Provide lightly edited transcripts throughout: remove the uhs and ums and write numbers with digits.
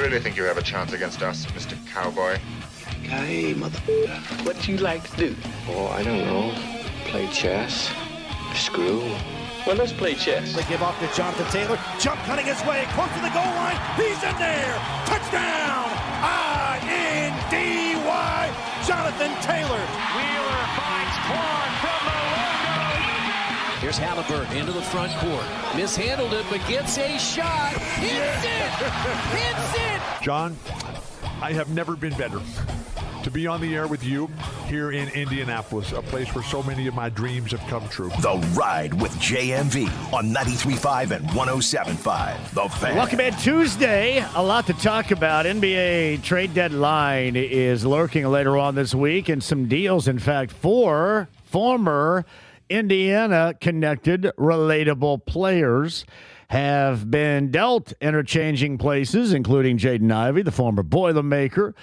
really think you have a chance against us, Mr. Cowboy? Hey, motherfucker, what do you like to do? Oh, I don't know. Play chess. Screw. Well, let's play chess. They give off to Jonathan Taylor. Jump cutting his way, close to the goal line. He's in there. Touchdown! I-N-D-Y. Jonathan Taylor. Wheeler finds Quan from the logo. Here's Halliburton into the front court. Mishandled it, but gets a shot. Hits it! Hits it! John, I have never been better to be on the air with you here in Indianapolis, a place where so many of my dreams have come true. The Ride with JMV on 93.5 and 107.5. The Fan. Welcome in Tuesday. A lot to talk about. NBA trade deadline is lurking later on this week, and some deals, in fact, for former Indiana-connected relatable players have been dealt interchanging places, including Jaden Ivey, the former Boilermaker,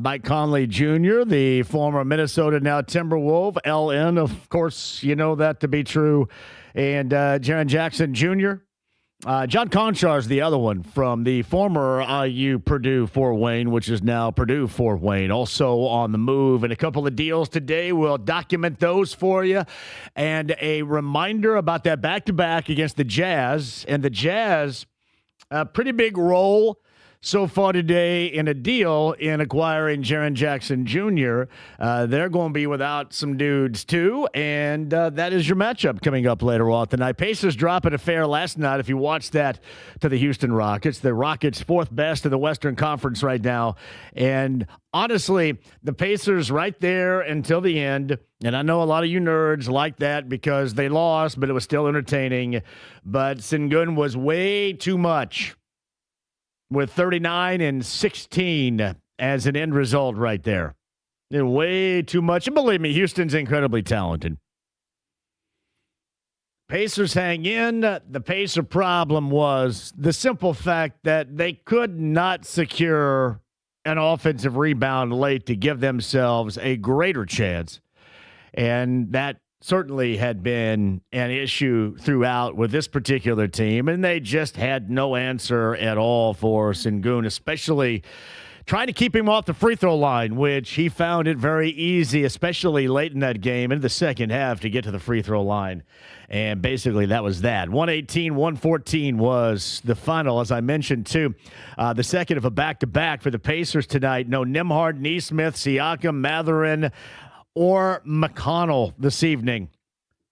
Mike Conley Jr., the former Minnesota, now Timberwolf, LN, of course, you know that to be true, and Jaren Jackson Jr., John Conchar is the other one from the former IU Purdue Fort Wayne, which is now Purdue Fort Wayne, also on the move. And a couple of deals today. We'll document those for you. And a reminder about that back-to-back against the Jazz. And the Jazz, a pretty big role so far today in a deal in acquiring Jaren Jackson Jr. They're going to be without some dudes, too, and that is your matchup coming up later on tonight. Pacers dropping a fair last night, if you watched that, to the Houston Rockets. The Rockets, fourth best in the Western Conference right now, and honestly, the Pacers right there until the end, and I know a lot of you nerds like that because they lost, but it was still entertaining, but Sengun was way too much, with 39 and 16 as an end result right there. Way too much. And believe me, Houston's incredibly talented. Pacers hang in. The Pacer problem was the simple fact that they could not secure an offensive rebound late to give themselves a greater chance. And that certainly had been an issue throughout with this particular team, and they just had no answer at all for Sengun, especially trying to keep him off the free throw line, which he found it very easy, especially late in that game, in the second half, to get to the free throw line. And basically that was that. 118-114 was the final, as I mentioned, too. The second of a back-to-back for the Pacers tonight. No Nembhard, Nesmith, Siakam, Mathurin, or McConnell this evening.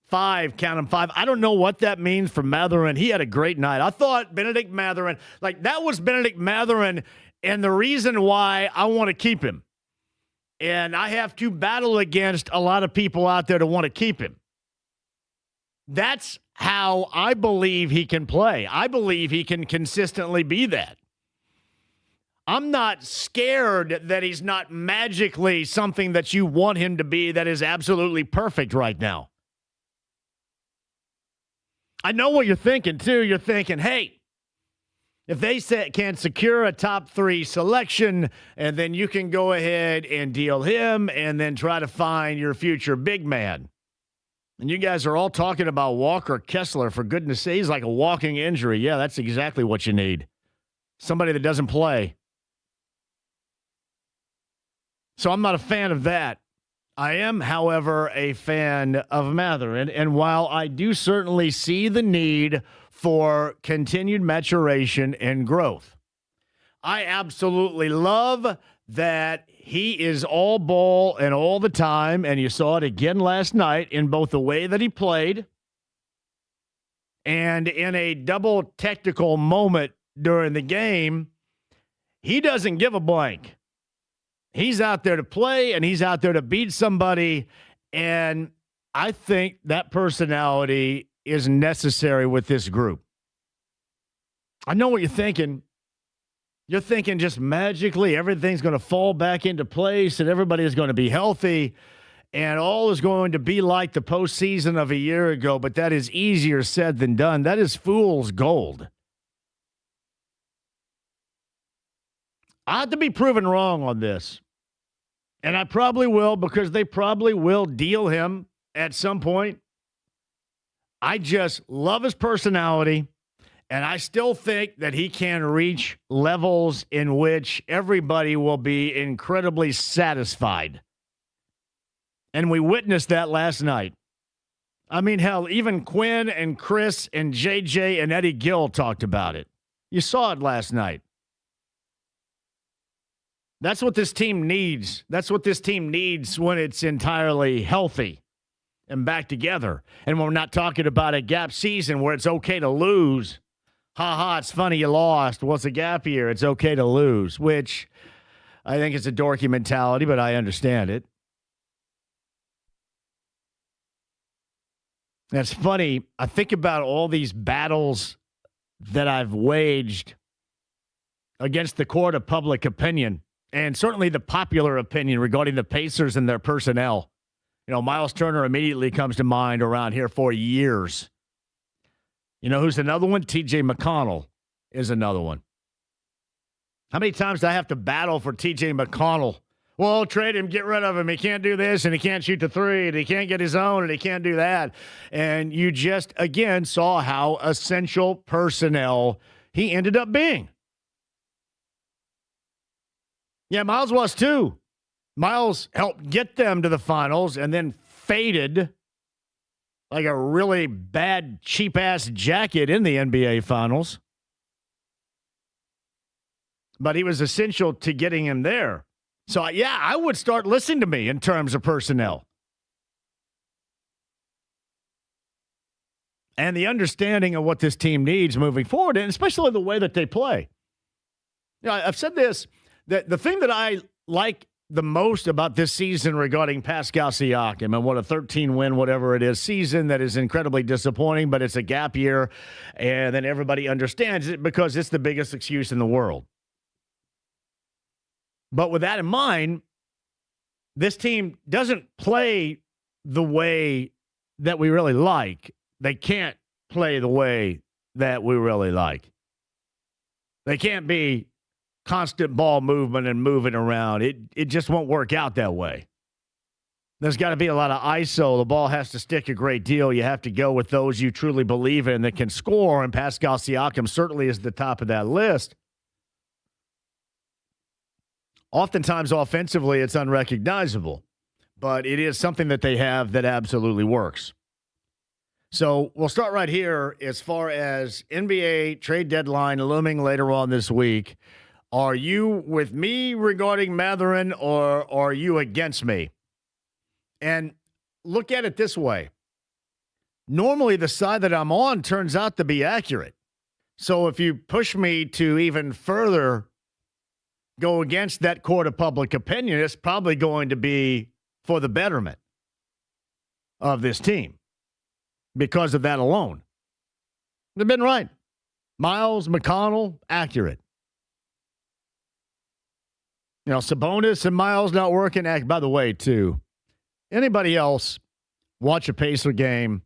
5, count them 5. I don't know what that means for Mathurin. He had a great night. I thought Benedict Mathurin, that was Benedict Mathurin, and the reason why I want to keep him. And I have to battle against a lot of people out there to want to keep him. That's how I believe he can play. I believe he can consistently be that. I'm not scared that he's not magically something that you want him to be that is absolutely perfect right now. I know what you're thinking, too. You're thinking, hey, if they can't secure a top 3 selection, and then you can go ahead and deal him and then try to find your future big man. And you guys are all talking about Walker Kessler. For goodness sake, he's like a walking injury. Yeah, that's exactly what you need. Somebody that doesn't play. So I'm not a fan of that. I am, however, a fan of Mathurin. And while I do certainly see the need for continued maturation and growth, I absolutely love that he is all ball and all the time. And you saw it again last night in both the way that he played and in a double technical moment during the game. He doesn't give a blank. He's out there to play, and he's out there to beat somebody, and I think that personality is necessary with this group. I know what you're thinking. You're thinking just magically everything's going to fall back into place and everybody is going to be healthy and all is going to be like the postseason of a year ago, but that is easier said than done. That is fool's gold. I have to be proven wrong on this. And I probably will, because they probably will deal him at some point. I just love his personality, And I still think that he can reach levels in which everybody will be incredibly satisfied. And we witnessed that last night. I mean, hell, even Quinn and Chris and JJ and Eddie Gill talked about it. You saw it last night. That's what this team needs. That's what this team needs when it's entirely healthy and back together. And we're not talking about a gap season where it's okay to lose. Ha ha, it's funny you lost. What's a gap year? It's okay to lose, which I think is a dorky mentality, but I understand it. That's funny. I think about all these battles that I've waged against the court of public opinion, and certainly the popular opinion regarding the Pacers and their personnel. You know, Miles Turner immediately comes to mind around here for years. You know who's another one? T.J. McConnell is another one. How many times do I have to battle for T.J. McConnell? Well, trade him, get rid of him. He can't do this, and he can't shoot the three, and he can't get his own, and he can't do that. And you just, again, saw how essential personnel he ended up being. Yeah, Miles was too. Miles helped get them to the finals and then faded like a really bad, cheap-ass jacket in the NBA Finals. But he was essential to getting him there. So, yeah, I would start listening to me in terms of personnel. And the understanding of what this team needs moving forward, and especially the way that they play. You know, I've said this, that the thing that I like the most about this season regarding Pascal Siakam and what a 13-win, whatever it is, season that is incredibly disappointing, but it's a gap year, and then everybody understands it because it's the biggest excuse in the world. But with that in mind, this team doesn't play the way that we really like. They can't play the way that we really like. They can't be constant ball movement and moving around. It just won't work out that way. There's got to be a lot of ISO. The ball has to stick a great deal. You have to go with those you truly believe in that can score, and Pascal Siakam certainly is at the top of that list. Oftentimes, offensively, it's unrecognizable, but it is something that they have that absolutely works. So we'll start right here as far as NBA trade deadline looming later on this week. Are you with me regarding Mathurin, or are you against me? And look at it this way. Normally, the side that I'm on turns out to be accurate. So if you push me to even further go against that court of public opinion, it's probably going to be for the betterment of this team because of that alone. They've been right. Miles, McConnell, accurate. You know, Sabonis and Miles not working. By the way, too, anybody else watch a Pacer game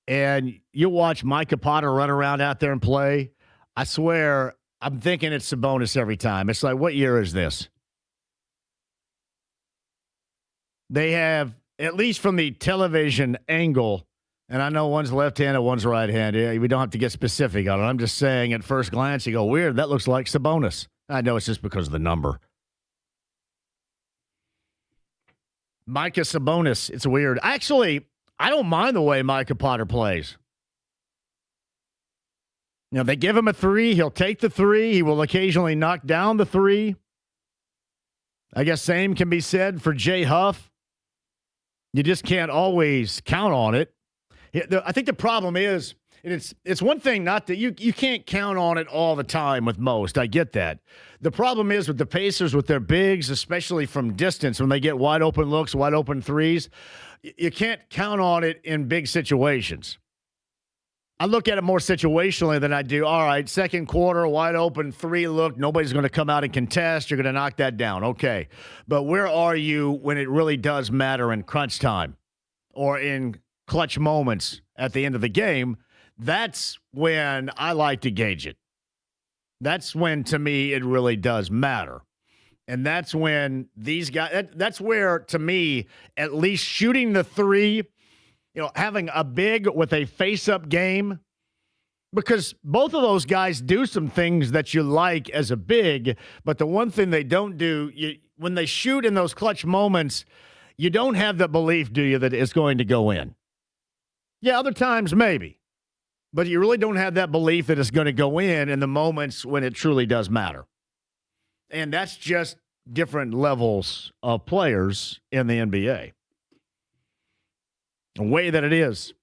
and you watch Micah Potter run around out there and play, I swear, I'm thinking it's Sabonis every time. It's like, what year is this? They have, at least from the television angle, and I know one's left-handed, one's right-handed. We don't have to get specific on it. I'm just saying at first glance, you go, weird, that looks like Sabonis. I know it's just because of the number. Micah Sabonis, it's weird. Actually, I don't mind the way Micah Potter plays. You know, they give him a three. He'll take the three. He will occasionally knock down the three. I guess same can be said for Jay Huff. You just can't always count on it. I think the problem is, it's one thing not that you can't count on it all the time with most. I get that. The problem is with the Pacers, with their bigs, especially from distance, when they get wide open looks, wide open threes, you can't count on it in big situations. I look at it more situationally than I do, all right, second quarter, wide open, three look, nobody's going to come out and contest. You're going to knock that down. Okay. But where are you when it really does matter in crunch time or in clutch moments at the end of the game? That's when I like to gauge it. That's when, to me, it really does matter. And that's when these guys, that's where, to me, at least shooting the three, you know, having a big with a face-up game, Because both of those guys do some things that you like as a big, but the one thing they don't do, when they shoot in those clutch moments, you don't have the belief, do you, that it's going to go in? Yeah, other times maybe. But you really don't have that belief that it's going to go in the moments when it truly does matter. And that's just different levels of players in the NBA. The way that it is.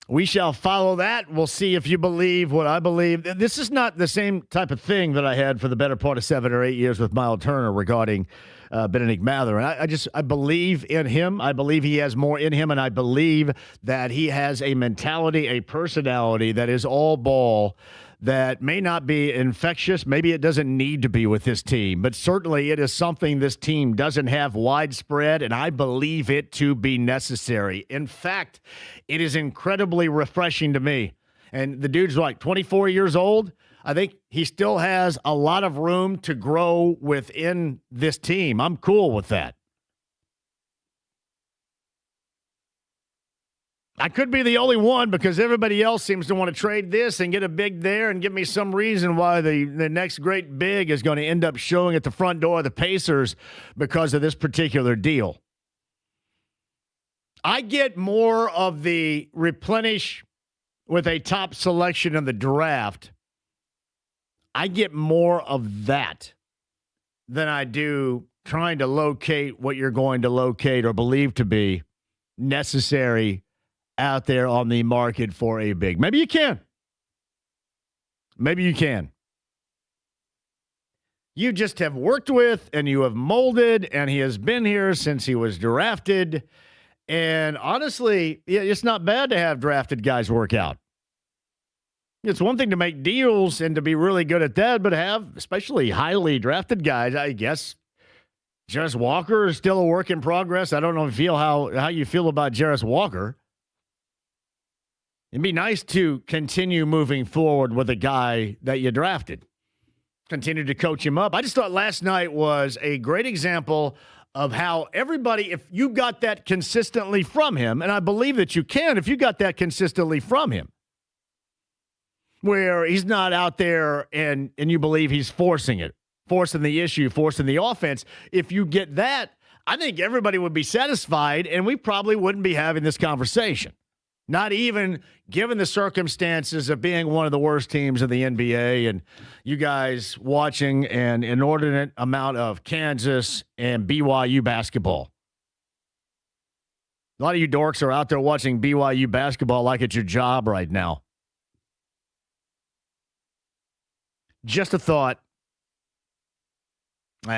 We shall follow that. We'll see if you believe what I believe. This is not the same type of thing that I had for the better part of 7 or 8 years with Miles Turner regarding Benedict Mather. And I believe in him. I believe he has more in him, and I believe that he has a mentality, a personality that is all ball, that may not be infectious. Maybe it doesn't need to be with this team, but certainly it is something this team doesn't have widespread, and I believe it to be necessary. In fact, it is incredibly refreshing to me. And the dude's like 24 years old. I think he still has a lot of room to grow within this team. I'm cool with that. I could be the only one because everybody else seems to want to trade this and get a big there and give me some reason why the next great big is going to end up showing at the front door of the Pacers because of this particular deal. I get more of the replenish with a top selection in the draft. I get more of that than I do trying to locate what you're going to locate or believe to be necessary out there on the market for a big. Maybe you can. Maybe you can. You just have worked with and you have molded, and he has been here since he was drafted. And honestly, yeah, it's not bad to have drafted guys work out. It's one thing to make deals and to be really good at that, but have especially highly drafted guys, I guess. Jarris Walker is still a work in progress. I don't know how you feel about Jarris Walker. It'd be nice to continue moving forward with a guy that you drafted. Continue to coach him up. I just thought last night was a great example of how everybody, if you got that consistently from him, and I believe that you can if you got that consistently from him, where he's not out there and you believe he's forcing it, forcing the issue, forcing the offense. If you get that, I think everybody would be satisfied, and we probably wouldn't be having this conversation. Not even given the circumstances of being one of the worst teams in the NBA and you guys watching an inordinate amount of Kansas and BYU basketball. A lot of you dorks are out there watching BYU basketball like it's your job right now. Just a thought.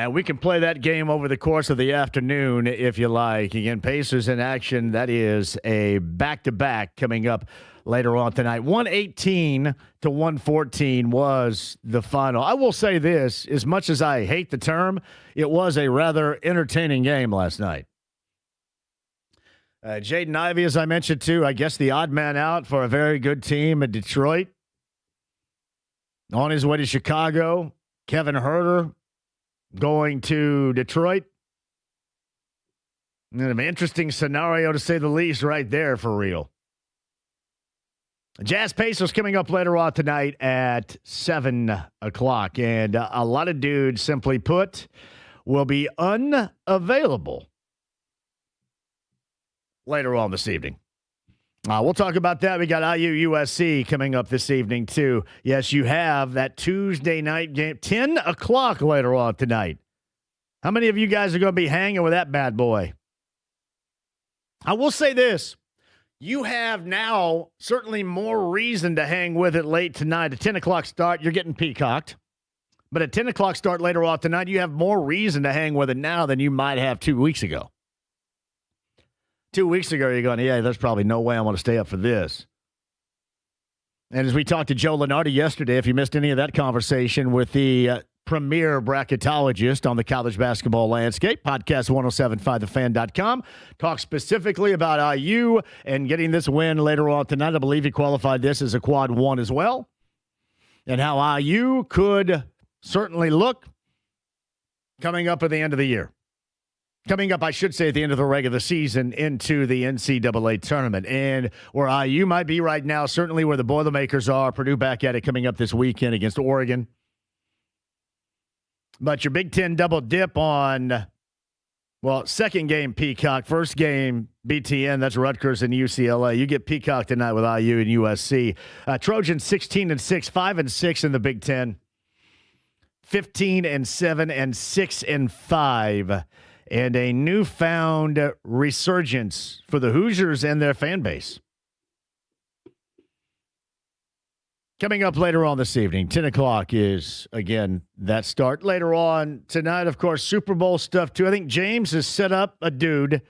We can play that game over the course of the afternoon if you like. Again, Pacers in action. That is a back-to-back coming up later on tonight. 118 to 114 was the final. I will say this, as much as I hate the term, it was a rather entertaining game last night. Jaden Ivey, as I mentioned too, I guess the odd man out for a very good team in Detroit. On his way to Chicago, Kevin Huerter going to Detroit. An interesting scenario, to say the least, right there for real. Jazz Pacers coming up later on tonight at 7 o'clock. And a lot of dudes, simply put, will be unavailable later on this evening. We'll talk about that. We got IU USC coming up this evening, too. Yes, you have that Tuesday night game, 10 o'clock later on tonight. How many of you guys are going to be hanging with that bad boy? I will say this. You have now certainly more reason to hang with it late tonight. At 10 o'clock start, you're getting peacocked. But at 10 o'clock start later on tonight, you have more reason to hang with it now than you might have 2 weeks ago. 2 weeks ago, you're going, yeah, there's probably no way I want to stay up for this. And as we talked to Joe Lunardi yesterday, if you missed any of that conversation with the premier bracketologist on the college basketball landscape, podcast 1075thefan.com, talk specifically about IU and getting this win later on tonight. I believe he qualified this as a quad one as well, and how IU could certainly look coming up at the end of the year. Coming up, I should say, at the end of the regular season into the NCAA tournament. And where IU might be right now, certainly where the Boilermakers are. Purdue back at it coming up this weekend against Oregon. But your Big Ten double dip on, well, second game Peacock, first game BTN, that's Rutgers and UCLA. You get Peacock tonight with IU and USC. Trojans 16-6, 5-6 in the Big Ten. 15-7 and 6-5. And a newfound resurgence for the Hoosiers and their fan base. Coming up later on this evening, 10 o'clock is, again, that start. Later on tonight, of course, Super Bowl stuff, too. I think James has set up a dude,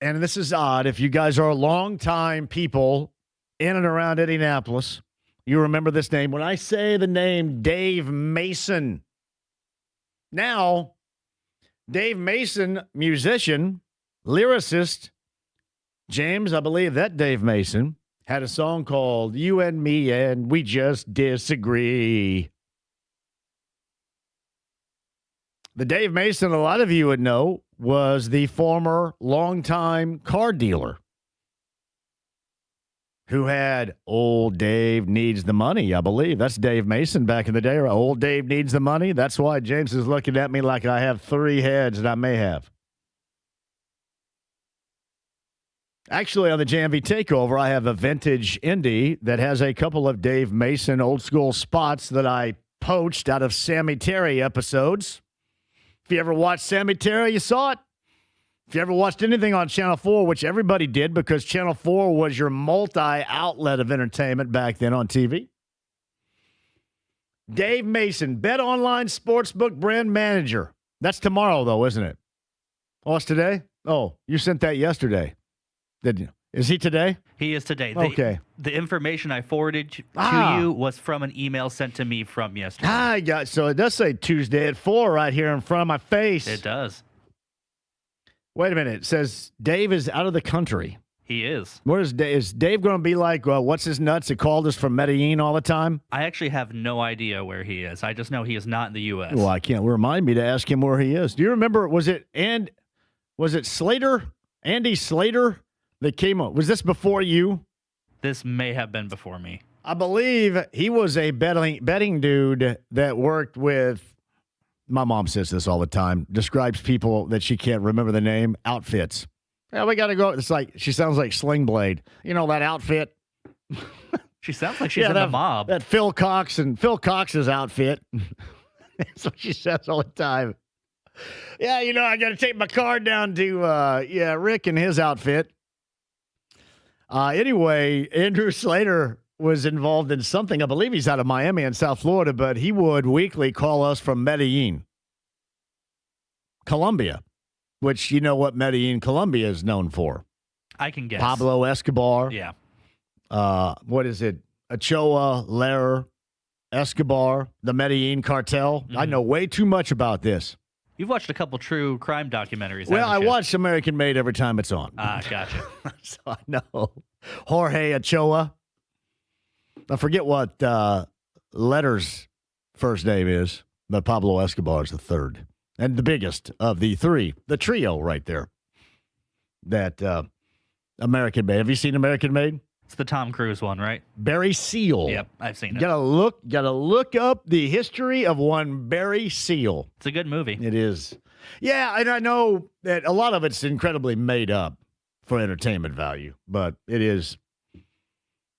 and this is odd. If you guys are longtime people in and around Indianapolis, you remember this name. When I say the name Dave Mason, now Dave Mason, musician, lyricist. James, I believe that Dave Mason had a song called You and Me and We Just Disagree. The Dave Mason, a lot of you would know, was the former longtime car dealer who had Old Dave Needs the Money, I believe. That's Dave Mason back in the day. Old Dave Needs the Money. That's why James is looking at me like I have 3 heads that I may have. Actually, on the JMV Takeover, I have a vintage Indy that has a couple of Dave Mason old school spots that I poached out of Sammy Terry episodes. If you ever watched Sammy Terry, you saw it. If you ever watched anything on Channel 4, which everybody did because Channel 4 was your multi-outlet of entertainment back then on TV. Dave Mason, Bet Online Sportsbook Brand Manager. That's tomorrow, though, isn't it? Oh, it's today? Oh, you sent that yesterday. Did you? Is he today? He is today. Okay. The information I forwarded to you was from an email sent to me from yesterday. So it does say Tuesday at 4 right here in front of my face. It does. Wait a minute. It says Dave is out of the country. He is. Where is Dave? Is Dave going to be like, what's his nuts that called us from Medellin all the time? I actually have no idea where he is. I just know he is not in the U.S. Well, I can't remind me to ask him where he is. Do you remember, was it Slater? Andy Slater that came up? Was this before you? This may have been before me. I believe he was a betting dude that worked with, my mom says this all the time, describes people that she can't remember the name, outfits. Yeah, we got to go. It's like, she sounds like Sling Blade. You know, that outfit. She sounds like she's in the mob. That Phil Cox's outfit. That's what she says all the time. Yeah, you know, I got to take my car down to, Rick and his outfit. Anyway, Andrew Slater was involved in something. I believe he's out of Miami and South Florida, but he would weekly call us from Medellin, Colombia, which you know what Medellin, Colombia is known for. I can guess. Pablo Escobar. Yeah. What is it? Ochoa, Lehrer, Escobar, the Medellin cartel. Mm-hmm. I know way too much about this. You've watched a couple true crime documentaries, well, I haven't you? watch American Made every time it's on. Gotcha. So I know. Jorge Ochoa. I forget what Letter's first name is, but Pablo Escobar is the third. And the biggest of the three. The trio right there. That American Made. Have you seen American Made? It's the Tom Cruise one, right? Barry Seal. Yep, I've seen it. Gotta look up the history of one Barry Seal. It's a good movie. It is. Yeah, and I know that a lot of it's incredibly made up for entertainment value, but it is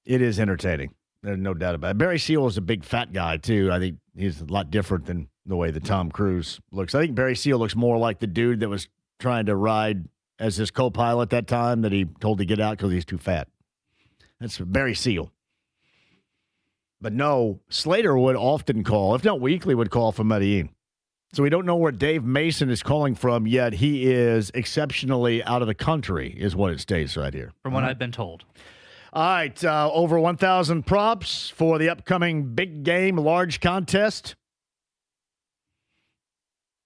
entertaining. There's no doubt about it. Barry Seal is a big fat guy, too. I think he's a lot different than the way that Tom Cruise looks. I think Barry Seal looks more like the dude that was trying to ride as his co-pilot that time that he told to get out because he's too fat. That's Barry Seal. But no, Slater would often call, if not weekly, would call from Medellin. So we don't know where Dave Mason is calling from, yet he is exceptionally out of the country, is what it states right here. From what I've been told. All right, over 1,000 props for the upcoming big game large contest.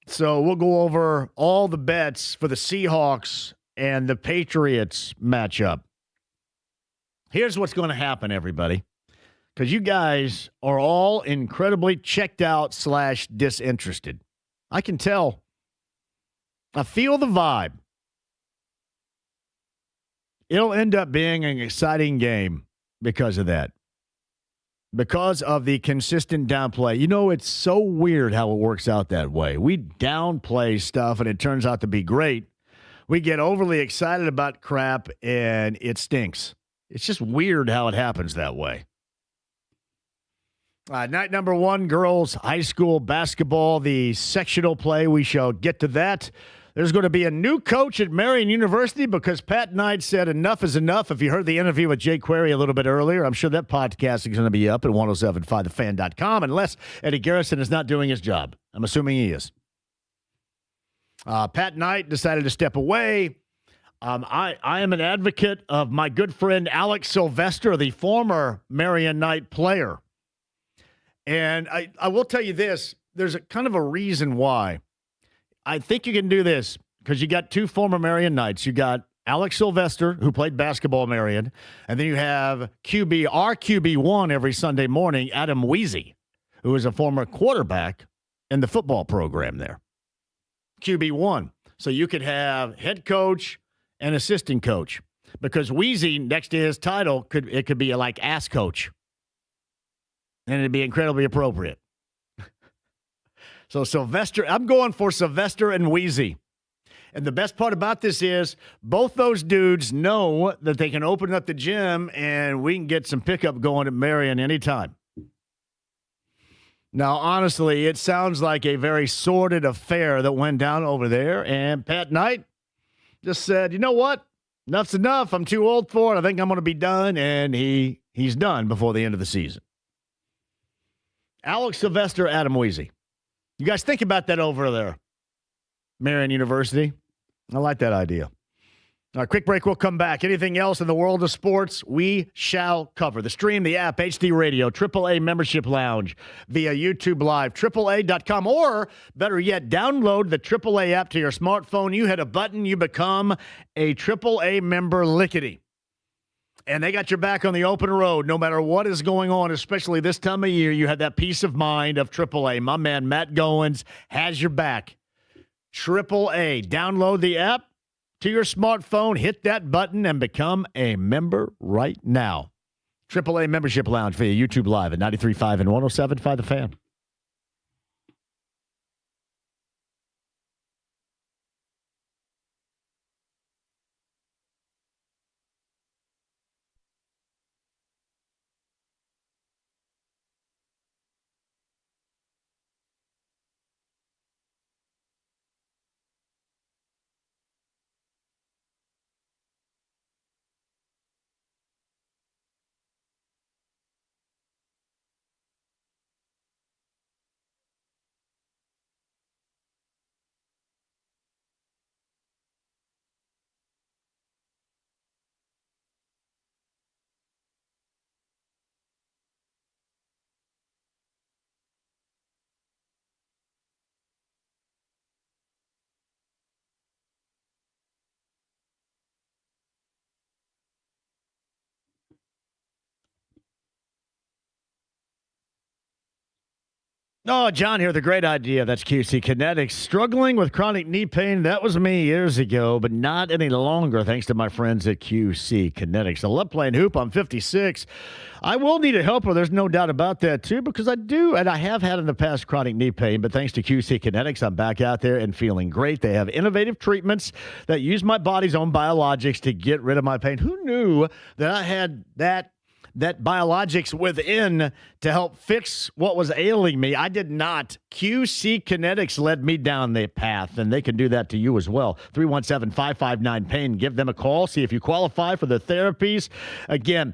So we'll go over all the bets for the Seahawks and the Patriots matchup. Here's what's going to happen, everybody, because you guys are all incredibly checked out / disinterested. I can tell. I feel the vibe. It'll end up being an exciting game because of that. Because of the consistent downplay. You know, it's so weird how it works out that way. We downplay stuff and it turns out to be great. We get overly excited about crap and it stinks. It's just weird how it happens that way. Night number 1, girls high school basketball, the sectional play. We shall get to that. There's going to be a new coach at Marian University because Pat Knight said enough is enough. If you heard the interview with Jay Query a little bit earlier, I'm sure that podcast is going to be up at 1075thefan.com unless Eddie Garrison is not doing his job. I'm assuming he is. Pat Knight decided to step away. I am an advocate of my good friend Alex Sylvester, the former Marian Knight player. And I will tell you this, there's a kind of a reason why. I think you can do this because you got 2 former Marian Knights. You got Alex Sylvester, who played basketball at Marian, and then you have our QB1 every Sunday morning, Adam Weezy, who is a former quarterback in the football program there. QB1. So you could have head coach and assistant coach because Weezy, next to his title, could be like ass coach. And it'd be incredibly appropriate. So Sylvester, I'm going for Sylvester and Weezy. And the best part about this is both those dudes know that they can open up the gym and we can get some pickup going at Marian anytime. Now, honestly, it sounds like a very sordid affair that went down over there. And Pat Knight just said, you know what? Enough's enough. I'm too old for it. I think I'm going to be done. And he's done before the end of the season. Alex Sylvester, Adam Weezy. You guys think about that over there, Marian University. I like that idea. All right, quick break. We'll come back. Anything else in the world of sports, we shall cover. The stream, the app, HD Radio, AAA Membership Lounge via YouTube Live, AAA.com, or better yet, download the AAA app to your smartphone. You hit a button, you become a AAA member lickety. And they got your back on the open road no matter what is going on, especially this time of year. You have that peace of mind of AAA. My man, Matt Goins, has your back. AAA. Download the app to your smartphone, hit that button, and become a member right now. AAA Membership Lounge via YouTube Live at 93.5 and 107.5 The Fan. Oh, John here, the great idea. That's QC Kinetics. Struggling with chronic knee pain. That was me years ago, but not any longer, thanks to my friends at QC Kinetics. I love playing hoop. I'm 56. I will need a helper. There's no doubt about that, too, because I do, and I have had in the past chronic knee pain, but thanks to QC Kinetics, I'm back out there and feeling great. They have innovative treatments that use my body's own biologics to get rid of my pain. Who knew that I had that biologics within to help fix what was ailing me? I did not. QC Kinetics led me down the path, and they can do that to you as well. 317-559-PAIN. Give them a call. See if you qualify for the therapies. Again,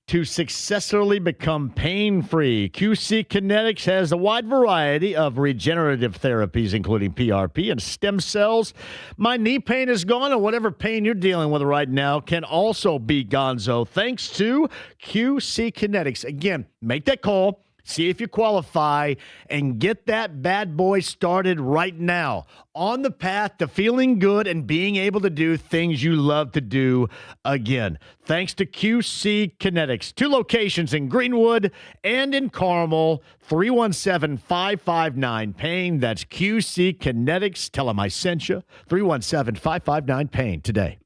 to successfully become pain-free, QC Kinetics has a wide variety of regenerative therapies, including PRP and stem cells. My knee pain is gone, and whatever pain you're dealing with right now can also be gonzo, thanks to QC Kinetics. Again, make that call. See if you qualify and get that bad boy started right now on the path to feeling good and being able to do things you love to do again. Thanks to QC Kinetics. 2 locations in Greenwood and in Carmel. 317-559-PAIN. That's QC Kinetics. Tell them I sent you. 317-559-PAIN today.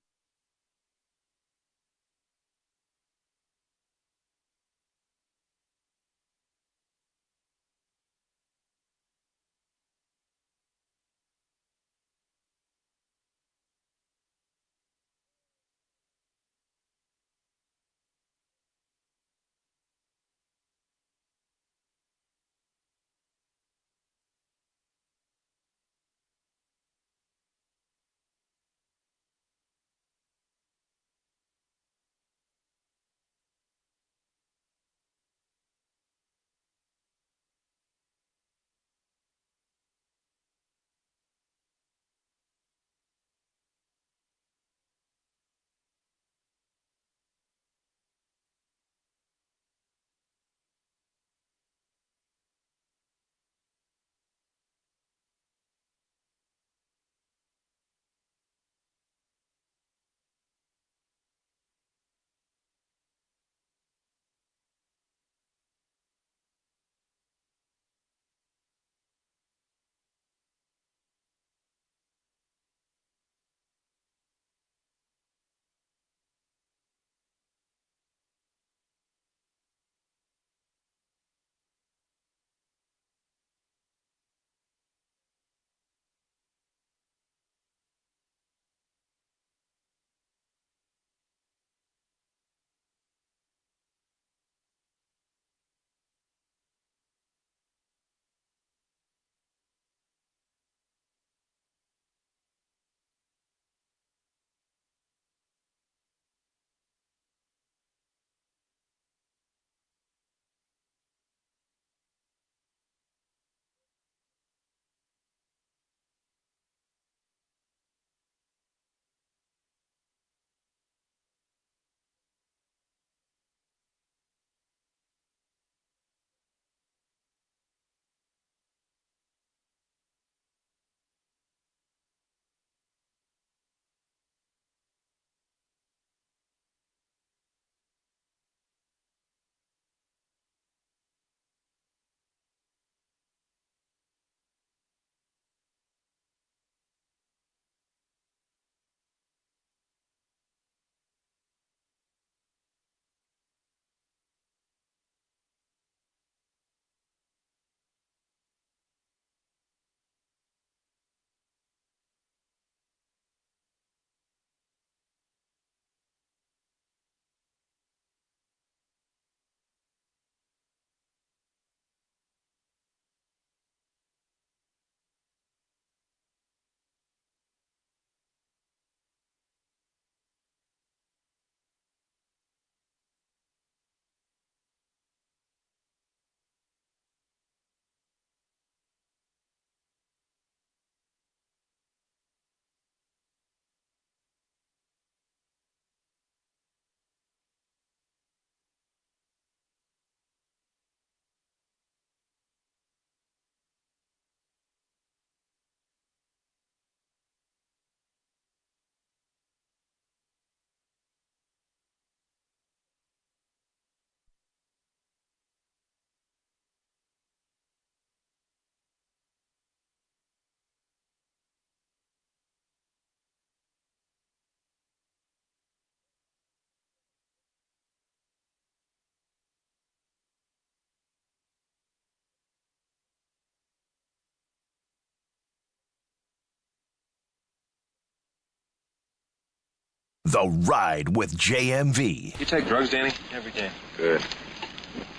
The Ride with JMV. You take drugs, Danny? Every day. Good.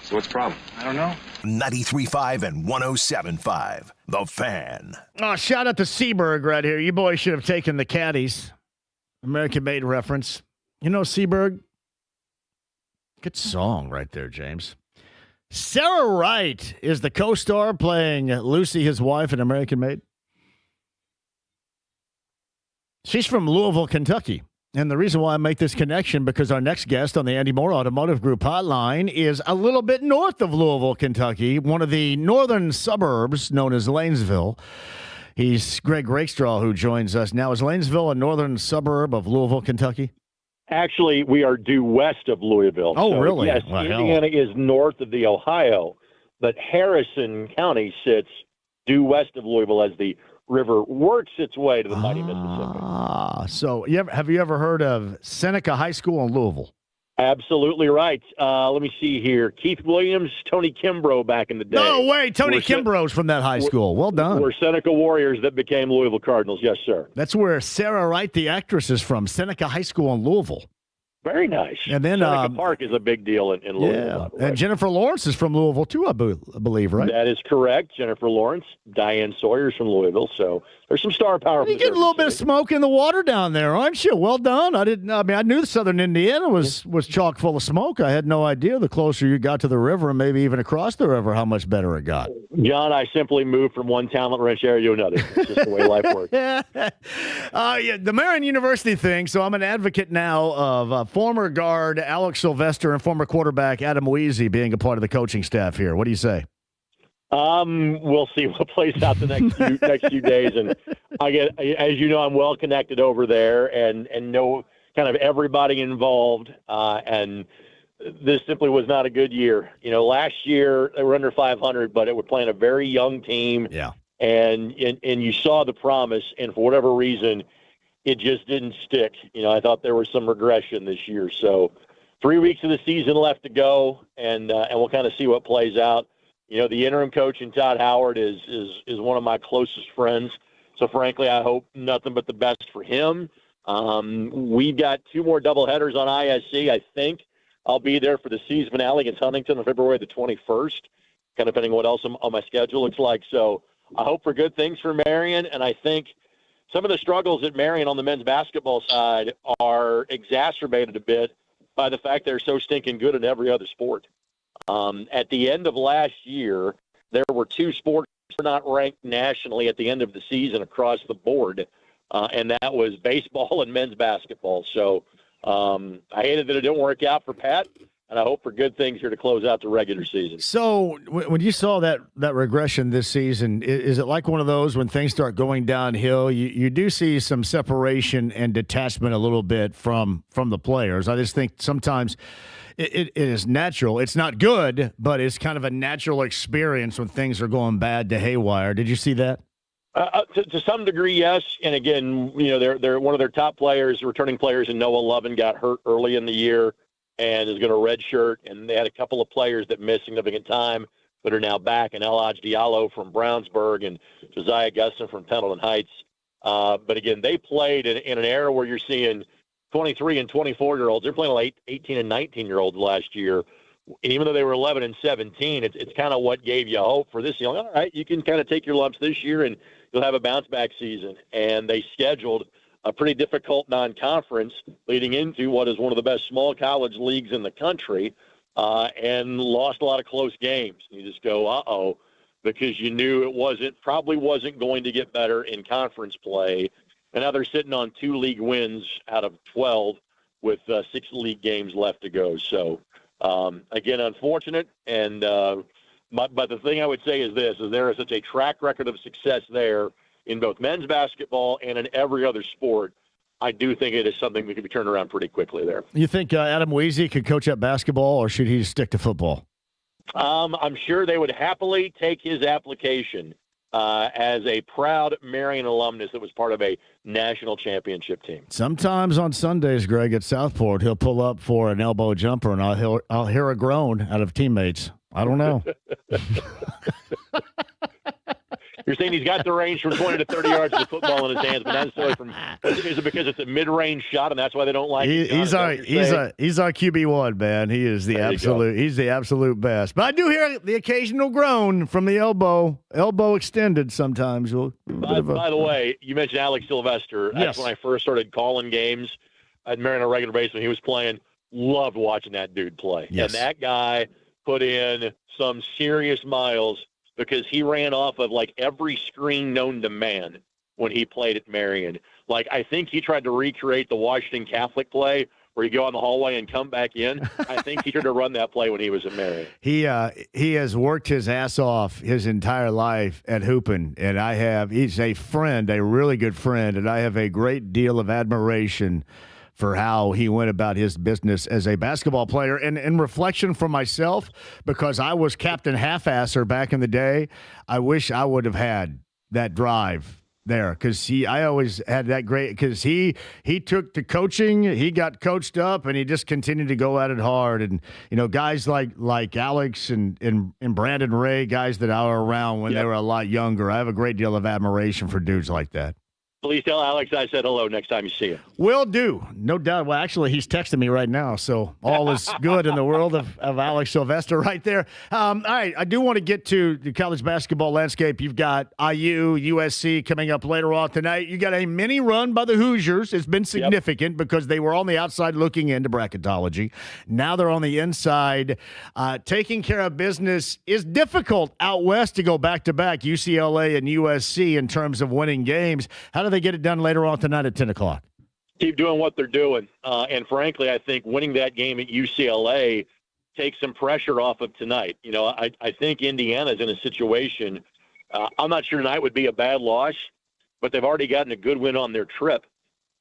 So what's the problem? I don't know. 93.5 and 107.5. The Fan. Oh, shout out to Seaberg right here. You boys should have taken the caddies. American-made reference. You know Seaberg? Good song right there, James. Sarah Wright is the co-star playing Lucy, his wife, in American Made. She's from Louisville, Kentucky. And the reason why I make this connection, because our next guest on the Andy Moore Automotive Group hotline is a little bit north of Louisville, Kentucky, one of the northern suburbs known as Lanesville. He's Greg Rakestraw, who joins us now. Is Lanesville a northern suburb of Louisville, Kentucky? Actually, we are due west of Louisville. Oh, so, really? Yes, Well, Indiana is north of the Ohio, but Harrison County sits due west of Louisville as the river works its way to the mighty Mississippi. So have you ever heard of Seneca High School in Louisville? Absolutely right. Let me see here. Keith Williams, Tony Kimbrough back in the day. No way. Tony Kimbrough's from that high school. Well done. We're Seneca Warriors that became Louisville Cardinals. Yes, sir. That's where Sarah Wright, the actress, is from. Seneca High School in Louisville. Very nice. And then Seneca Park is a big deal in Louisville. Yeah. And Jennifer Lawrence is from Louisville, too, I believe, right? That is correct. Jennifer Lawrence. Diane Sawyer's from Louisville. So there's some star power. You get a little bit of smoke in the water down there, aren't you? Well done. I knew southern Indiana was chock full of smoke. I had no idea the closer you got to the river and maybe even across the river how much better it got. John, I simply moved from one talent-rich area to another. It's just the way life works. The Marian University thing. So I'm an advocate now of former guard Alex Sylvester and former quarterback Adam Weezy being a part of the coaching staff here. What do you say? We'll see what plays out the next few days, and as you know, I'm well connected over there, and know kind of everybody involved. And this simply was not a good year. Last year they were under 500, but it was playing a very young team. Yeah, and you saw the promise, and for whatever reason, it just didn't stick. I thought there was some regression this year. So 3 weeks of the season left to go, and we'll kind of see what plays out. The interim coach in Todd Howard is one of my closest friends. So frankly, I hope nothing but the best for him. We've got 2 more doubleheaders on ISC. I think I'll be there for the season finale against Huntington on February the 21st, kind of depending on what else on my schedule looks like. So I hope for good things for Marian, and I think some of the struggles at Marian on the men's basketball side are exacerbated a bit by the fact they're so stinking good in every other sport. At the end of last year, there were 2 sports that were not ranked nationally at the end of the season across the board, and that was baseball and men's basketball. So I hated that it didn't work out for Pat, and I hope for good things here to close out the regular season. So when you saw that regression this season, is it like one of those when things start going downhill, you do see some separation and detachment a little bit from the players? I just think sometimes it is natural. It's not good, but it's kind of a natural experience when things are going bad to haywire. Did you see that? To some degree, yes. And again, they're one of their top players, returning players, and Noah Lovin got hurt early in the year and is going to redshirt. And they had a couple of players that missed significant time but are now back, and El Hadj Diallo from Brownsburg and Josiah Gustin from Pendleton Heights. But again, they played in an era where you're seeing 23 and 24-year-olds. They're playing like 18 and 19-year-olds last year. And even though they were 11 and 17, it's kind of what gave you hope for this. All right, you can kind of take your lumps this year and you'll have a bounce-back season. And they scheduled a pretty difficult non-conference leading into what is one of the best small college leagues in the country, and lost a lot of close games. You just go, uh-oh, because you knew it probably wasn't going to get better in conference play. And now they're sitting on 2 league wins out of 12 with 6 league games left to go. So, again, unfortunate. And but the thing I would say is this, is there is such a track record of success there in both men's basketball and in every other sport. I do think it is something that can be turned around pretty quickly there. You think Adam Weezy could coach up basketball, or should he stick to football? I'm sure they would happily take his application as a proud Marian alumnus that was part of a national championship team. Sometimes on Sundays, Greg, at Southport, he'll pull up for an elbow jumper, and I'll hear a groan out of teammates. I don't know. You're saying he's got the range from 20 to 30 yards with the football in his hands, but not necessarily from. Is it because it's a mid-range shot, and that's why they don't like it? He's our QB1, man. He is the absolute. He's the absolute best. But I do hear the occasional groan from the elbow extended sometimes. By the way, you mentioned Alex Sylvester. That's when I first started calling games at Marion on a regular basis when he was playing. Loved watching that dude play. Yes. And that guy put in some serious miles, because he ran off of like every screen known to man when he played at Marion. Like, I think he tried to recreate the Washington Catholic play where you go in the hallway and come back in. I think he tried to run that play when he was at Marion. He has worked his ass off his entire life at hooping, and he's a friend, a really good friend, and I have a great deal of admiration for how he went about his business as a basketball player. And in reflection for myself, because I was captain half-asser back in the day, I wish I would have had that drive there, because I always had that great, because he took to coaching, he got coached up, and he just continued to go at it hard. And guys like Alex and Brandon Ray, guys that I were around when they were a lot younger, I have a great deal of admiration for dudes like that. Please tell Alex I said hello next time you see him. Will do. No doubt. Well, actually, he's texting me right now, so all is good in the world of Alex Sylvester right there. All right, I do want to get to the college basketball landscape. You've got IU, USC coming up later on tonight. You got a mini run by the Hoosiers. It's been significant because they were on the outside looking into bracketology. Now they're on the inside. Taking care of business is difficult out west to go back-to-back, UCLA and USC, in terms of winning games. How do they get it done later on tonight at 10 o'clock? Keep doing what they're doing. And frankly, I think winning that game at UCLA takes some pressure off of tonight. I think Indiana's in a situation, I'm not sure tonight would be a bad loss, but they've already gotten a good win on their trip.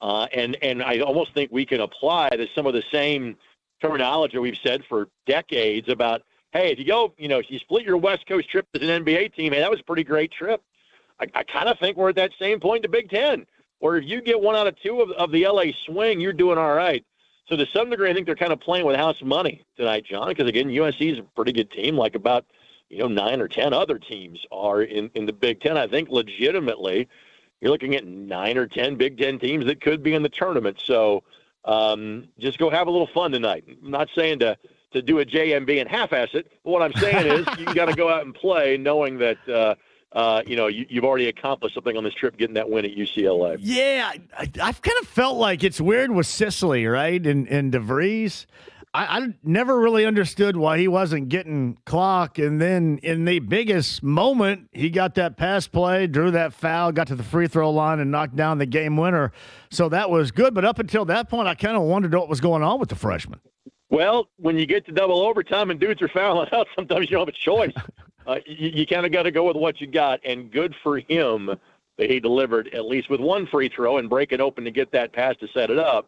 And I almost think we can apply some of the same terminology we've said for decades about, hey, if you go, if you split your West Coast trip as an NBA team, hey, that was a pretty great trip. I kind of think we're at that same point in the Big Ten, where if you get 1 out of 2 of the LA swing, you're doing all right. So to some degree, I think they're kind of playing with house money tonight, John, because, again, USC is a pretty good team, like about 9 or 10 other teams are in the Big Ten. I think legitimately you're looking at 9 or 10 Big Ten teams that could be in the tournament. So just go have a little fun tonight. I'm not saying to do a JMV and half-ass it, but what I'm saying is you got to go out and play knowing that you've already accomplished something on this trip, getting that win at UCLA. Yeah, I've kind of felt like it's weird with Sicily, right, and DeVries. I never really understood why he wasn't getting clock, and then in the biggest moment, he got that pass play, drew that foul, got to the free throw line, and knocked down the game winner. So that was good, but up until that point, I kind of wondered what was going on with the freshman. Well, when you get to double overtime and dudes are fouling out, sometimes you don't have a choice. You kind of got to go with what you got, and good for him that he delivered at least with one free throw and break it open to get that pass to set it up,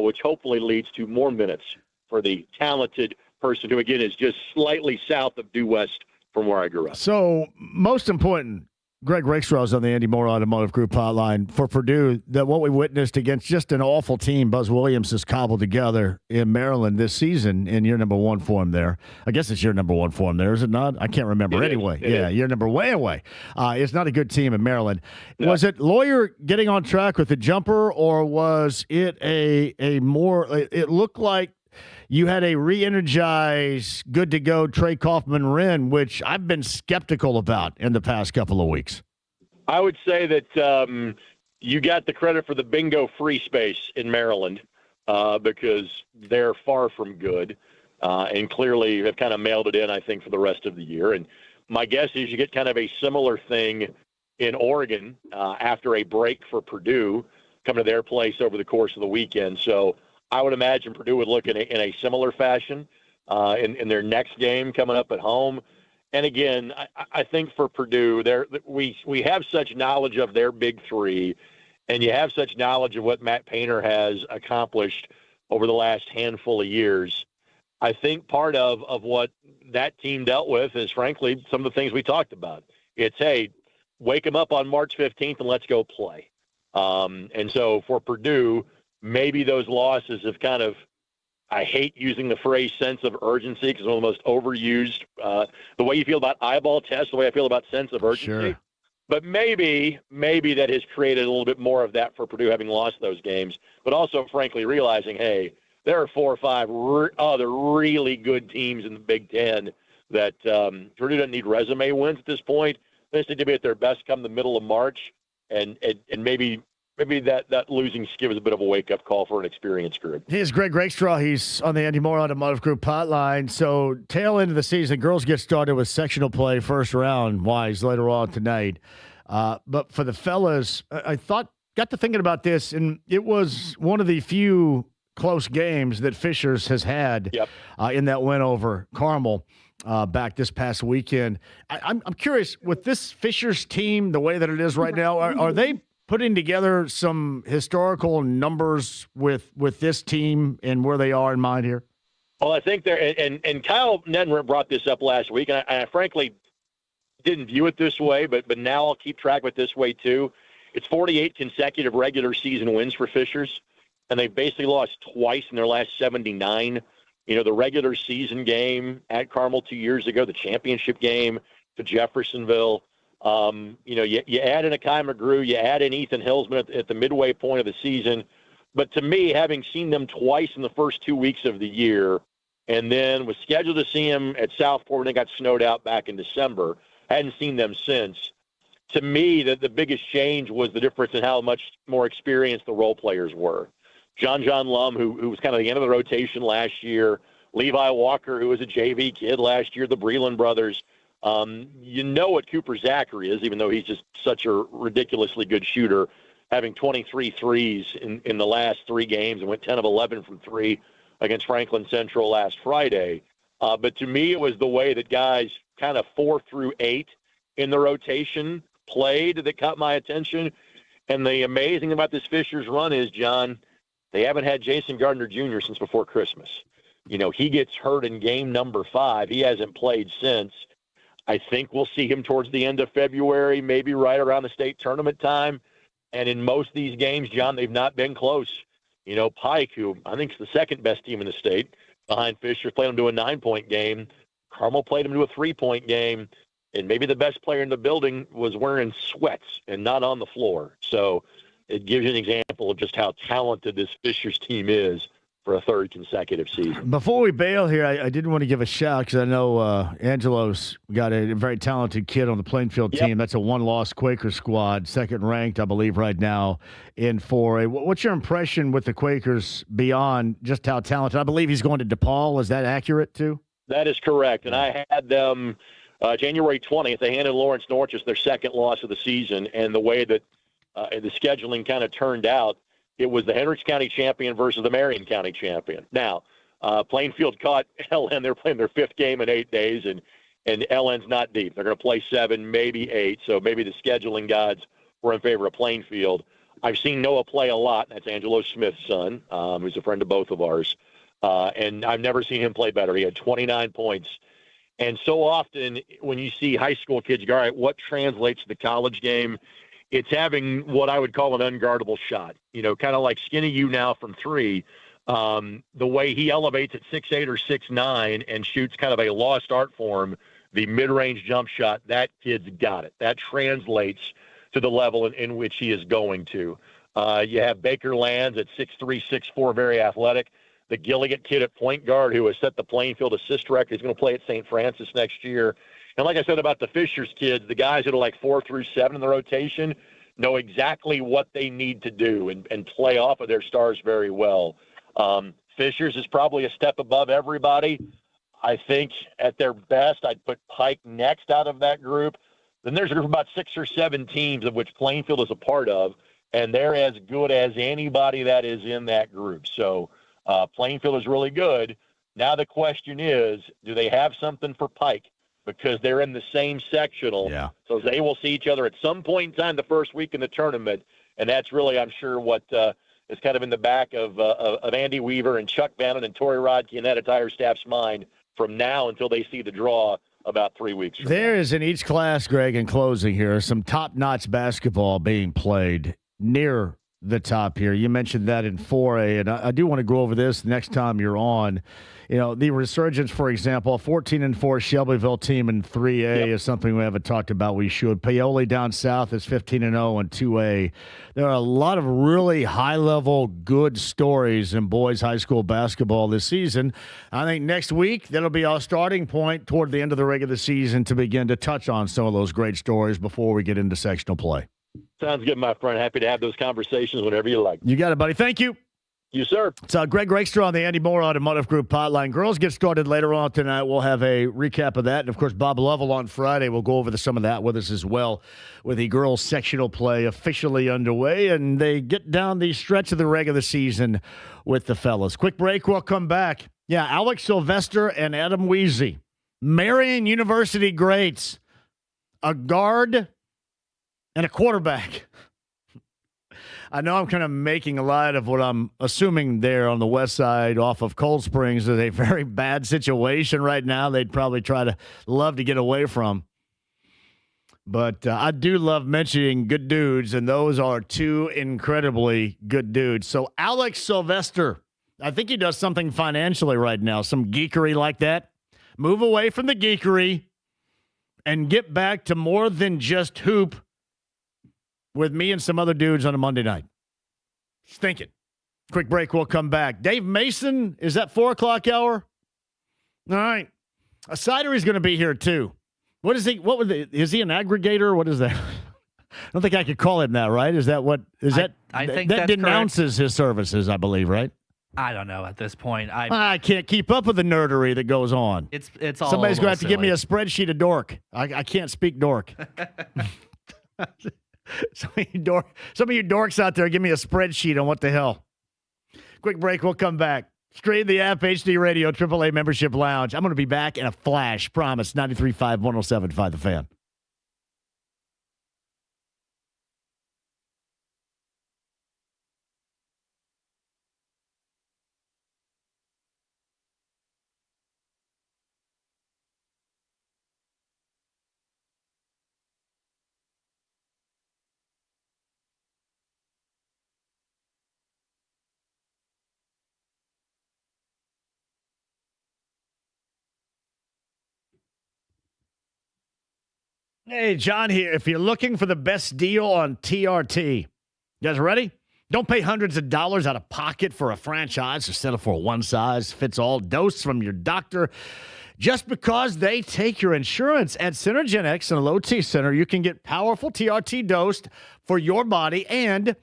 which hopefully leads to more minutes for the talented person who, again, is just slightly south of due west from where I grew up. So most important, Greg Rakestraw is on the Andy Moore Automotive Group hotline for Purdue, that what we witnessed against just an awful team Buzz Williams has cobbled together in Maryland this season, and you're number one for him there. I guess it's your number one for him there, is it not? I can't remember. Anyway, you're number way away. It's not a good team in Maryland. No. Was it Lawyer getting on track with the jumper, or was it a more – it looked like you had a re-energized, good-to-go Trey Kaufman-Wren, which I've been skeptical about in the past couple of weeks. I would say that you got the credit for the bingo free space in Maryland because they're far from good and clearly have kind of mailed it in, I think, for the rest of the year. And my guess is you get kind of a similar thing in Oregon after a break for Purdue coming to their place over the course of the weekend. So I would imagine Purdue would look in a similar fashion in their next game coming up at home. And again, I think for Purdue, we have such knowledge of their big three, and you have such knowledge of what Matt Painter has accomplished over the last handful of years. I think part of what that team dealt with is, frankly, some of the things we talked about. It's, hey, wake them up on March 15th and let's go play. And so for Purdue, maybe those losses have kind of, I hate using the phrase sense of urgency because it's one of the most overused. The way you feel about eyeball tests, the way I feel about sense of urgency. Sure. But maybe that has created a little bit more of that for Purdue having lost those games, but also, frankly, realizing, hey, there are 4 or 5 other really good teams in the Big Ten that Purdue doesn't need resume wins at this point. They just need to be at their best come the middle of March, and maybe that losing skid was a bit of a wake-up call for an experienced group. Here's Greg Rakestraw. He's on the Andy Moore Automotive Group hotline. So tail end of the season, girls get started with sectional play first round-wise later on tonight. But for the fellas, I thought got to thinking about this, and it was one of the few close games that Fishers has had in that win over Carmel back this past weekend. I'm curious, with this Fishers team, the way that it is right now, are they putting together some historical numbers with this team and where they are in mind here? Well, I think they're and Kyle Neddenritt brought this up last week, and I frankly didn't view it this way, but now I'll keep track of it this way too. It's 48 consecutive regular season wins for Fishers, and they've basically lost twice in their last 79. You know, the regular season game at Carmel 2 years ago, the championship game to Jeffersonville. You know, you add in Akai McGrew, you add in Ethan Hillsman at the midway point of the season. But to me, having seen them twice in the first 2 weeks of the year, and then was scheduled to see them at Southport when they got snowed out back in December, hadn't seen them since. To me, the biggest change was the difference in how much more experienced the role players were. John Lum, who was kind of the end of the rotation last year, Levi Walker, who was a JV kid last year, the Breland brothers. You know what Cooper Zachary is, even though he's just such a ridiculously good shooter, having 23 threes in the last 3 games and went 10 of 11 from 3 against Franklin Central last Friday. But to me, it was the way that guys kind of 4 through 8 in the rotation played that caught my attention. And the amazing about this Fishers run is, John, they haven't had Jason Gardner Jr. since before Christmas. You know, he gets hurt in game number 5. He hasn't played since. I think we'll see him towards the end of February, maybe right around the state tournament time. And in most of these games, John, they've not been close. You know, Pike, who I think is the second best team in the state behind Fisher, played him to a 9-point game. Carmel played him to a 3-point game. And maybe the best player in the building was wearing sweats and not on the floor. So it gives you an example of just how talented this Fishers team is for a 3rd consecutive season. Before we bail here, I did want to give a shout because I know Angelo's got a very talented kid on the Plainfield team. That's a one-loss Quaker squad, 2nd ranked, I believe, right now in 4A. What's your impression with the Quakers beyond just how talented? I believe he's going to DePaul. Is that accurate, too? That is correct. And I had them January 20th. They handed Lawrence Norchus their 2nd loss of the season. And the way that the scheduling kind of turned out, it was the Hendricks County champion versus the Marion County champion. Now, Plainfield caught LN. They're playing their 5th game in 8 days, and LN's not deep. They're going to play 7, maybe 8, so maybe the scheduling gods were in favor of Plainfield. I've seen Noah play a lot. That's Angelo Smith's son, who's a friend of both of ours, and I've never seen him play better. He had 29 points. And so often when you see high school kids go, all right, what translates to the college game? It's having what I would call an unguardable shot, you know, kind of like Skinny U now from 3. The way he elevates at 6'8" or 6'9" and shoots kind of a lost art form, the mid-range jump shot, that kid's got it. That translates to the level in which he is going to. You have Baker Lands at 6'3", 6'4", very athletic. The Gilligan kid at point guard who has set the Plainfield assist record. He's going to play at St. Francis next year. And like I said about the Fishers kids, the guys that are like 4 through 7 in the rotation know exactly what they need to do and play off of their stars very well. Fishers is probably a step above everybody. I think at their best, I'd put Pike next out of that group. Then there's a group of about 6 or 7 teams of which Plainfield is a part of, and they're as good as anybody that is in that group. So Plainfield is really good. Now the question is, do they have something for Pike? Because they're in the same sectional. Yeah. So they will see each other at some point in time the first week in the tournament. And that's really, I'm sure, what is kind of in the back of Andy Weaver and Chuck Bannon and Torrey Rodkey and that entire staff's mind from now until they see the draw about 3 weeks from There now. is in each class, Greg, in closing here, some top-notch basketball being played near the top here. You mentioned that in 4A, and I do want to go over this next time you're on. You know, the resurgence, for example, a 14-4 Shelbyville team in 3A is something we haven't talked about. We should. Paoli down south is 15-0 in 2A. There are a lot of really high-level, good stories in boys high school basketball this season. I think next week that'll be our starting point toward the end of the regular season to begin to touch on some of those great stories before we get into sectional play. Sounds good, my friend. Happy to have those conversations whenever you like. You got it, buddy. Thank you. You, sir. It's Greg Rakestraw on the Andy Moore Automotive Group hotline. Girls get started later on tonight. We'll have a recap of that. And, of course, Bob Lovell on Friday will go over some of that with us as well, with the girls' sectional play officially underway. And they get down the stretch of the regular season with the fellas. Quick break. We'll come back. Yeah, Alex Sylvester and Adam Weezy, Marion University greats, a guard and a quarterback. I know I'm kind of making a light of what I'm assuming there on the west side off of Cold Springs is a very bad situation right now. They'd probably love to get away from. But I do love mentioning good dudes, and those are two incredibly good dudes. So Alex Sylvester, I think he does something financially right now, some geekery like that. Move away from the geekery and get back to more than just hoop with me and some other dudes on a Monday night. Just thinking. Quick break, we'll come back. Dave Mason, is that 4 o'clock hour? All right. A Sidery's going to be here too. What is he? Is he an aggregator? What is that? I don't think I could call him that, right? Is that what is that? I think that that's denounces correct. his services, I believe, right? I don't know at this point. I can't keep up with the nerdery that goes on. It's all Somebody's going to have to give me a silly. spreadsheet of dork. I can't speak dork. Some of you dorks out there, give me a spreadsheet on what the hell. Quick break. We'll come back. Stream the app, HD Radio, AAA Membership Lounge. I'm going to be back in a flash. Promise. 93.5, 107.5 The Fan. Hey, John here. If you're looking for the best deal on TRT, you guys ready? Don't pay hundreds of dollars out of pocket for a franchise or settle for a one-size-fits-all dose from your doctor just because they take your insurance. At Synergen and Low T Center, you can get powerful TRT dosed for your body and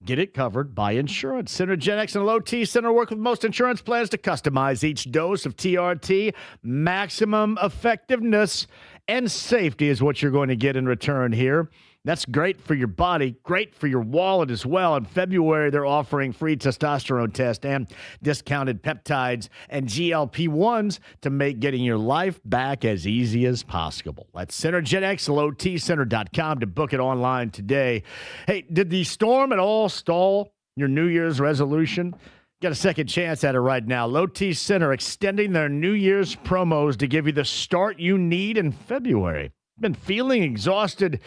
get it covered by insurance. Synergen and Low T Center work with most insurance plans to customize each dose of TRT. Maximum effectiveness and safety is what you're going to get in return here. That's great for your body, great for your wallet as well. In February, they're offering free testosterone test and discounted peptides and GLP-1s to make getting your life back as easy as possible. That's SynergenXLOTcenter.com to book it online today. Hey, did the storm at all stall your New Year's resolution? Got a second chance at it right now. Low T Center extending their New Year's promos to give you the start you need in February. Been feeling exhausted.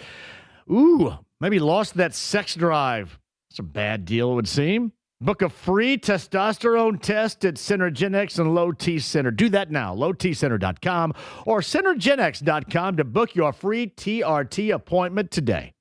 Ooh, maybe lost that sex drive. It's a bad deal, it would seem. Book a free testosterone test at Synergenx and Low T Center. Do that now, lowtcenter.com or synergenx.com to book your free TRT appointment today.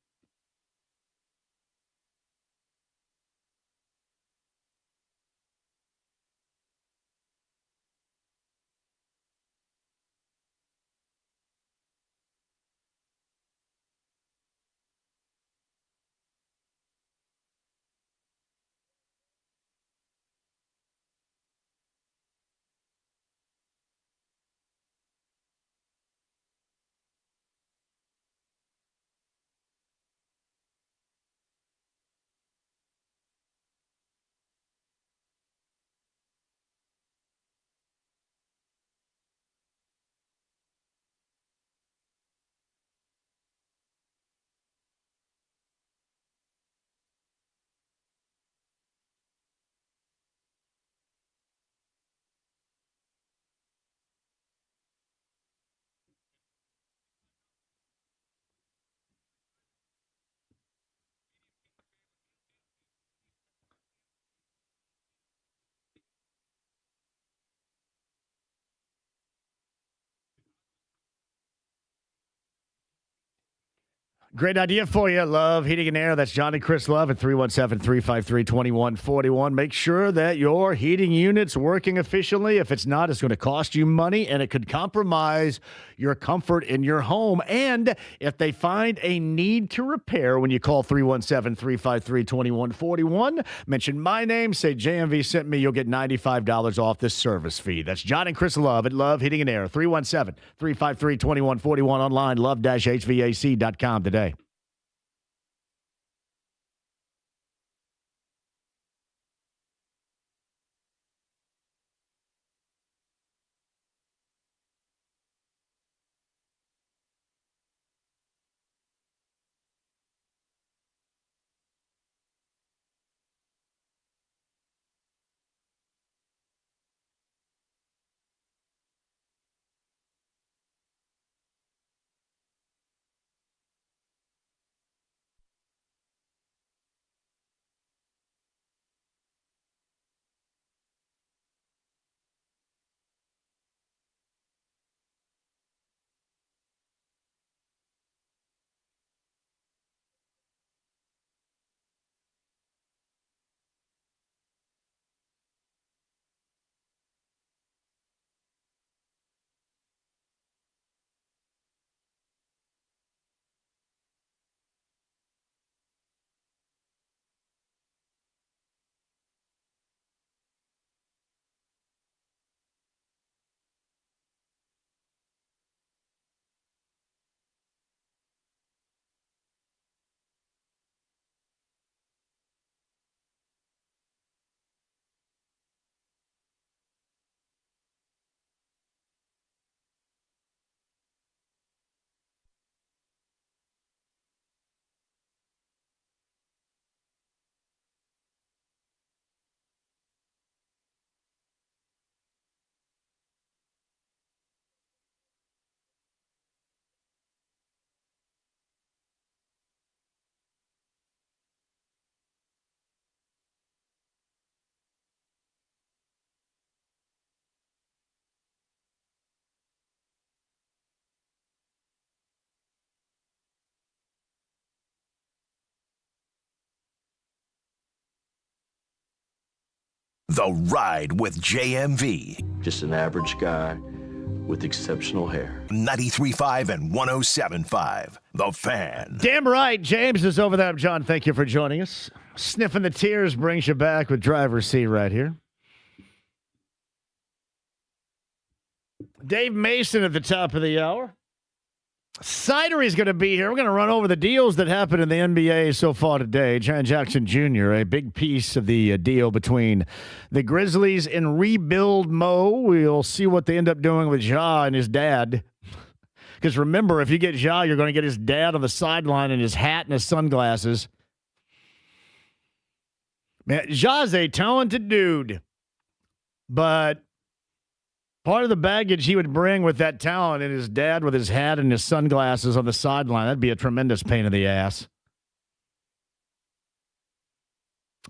Great idea for you. Love Heating and Air. That's John and Chris Love at 317-353-2141. Make sure that your heating unit's working efficiently. If it's not, it's going to cost you money, and it could compromise your comfort in your home. And if they find a need to repair when you call 317-353-2141, mention my name, say JMV sent me, you'll get $95 off this service fee. That's John and Chris Love at Love Heating and Air. 317-353-2141 online, love-hvac.com today. The Ride with JMV. Just an average guy with exceptional hair. 93.5 and 107.5. The Fan. Damn right. James is over there. John, thank you for joining us. Sniffing the tears brings you back with driver's seat right here. Dave Mason at the top of the hour. Sidery's going to be here. We're going to run over the deals that happened in the NBA so far today. Jaren Jackson Jr., a big piece of the deal between the Grizzlies and rebuild Mo. We'll see what they end up doing with Ja and his dad. Because remember, if you get Ja, you're going to get his dad on the sideline in his hat and his sunglasses. Man, Ja's a talented dude. But part of the baggage he would bring with that talent and his dad with his hat and his sunglasses on the sideline, that'd be a tremendous pain in the ass.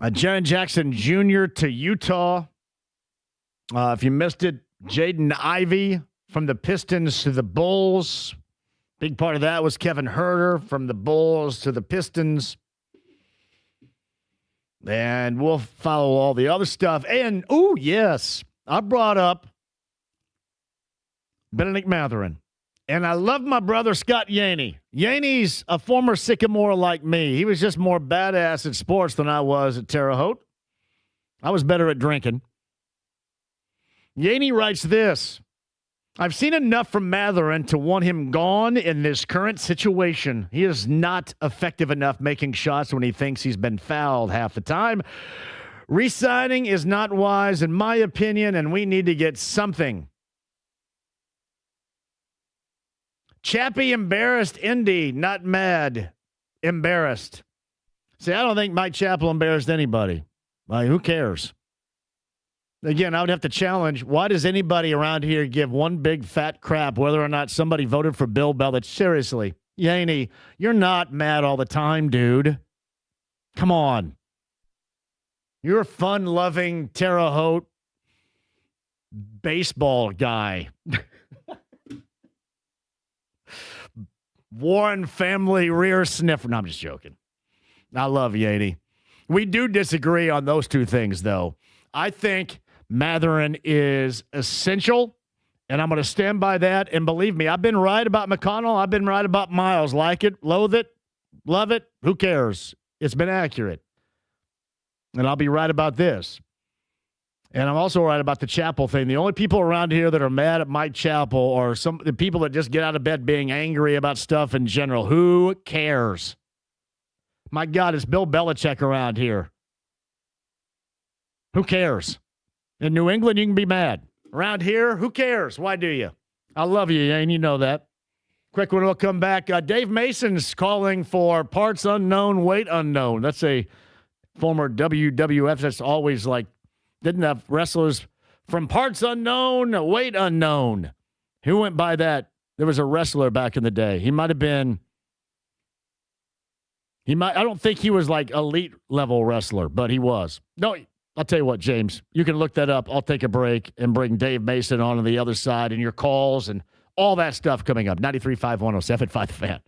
Jaren Jackson Jr. to Utah. If you missed it, Jaden Ivey from the Pistons to the Bulls. Big part of that was Kevin Huerter from the Bulls to the Pistons. And we'll follow all the other stuff. And, oh, yes, I brought up Benedict Mathurin. And I love my brother, Scott Yaney. Yaney's a former Sycamore like me. He was just more badass at sports than I was at Terre Haute. I was better at drinking. Yaney writes this. I've seen enough from Mathurin to want him gone in this current situation. He is not effective enough making shots when he thinks he's been fouled half the time. Re-signing is not wise, in my opinion, and we need to get something. Chappie embarrassed Indy, not mad. Embarrassed. See, I don't think Mike Chappell embarrassed anybody. Who cares? Again, I would have to challenge, why does anybody around here give one big fat crap whether or not somebody voted for Bill Belichick? Seriously, Yaney, you're not mad all the time, dude. Come on. You're a fun-loving Terre Haute baseball guy. Warren family rear sniffer. No, I'm just joking. I love Yaney. We do disagree on those two things, though. I think Matherin is essential, and I'm going to stand by that. And believe me, I've been right about McConnell. I've been right about Miles. Like it, loathe it, love it. Who cares? It's been accurate. And I'll be right about this. And I'm also right about the Chappell thing. The only people around here that are mad at Mike Chappell are the people that just get out of bed being angry about stuff in general. Who cares? My God, it's Bill Belichick around here. Who cares? In New England, you can be mad. Around here, who cares? Why do you? I love you, Yane. You know that. Quick one, we'll come back. Dave Mason's calling for parts unknown, weight unknown. That's a former WWF. That's always like, didn't have wrestlers from parts unknown, weight unknown. Who went by that? There was a wrestler back in the day. He might have been. I don't think he was like elite level wrestler, but he was. No, I'll tell you what, James, you can look that up. I'll take a break and bring Dave Mason on the other side and your calls and all that stuff coming up. 93.5, 107.5 The Fan.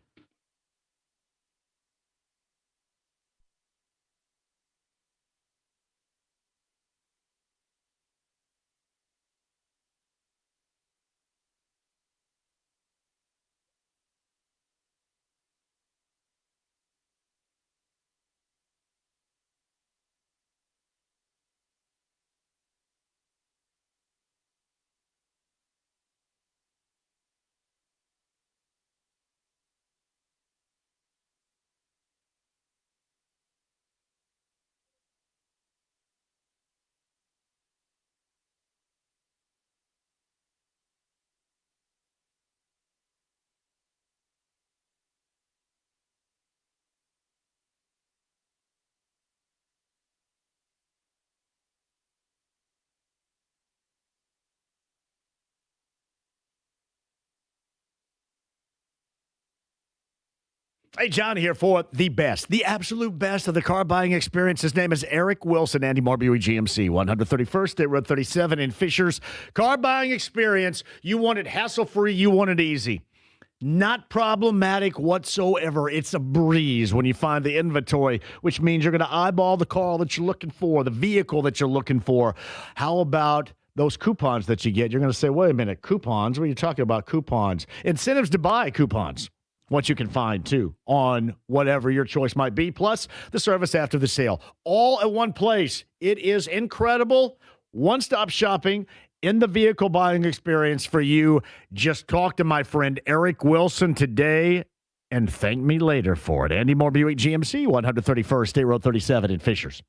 Hey, John here for the best, the absolute best of the car buying experience. His name is Eric Wilson, Andy Moore, Buick GMC, 131st State Road 37 in Fishers. Car buying experience. You want it hassle-free. You want it easy. Not problematic whatsoever. It's a breeze when you find the inventory, which means you're going to eyeball the car that you're looking for, the vehicle that you're looking for. How about those coupons that you get? You're going to say, wait a minute, coupons? What are you talking about, coupons? Incentives to buy coupons. What you can find, too, on whatever your choice might be, plus the service after the sale. All at one place. It is incredible. One-stop shopping in the vehicle buying experience for you. Just talk to my friend Eric Wilson today and thank me later for it. Andy Moore, Buick GMC, 131st State Road 37 in Fishers.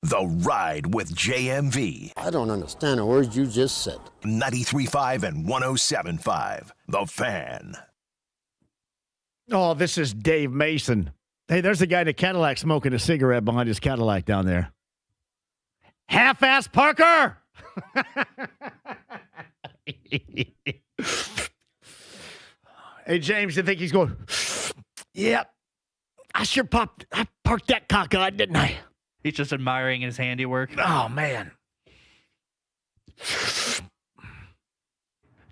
The Ride with JMV. I don't understand a word you just said. 93.5 and 107.5. The Fan. Oh, this is Dave Mason. Hey, there's a guy in a Cadillac smoking a cigarette behind his Cadillac down there. Half-ass Parker! Hey, James, you think he's going, yep, I parked that cockeyed, didn't I? He's just admiring his handiwork. Oh, man.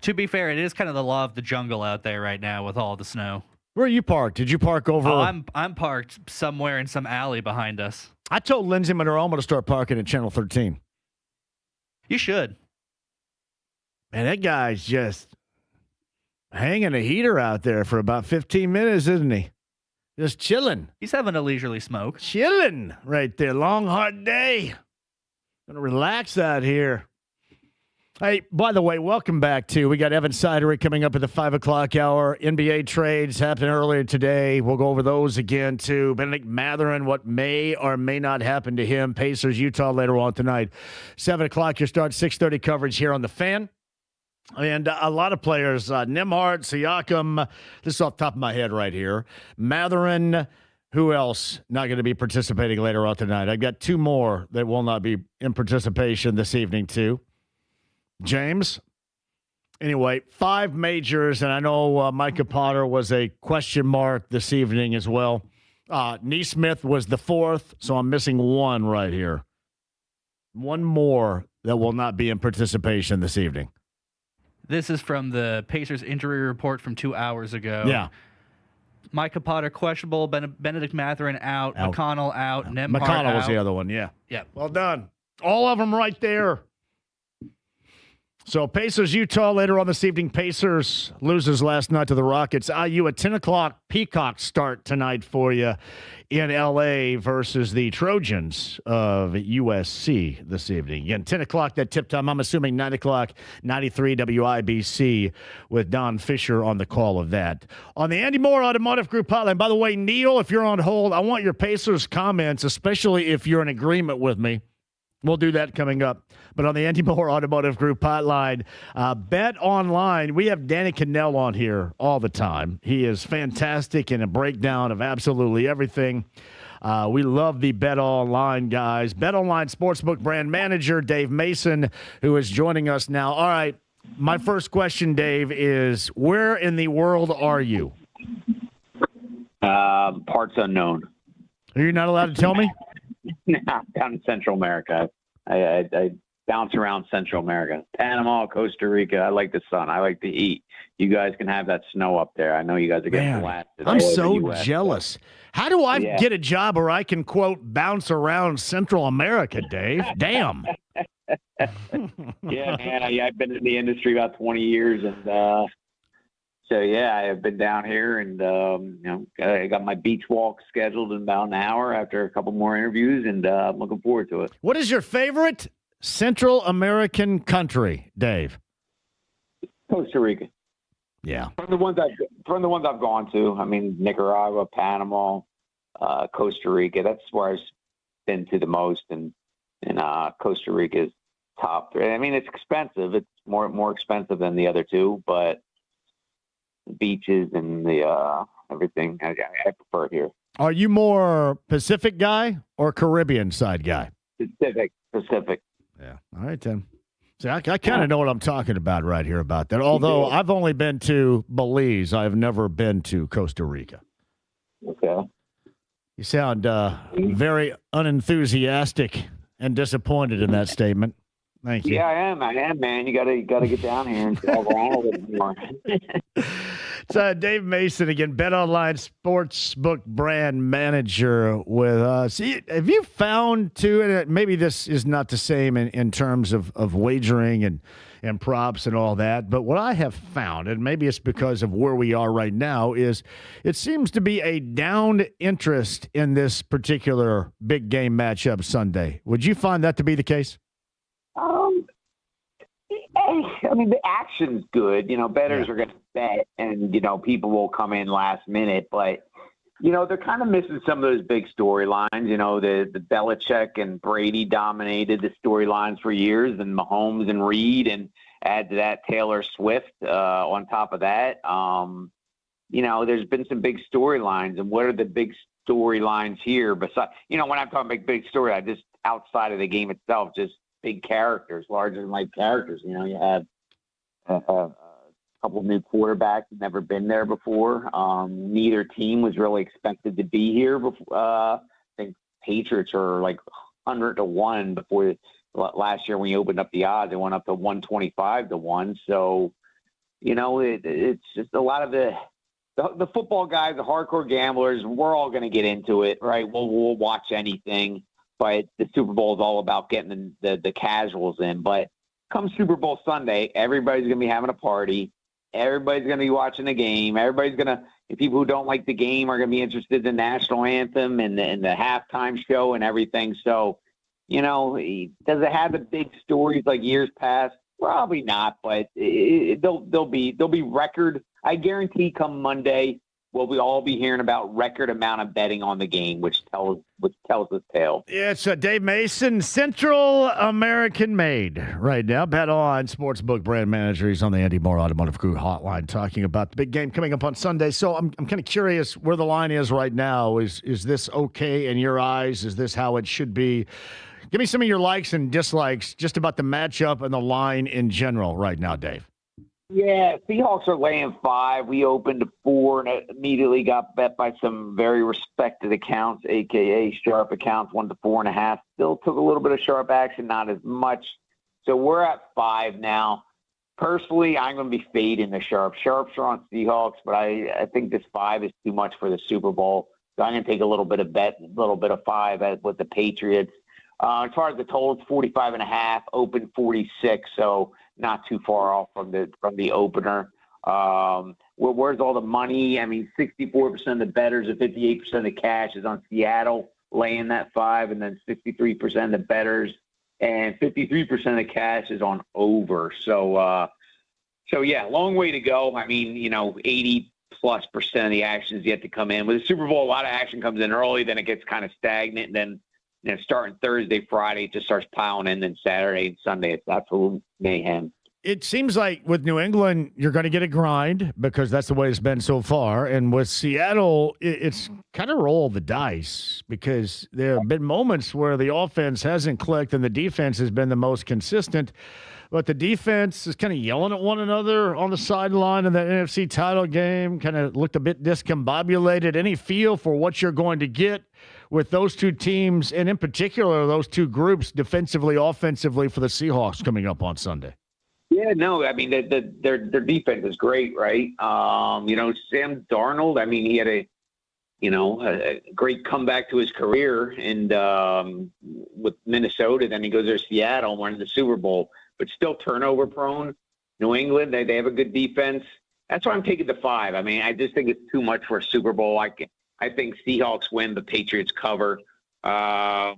To be fair, it is kind of the law of the jungle out there right now with all the snow. Where are you parked? Did you park over? Oh, I'm parked somewhere in some alley behind us. I told Lindsay Monroe I'm going to start parking at Channel 13. You should. Man, that guy's just hanging a heater out there for about 15 minutes, isn't he? Just chilling. He's having a leisurely smoke. Chilling right there. Long, hard day. Gonna relax out here. Hey, by the way, welcome back to. We got Evan Sidery coming up at the 5 o'clock hour. NBA trades happened earlier today. We'll go over those again, too. Benedict Mathurin, what may or may not happen to him. Pacers, Utah later on tonight. 7 o'clock, your start, 6:30 coverage here on The Fan. And a lot of players, Nembhard, Siakam, this is off the top of my head right here. Mathurin, who else not going to be participating later on tonight? I've got two more that will not be in participation this evening, too. James? Anyway, 5 majors, and I know Micah Potter was a question mark this evening as well. Neesmith was the 4th, so I'm missing one right here. One more that will not be in participation this evening. This is from the Pacers injury report from 2 hours ago. Yeah. Micah Potter questionable, Benedict Mathurin out. McConnell out, Nembhard McConnell was out. the other one, yeah. Yeah. Well done. All of them right there. So Pacers, Utah later on this evening. Pacers loses last night to the Rockets. IU at 10 o'clock Peacock start tonight for you in L.A. versus the Trojans of USC this evening. Again, 10 o'clock that tip time. I'm assuming 9 o'clock, 93 WIBC with Don Fisher on the call of that. On the Andy Moore Automotive Group hotline. By the way, Neil, if you're on hold, I want your Pacers comments, especially if you're in agreement with me. We'll do that coming up. But on the Andy Moore Automotive Group hotline, Bet Online, we have Danny Cannell on here all the time. He is fantastic in a breakdown of absolutely everything. We love the Bet Online guys. Bet Online Sportsbook brand manager Dave Mason, who is joining us now. All right, my first question, Dave, is where in the world are you? Parts unknown. Are you not allowed to tell me? Nah, down in Central America. I bounce around Central America. Panama, Costa Rica. I like the sun. I like the heat. You guys can have that snow up there. I know you guys are getting blasted. I'm so jealous. How do I get a job where I can, quote, bounce around Central America, Dave? Damn. Yeah, man. I've been in the industry about 20 years, and so, yeah, I've been down here, and I got my beach walk scheduled in about an hour after a couple more interviews, and I'm looking forward to it. What is your favorite Central American country, Dave? Costa Rica. Yeah. From the ones I've gone to, I mean, Nicaragua, Panama, Costa Rica. That's where I've been to the most, and Costa Rica is top 3. I mean, it's expensive. It's more expensive than the other two, but beaches and the everything. I prefer it here. Are you more Pacific guy or Caribbean side guy? Pacific. Yeah. All right, then. See, I kind of know what I'm talking about right here about that. Although I've only been to Belize, I've never been to Costa Rica. Okay. You sound very unenthusiastic and disappointed in that statement. Thank you. Yeah, I am, man. You gotta get down here and drive around a little more. So Dave Mason again, Bet Online Sportsbook brand manager with us. Have you found too, and maybe this is not the same in terms of wagering and props and all that, but what I have found, and maybe it's because of where we are right now, is it seems to be a downed interest in this particular big game matchup Sunday. Would you find that to be the case? I mean, the action's good. Bettors are going to bet, and people will come in last minute. But They're kind of missing some of those big storylines. The Belichick and Brady dominated the storylines for years, and Mahomes and Reed, and add to that Taylor Swift on top of that. There's been some big storylines, and what are the big storylines here? Besides, when I'm talking big storylines, just outside of the game itself, just big characters, larger than life characters. You have a couple of new quarterbacks who've never been there before. Neither team was really expected to be here before. I think Patriots are like 100-1 before last year when you opened up the odds. It went up to 125-1. So, it's just a lot of the football guys, the hardcore gamblers. We're all going to get into it, right? We'll watch anything, but the Super Bowl is all about getting the casuals in. But come Super Bowl Sunday, everybody's going to be having a party. Everybody's going to be watching the game. The people who don't like the game are going to be interested in the national anthem and the halftime show and everything. So, does it have the big stories like years past? Probably not, but they'll be record. I guarantee come Monday, we'll all be hearing about record amount of betting on the game, which tells the tale. Yeah, it's Dave Mason, Central American made right now. Bet on Sportsbook brand manager. He's on the Andy Moore Automotive Crew hotline talking about the big game coming up on Sunday. So I'm kind of curious where the line is right now. Is this okay in your eyes? Is this how it should be? Give me some of your likes and dislikes just about the matchup and the line in general right now, Dave. Yeah, Seahawks are laying 5. We opened to 4 and it immediately got bet by some very respected accounts, a.k.a. sharp accounts, 1 to 4.5. Still took a little bit of sharp action, not as much. So we're at 5 now. Personally, I'm going to be fading the sharps. Sharps are on Seahawks, but I think this 5 is too much for the Super Bowl. So I'm going to take a little bit of 5 with the Patriots. As far as the total, it's 45.5, open 46, so not too far off from the opener. Where's all the money? I mean, 64% of the bettors and 58% of the cash is on Seattle laying that 5, and then 63% of the bettors and 53% of the cash is on over. So yeah, long way to go. I mean, 80+% of the action is yet to come in. With the Super Bowl, a lot of action comes in early, then it gets kind of stagnant, and then starting Thursday, Friday, it just starts piling in. Then Saturday and Sunday, it's absolute mayhem. It seems like with New England, you're going to get a grind because that's the way it's been so far. And with Seattle, it's kind of roll the dice because there have been moments where the offense hasn't clicked and the defense has been the most consistent. But the defense is kind of yelling at one another on the sideline in the NFC title game, kind of looked a bit discombobulated. Any feel for what you're going to get with those two teams, and in particular, those two groups, defensively, offensively, for the Seahawks coming up on Sunday? Yeah, no, I mean, their defense is great, right? Sam Darnold, I mean, he had a great comeback to his career and with Minnesota. Then he goes to Seattle and won the Super Bowl, but still turnover prone. New England, they have a good defense. That's why I'm taking the 5. I mean, I just think it's too much for a Super Bowl. I think Seahawks win, the Patriots cover. As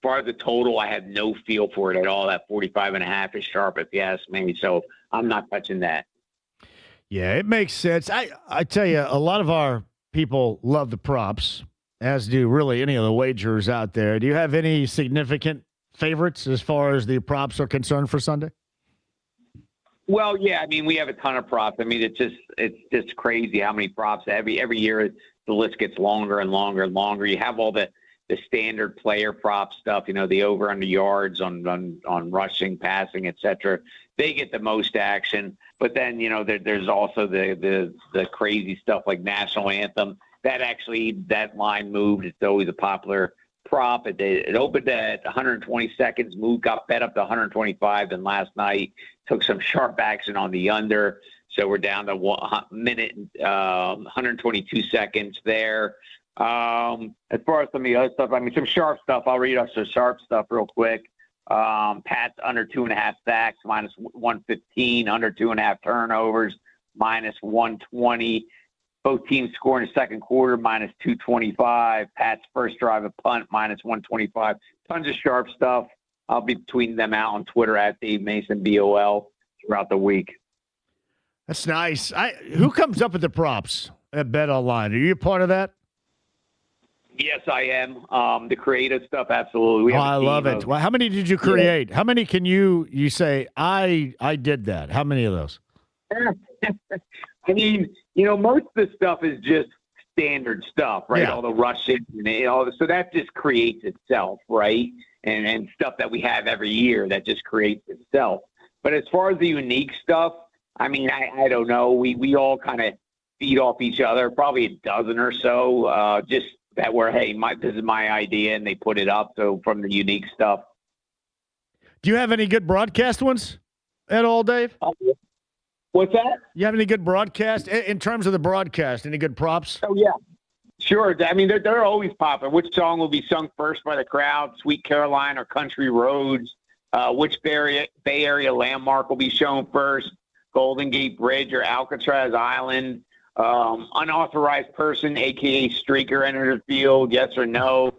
far as the total, I have no feel for it at all. That 45.5 is sharp, if you ask me. So I'm not touching that. Yeah, it makes sense. I tell you, a lot of our people love the props, as do really any of the wagers out there. Do you have any significant favorites as far as the props are concerned for Sunday? Well, yeah, I mean, we have a ton of props. I mean, it's just crazy how many props. Every year the list gets longer and longer and longer. You have all the standard player prop stuff, the over under yards on rushing, passing, etc. They get the most action. But then, there's also the crazy stuff like national anthem. That line moved. It's always a popular prop. It opened at 120 seconds, got bet up to 125. Then last night took some sharp action on the under. So we're down to 1 minute, 122 seconds there. As far as some of the other stuff, I mean, some sharp stuff. I'll read off some sharp stuff real quick. Pats under 2.5 sacks, minus 115, under 2.5 turnovers, minus 120. Both teams score in the second quarter, minus 225. Pats first drive a punt, minus 125. Tons of sharp stuff. I'll be tweeting them out on Twitter at Dave Mason BOL throughout the week. That's nice. Who comes up with the props at Bet Online? Are you a part of that? Yes, I am. The creative stuff, absolutely. I love it. Well, how many did you create? How many can you say, I did that? How many of those? I mean, most of the stuff is just standard stuff, right? Yeah. All the Russian and all so that just creates itself, right? And stuff that we have every year that just creates itself. But as far as the unique stuff, I mean, I don't know. We all kind of feed off each other, probably a dozen or so, just that were, hey, this is my idea, and they put it up. So from the unique stuff. Do you have any good broadcast ones at all, Dave? What's that? You have any good broadcast in terms of the broadcast? Any good props? Oh yeah, sure. I mean, they're always popping. Which song will be sung first by the crowd? Sweet Caroline or Country Roads? Which Bay Area landmark will be shown first? Golden Gate Bridge or Alcatraz Island? Unauthorized person, aka streaker, entered the field. Yes or no?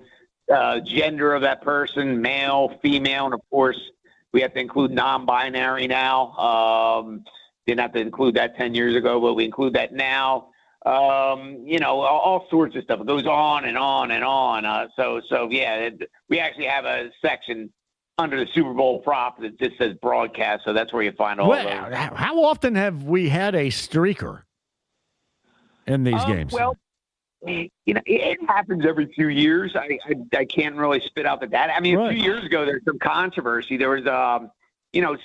Gender of that person, male, female, and of course we have to include non-binary now. Didn't have to include that 10 years ago, but we include that now. All sorts of stuff. It goes on and on and on. So yeah, we actually have a section under the Super Bowl prop that just says broadcast. So that's where you find all those. How often have we had a streaker in these games? Well, it happens every few years. I can't really spit out the data. I mean, a few years ago, there's some controversy. There was,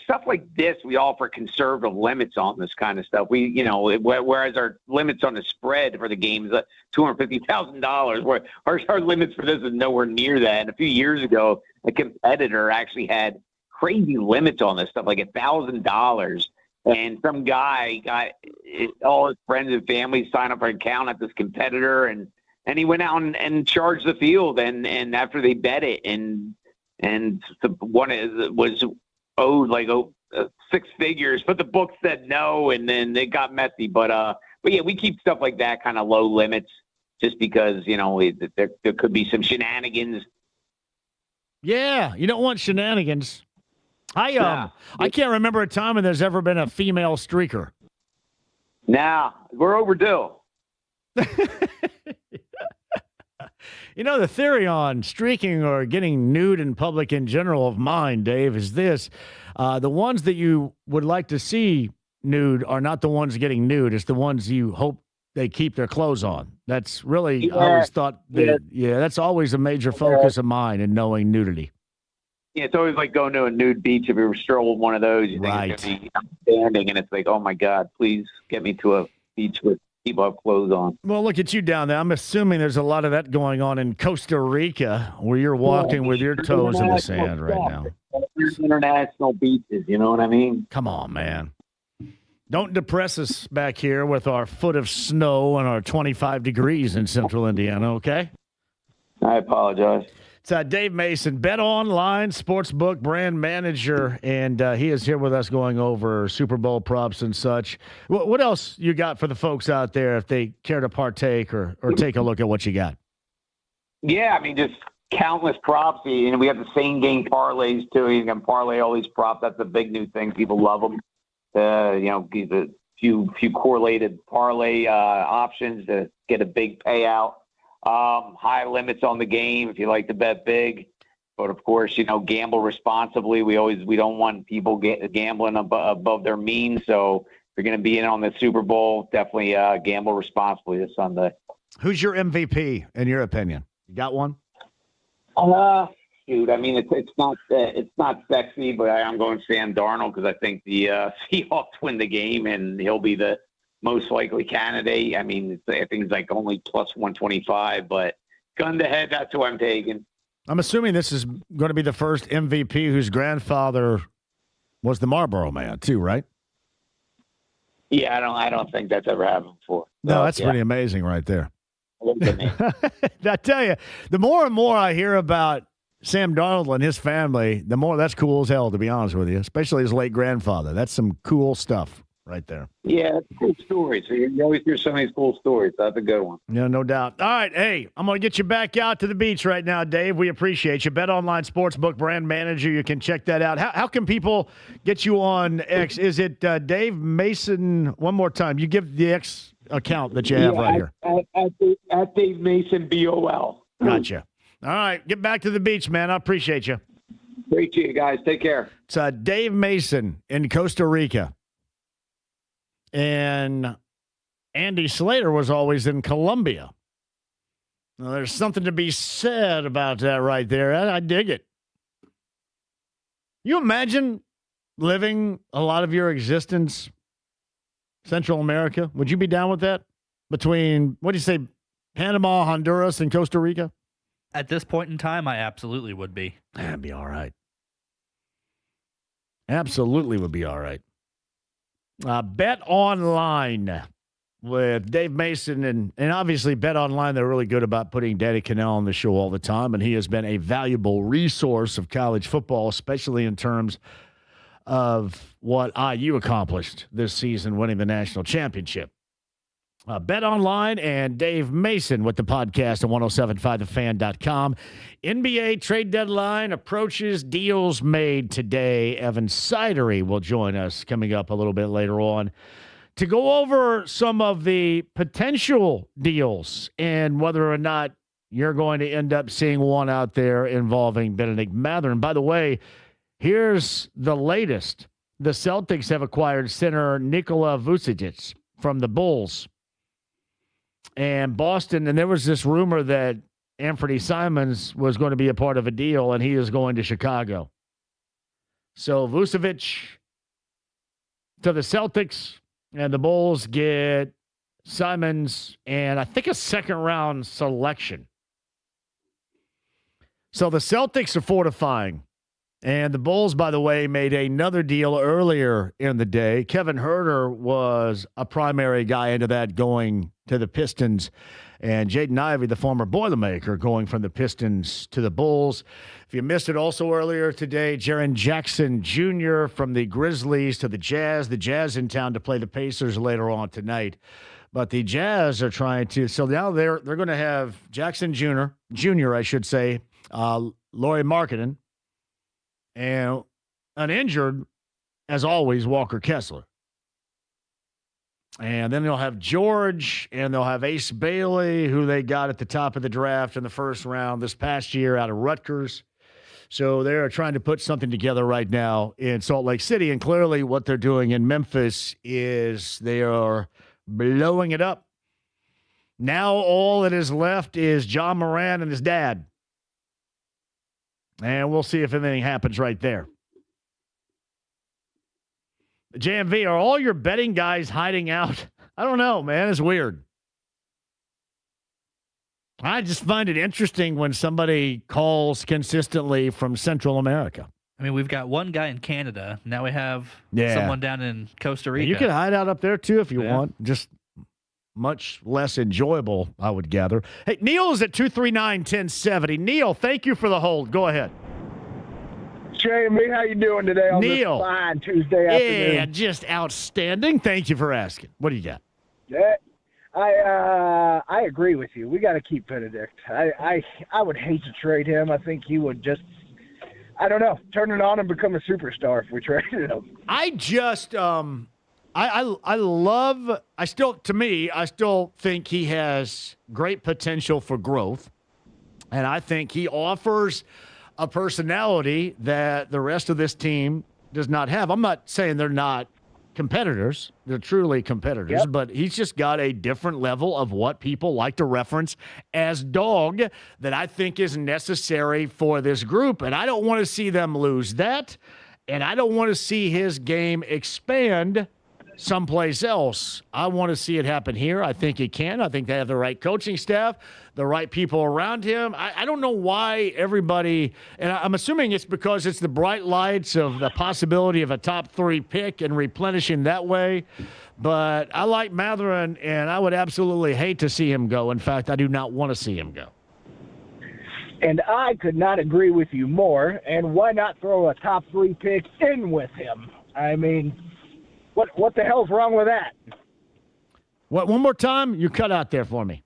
stuff like this. We offer conservative limits on this kind of stuff. Whereas our limits on the spread for the game is $250,000, where our limits for this is nowhere near that. And a few years ago, a competitor actually had crazy limits on this stuff, like $1,000. And some guy got all his friends and family sign up for an account at this competitor, and he went out and charged the field. And after they bet it, and one was owed like six figures, but the book said no, and then it got messy. But yeah, we keep stuff like that kind of low limits, just because there could be some shenanigans. Yeah, you don't want shenanigans. I can't remember a time when there's ever been a female streaker. Nah, we're overdue. The theory on streaking or getting nude in public in general of mine, Dave, is this. The ones that you would like to see nude are not the ones getting nude. It's the ones you hope they keep their clothes on. That's really, I always thought, that's always a major focus of mine in knowing nudity. Yeah, it's always like going to a nude beach. If you were strolling one of those, you think it's going to be outstanding, and it's like, oh my God, please get me to a beach with people have clothes on. Well, look at you down there. I'm assuming there's a lot of that going on in Costa Rica, where you're walking with your toes in the sand right now. International beaches, you know what I mean? Come on, man. Don't depress us back here with our foot of snow and our 25 degrees in central Indiana, okay? I apologize. It's Dave Mason, Bet Online Sportsbook brand manager, and he is here with us going over Super Bowl props and such. What else you got for the folks out there if they care to partake or take a look at what you got? Yeah, I mean, just countless props. We have the same game parlays, too. You can parlay all these props. That's a big new thing. People love them. Give a few correlated parlay options to get a big payout. High limits on the game if you like to bet big, but of course, gamble responsibly. We don't want people gambling above their means. So if you're going to be in on the Super Bowl, definitely gamble responsibly this Sunday. Who's your MVP in your opinion? You got one? Shoot, I mean it's not sexy, but I'm going Sam Darnold because I think the Seahawks win the game and he'll be the most likely candidate. I mean, I think it's like only plus 125, but gun to head, that's who I'm taking. I'm assuming this is going to be the first MVP whose grandfather was the Marlboro Man, too, right? Yeah, I don't think that's ever happened before. No, that's pretty amazing right there. I tell you, the more and more I hear about Sam Darnold and his family, the more that's cool as hell, to be honest with you, especially his late grandfather. That's some cool stuff right there. Yeah, it's a cool story. So you always hear some of these cool stories. That's a good one. Yeah, no doubt. All right, hey, I'm going to get you back out to the beach right now, Dave. We appreciate you. Bet Online Sportsbook brand manager. You can check that out. How can people get you on X? Is it Dave Mason? One more time. You give the X account that you have right here. At Dave Mason, BOL. Gotcha. All right, get back to the beach, man. I appreciate you. Great to you guys. Take care. It's Dave Mason in Costa Rica. And Andy Slater was always in Colombia. Now, there's something to be said about that right there. I dig it. You imagine living a lot of your existence Central America? Would you be down with that? Between, what do you say, Panama, Honduras, and Costa Rica? At this point in time, I absolutely would be. That'd be all right. Absolutely would be all right. Bet Online with Dave Mason. And obviously, Bet Online, they're really good about putting Danny Cannell on the show all the time. And he has been a valuable resource of college football, especially in terms of what IU accomplished this season, winning the national championship. Bet Online and Dave Mason with the podcast at 1075thefan.com. NBA trade deadline approaches, deals made today. Evan Sidery will join us coming up a little bit later on to go over some of the potential deals and whether or not you're going to end up seeing one out there involving Benedict Mathurin. By the way, here's the latest. The Celtics have acquired center Nikola Vucevic from the Bulls. And Boston, and there was this rumor that Anthony Simons was going to be a part of a deal, and he is going to Chicago. So Vucevic to the Celtics, and the Bulls get Simons and I think a second-round selection. So the Celtics are fortifying. And the Bulls, by the way, made another deal earlier in the day. Kevin Huerter was a primary guy into that going to the Pistons. And Jaden Ivey, the former Boilermaker, going from the Pistons to the Bulls. If you missed it also earlier today, Jaren Jackson Jr. from the Grizzlies to the Jazz. The Jazz in town to play the Pacers later on tonight. But the Jazz are trying to, so now they're going to have Jackson Jr., I should say, Lauri Markkanen, and uninjured, as always, Walker Kessler. And then they'll have George, and they'll have Ace Bailey, who they got at the top of the draft in the first round this past year out of Rutgers. So they're trying to put something together right now in Salt Lake City. And clearly what they're doing in Memphis is they are blowing it up. Now all that is left is John Moran and his dad. And we'll see if anything happens right there. JMV, are all your betting guys hiding out? I don't know, man. It's weird. I just find it interesting when somebody calls consistently from Central America. I mean, we've got one guy in Canada. Now we have someone down in Costa Rica. You can hide out up there, too, if you want. Just much less enjoyable, I would gather. Hey, Neil is at 239-1070. Neil, thank you for the hold. Go ahead. JMV, how you doing today on Neil, this fine Tuesday afternoon? Yeah, just outstanding. Thank you for asking. What do you got? Yeah, I agree with you. We got to keep Benedict. I would hate to trade him. I think he would just, I don't know, turn it on and become a superstar if we traded him. I just I still think he has great potential for growth. And I think he offers a personality that the rest of this team does not have. I'm not saying they're not competitors. They're truly competitors, but he's just got a different level of what people like to reference as dog that I think is necessary for this group. And I don't want to see them lose that. And I don't want to see his game expand someplace else. I want to see it happen here. I think it can. I think they have the right coaching staff, the right people around him. I don't know why everybody, and I'm assuming it's because it's the bright lights of the possibility of a top 3 pick and replenishing that way. But I like Mathurin, and I would absolutely hate to see him go. In fact, I do not want to see him go. And I could not agree with you more. And why not throw a top 3 pick in with him? I mean, what the hell's wrong with that? What? One more time? You cut out there for me.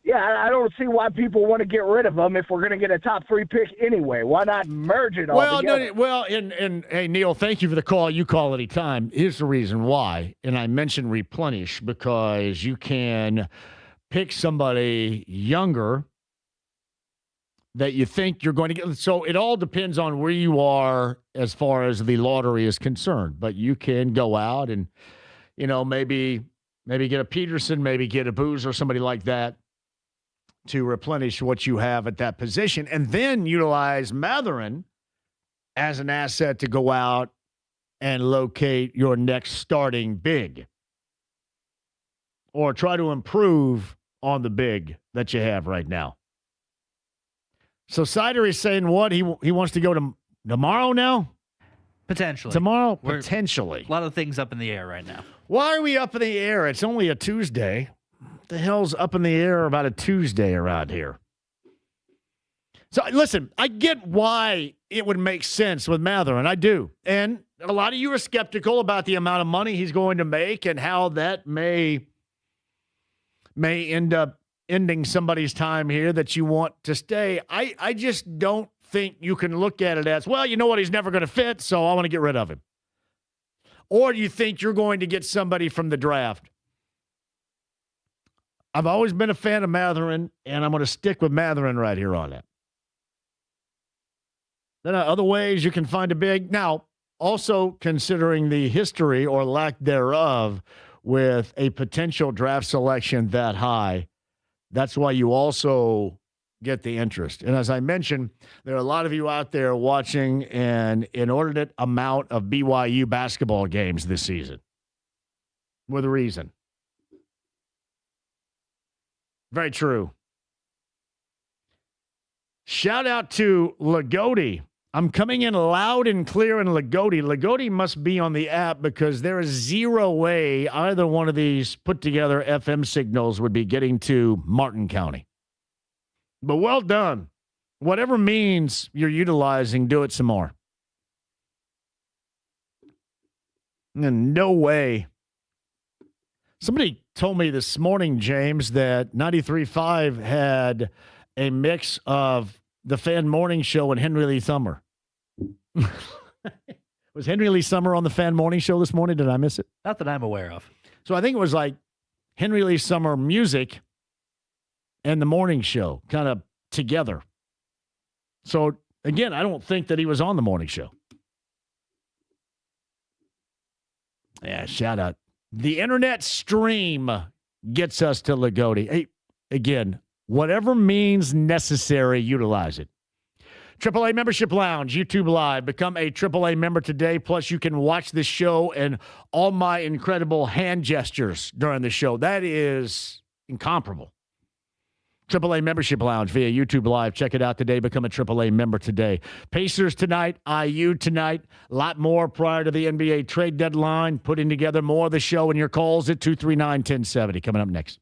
Yeah, I don't see why people want to get rid of him if we're going to get a top 3 pick anyway. Why not merge it all together? And hey, Neil, thank you for the call. You call any time. Here's the reason why. And I mentioned replenish because you can pick somebody younger that you think you're going to get. So it all depends on where you are as far as the lottery is concerned. But you can go out and, maybe get a Peterson, maybe get a Booz or somebody like that to replenish what you have at that position, and then utilize Matherin as an asset to go out and locate your next starting big, or try to improve on the big that you have right now. So Sider is saying what? He wants to go to tomorrow now? Potentially. Tomorrow? Potentially. A lot of things up in the air right now. Why are we up in the air? It's only a Tuesday. What the hell's up in the air about a Tuesday around here? So, listen, I get why it would make sense with Matherin. I do. And a lot of you are skeptical about the amount of money he's going to make and how that may end up ending somebody's time here that you want to stay. I just don't think you can look at it as, well, you know what, he's never going to fit, so I want to get rid of him. Or do you think you're going to get somebody from the draft? I've always been a fan of Matherin, and I'm going to stick with Matherin right here on that. There are other ways you can find a big. Now, also considering the history or lack thereof with a potential draft selection that high, that's why you also get the interest. And as I mentioned, there are a lot of you out there watching an inordinate amount of BYU basketball games this season. With a reason. Very true. Shout out to Lagodi. I'm coming in loud and clear in Lagodi. Lagodi must be on the app because there is zero way either one of these put together FM signals would be getting to Martin County. But well done. Whatever means you're utilizing, do it some more. And no way. Somebody told me this morning, James, that 93.5 had a mix of the Fan Morning Show and Henry Lee Summer. Was Henry Lee Summer on the Fan Morning Show this morning? Did I miss it? Not that I'm aware of. So I think it was like Henry Lee Summer music and the morning show kind of together. So, again, I don't think that he was on the morning show. Yeah, shout out. The internet stream gets us to Lagodi. Hey, again, whatever means necessary, utilize it. AAA Membership Lounge, YouTube Live. Become a AAA member today. Plus, you can watch the show and all my incredible hand gestures during the show. That is incomparable. AAA Membership Lounge via YouTube Live. Check it out today. Become a AAA member today. Pacers tonight, IU tonight. A lot more prior to the NBA trade deadline. Putting together more of the show and your calls at 239-1070. Coming up next.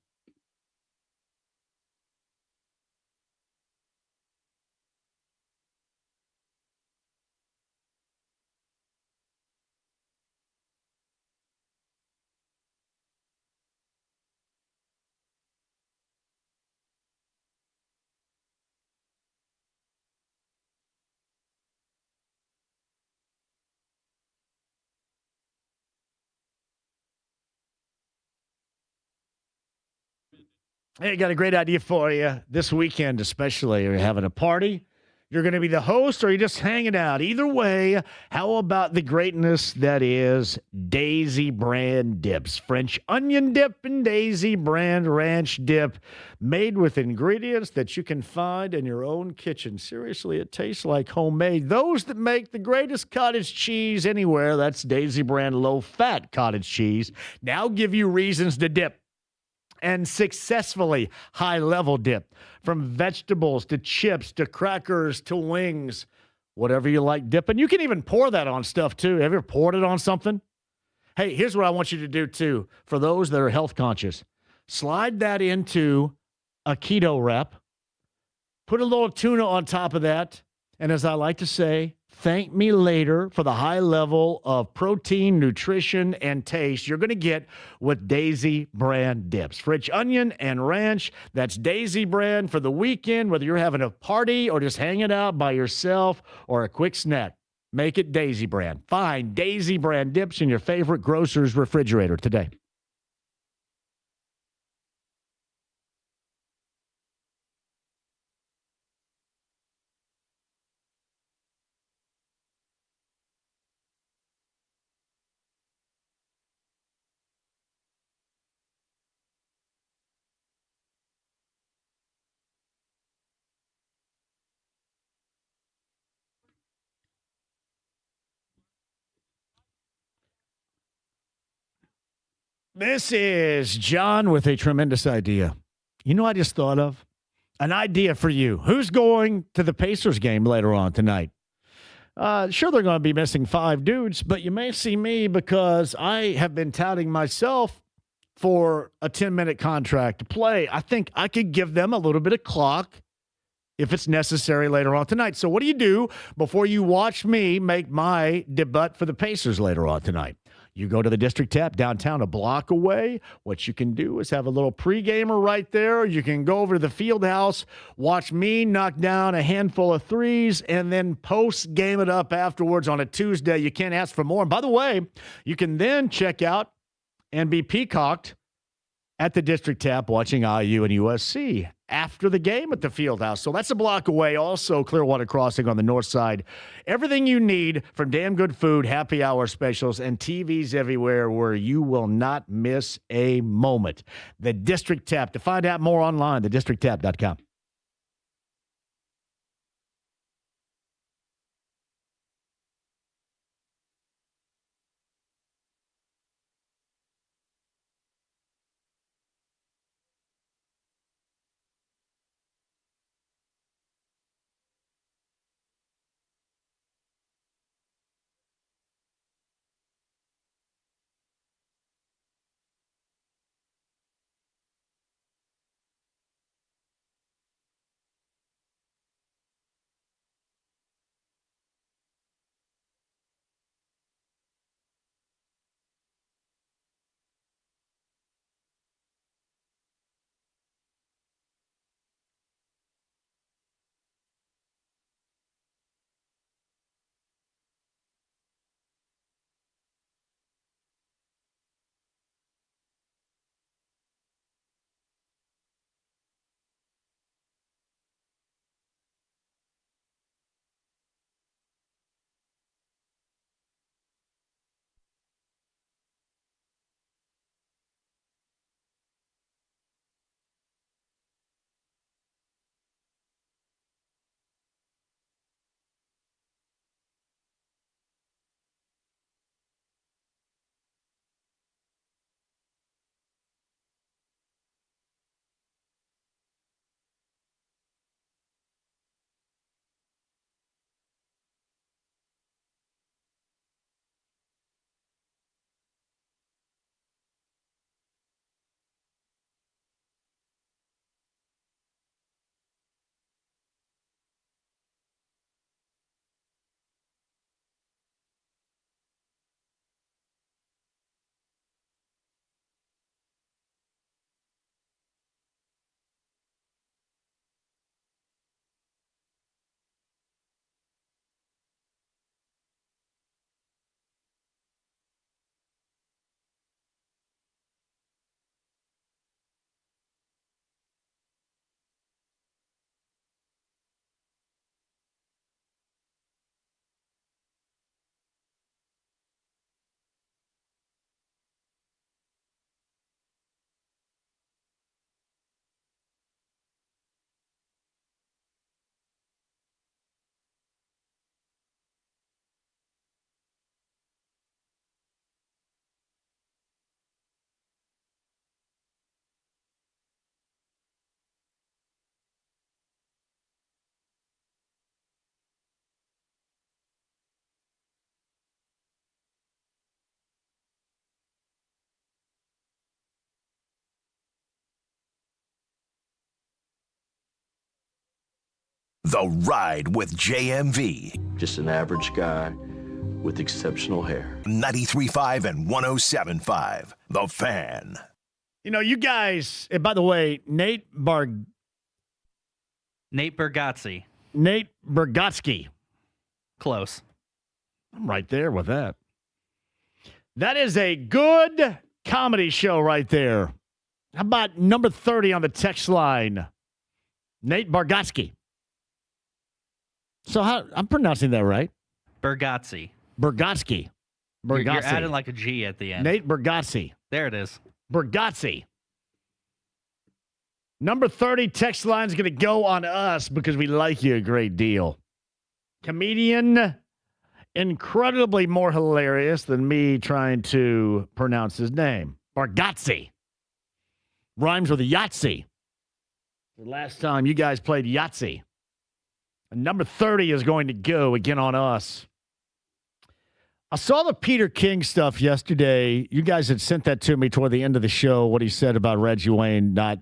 Hey, got a great idea for you this weekend, especially. Are you having a party? You're going to be the host, or you're just hanging out? Either way, how about the greatness that is Daisy Brand Dips? French onion dip and Daisy Brand ranch dip made with ingredients that you can find in your own kitchen. Seriously, it tastes like homemade. Those that make the greatest cottage cheese anywhere, that's Daisy Brand low-fat cottage cheese, now give you reasons to dip. And successfully high-level dip. From vegetables to chips to crackers to wings, whatever you like dipping. You can even pour that on stuff, too. Have you ever poured it on something? Hey, here's what I want you to do, too, for those that are health conscious. Slide that into a keto wrap. Put a little tuna on top of that. And as I like to say, thank me later for the high level of protein, nutrition, and taste you're going to get with Daisy Brand dips. French onion and ranch, that's Daisy Brand for the weekend, whether you're having a party or just hanging out by yourself or a quick snack. Make it Daisy Brand. Find Daisy Brand dips in your favorite grocer's refrigerator today. This is John with a tremendous idea. You know, I just thought of an idea for you. Who's going to the Pacers game later on tonight? Sure, they're going to be missing 5 dudes, but you may see me because I have been touting myself for a 10-minute contract to play. I think I could give them a little bit of clock if it's necessary later on tonight. So what do you do before you watch me make my debut for the Pacers later on tonight? You go to the District Tap downtown a block away. What you can do is have a little pre-gamer right there. You can go over to the field house, watch me knock down a handful of threes, and then post-game it up afterwards on a Tuesday. You can't ask for more. And by the way, you can then check out and be peacocked at the District Tap watching IU and USC after the game at the Fieldhouse. So that's a block away. Also, Clearwater Crossing on the north side. Everything you need from damn good food, happy hour specials, and TVs everywhere where you will not miss a moment. The District Tap. To find out more online, thedistricttap.com. The Ride with JMV. Just an average guy with exceptional hair. 93.5 and 107.5. The Fan. You know, you guys, and by the way, Nate Bargatze. Nate Bargatze. Close. I'm right there with that. That is a good comedy show right there. How about number 30 on the text line? Nate Bargatze. So I'm pronouncing that right? Bargatze. Bargatze. You're adding like a G at the end. Nate Bargatze. There it is. Bargatze. Number 30 text line is going to go on us because we like you a great deal. Comedian, incredibly more hilarious than me trying to pronounce his name. Bargatze. Rhymes with Yahtzee. The last time you guys played Yahtzee. And number 30 is going to go again on us. I saw the Peter King stuff yesterday. You guys had sent that to me toward the end of the show, what he said about Reggie Wayne not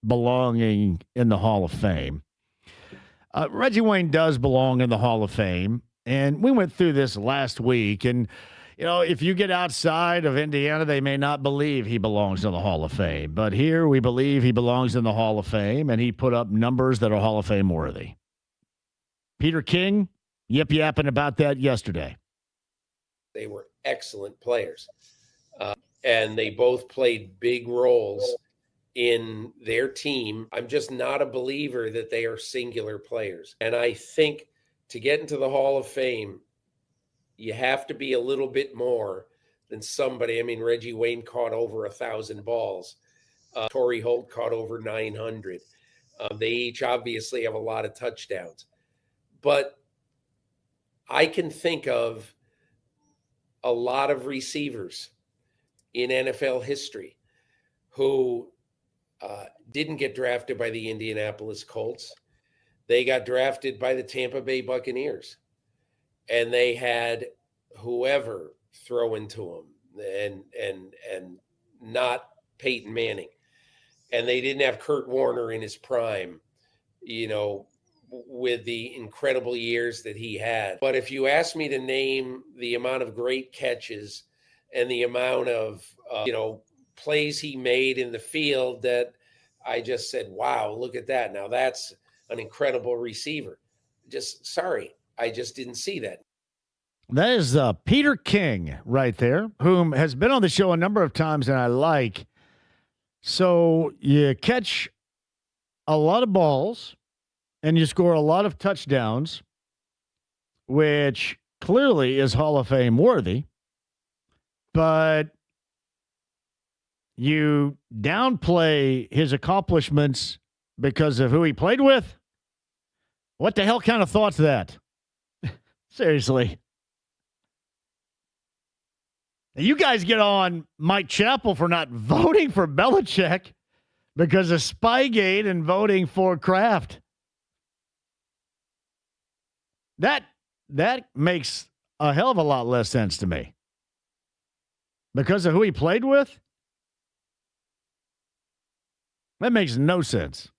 belonging in the Hall of Fame. Reggie Wayne does belong in the Hall of Fame, and we went through this last week. And, you know, if you get outside of Indiana, they may not believe he belongs in the Hall of Fame. But here we believe he belongs in the Hall of Fame, and he put up numbers that are Hall of Fame worthy. Peter King, yip-yapping about that yesterday. They were excellent players, and they both played big roles in their team. I'm just not a believer that they are singular players. And I think to get into the Hall of Fame, you have to be a little bit more than somebody. I mean, Reggie Wayne caught over 1,000 balls. Torrey Holt caught over 900. They each obviously have a lot of touchdowns. But I can think of a lot of receivers in NFL history who didn't get drafted by the Indianapolis Colts. They got drafted by the Tampa Bay Buccaneers, and they had whoever throw into them, and not Peyton Manning. And they didn't have Kurt Warner in his prime, you know, with the incredible years that he had. But if you ask me to name the amount of great catches and the amount of, plays he made in the field, that I just said, wow, look at that. Now that's an incredible receiver. I just didn't see that. That is Peter King right there, whom has been on the show a number of times and I like. So you catch a lot of balls and you score a lot of touchdowns, which clearly is Hall of Fame worthy, but you downplay his accomplishments because of who he played with? What the hell kind of thought's that? Seriously. You guys get on Mike Chappell for not voting for Belichick because of Spygate and voting for Kraft. That makes a hell of a lot less sense to me. Because of who he played with? That makes no sense.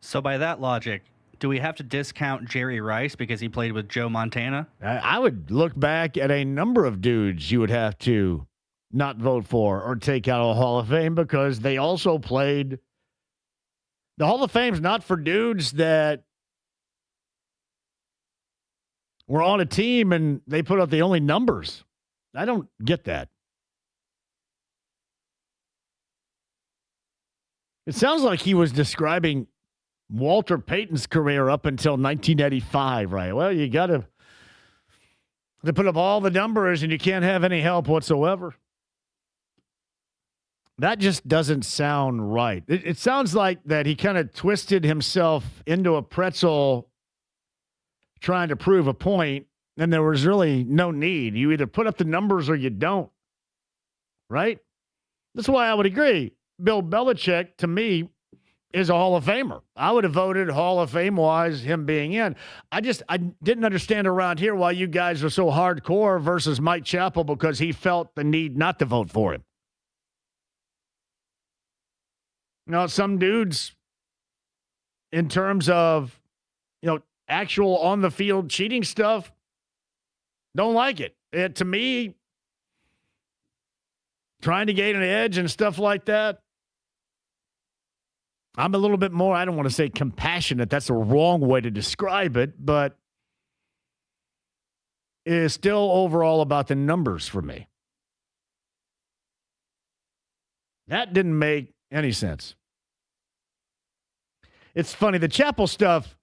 So by that logic, do we have to discount Jerry Rice because he played with Joe Montana? I would look back at a number of dudes you would have to not vote for or take out of the Hall of Fame because they also played. The Hall of Fame's not for dudes that were on a team and they put up the only numbers. I don't get that. It sounds like he was describing Walter Payton's career up until 1985, right? Well, you got to put up all the numbers and you can't have any help whatsoever. That just doesn't sound right. It sounds like that he kind of twisted himself into a pretzel trying to prove a point, and there was really no need. You either put up the numbers or you don't, right? That's why I would agree. Bill Belichick, to me, is a Hall of Famer. I would have voted Hall of Fame-wise, him being in. I didn't understand around here why you guys are so hardcore versus Mike Chappell because he felt the need not to vote for him. Now, some dudes, in terms of, actual on-the-field cheating stuff, don't like it. To me, trying to gain an edge and stuff like that, I'm a little bit more, I don't want to say compassionate. That's the wrong way to describe it, but it is still overall about the numbers for me. That didn't make any sense. It's funny, the Chappell stuff,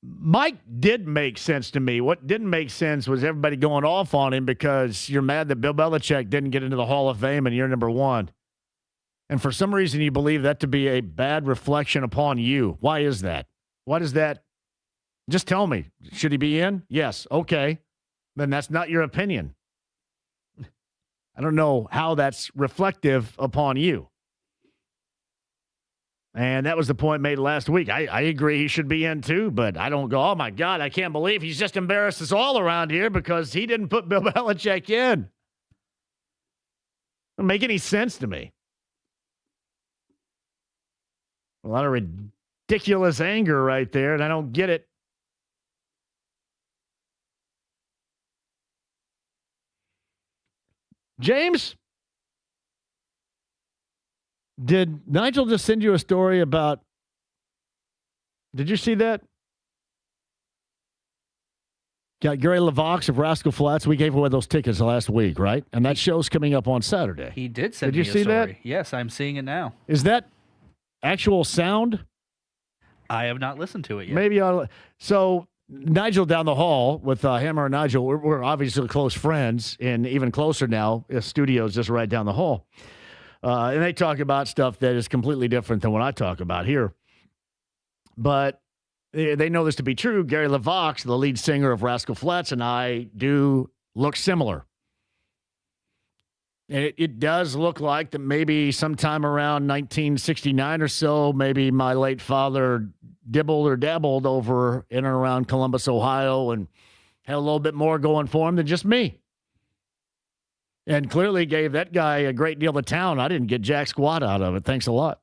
Mike did make sense to me. What didn't make sense was everybody going off on him because you're mad that Bill Belichick didn't get into the Hall of Fame and you're number one. And for some reason, you believe that to be a bad reflection upon you. Why is that? What is that? Just tell me. Should he be in? Yes. Okay. Then that's not your opinion. I don't know how that's reflective upon you. And that was the point made last week. I agree he should be in too, but I don't go, oh my God, I can't believe he's just embarrassed us all around here because he didn't put Bill Belichick in. Doesn't make any sense to me. A lot of ridiculous anger right there, and I don't get it. James? Did Nigel just send you a story about, did you see that? Got Gary LaVox of Rascal Flatts. We gave away those tickets last week, right? And that show's coming up on Saturday. He did send me a story. Did you see that? Yes, I'm seeing it now. Is that actual sound? I have not listened to it yet. Maybe I'll. So Nigel down the hall with Hammer and Nigel, we're obviously close friends, and even closer now. The studio's just right down the hall. And they talk about stuff that is completely different than what I talk about here. But they know this to be true. Gary LaVox, the lead singer of Rascal Flatts, and I do look similar. And it does look like that maybe sometime around 1969 or so, maybe my late father dibbled or dabbled over in and around Columbus, Ohio, and had a little bit more going for him than just me. And clearly gave that guy a great deal of town. I didn't get jack squat out of it. Thanks a lot.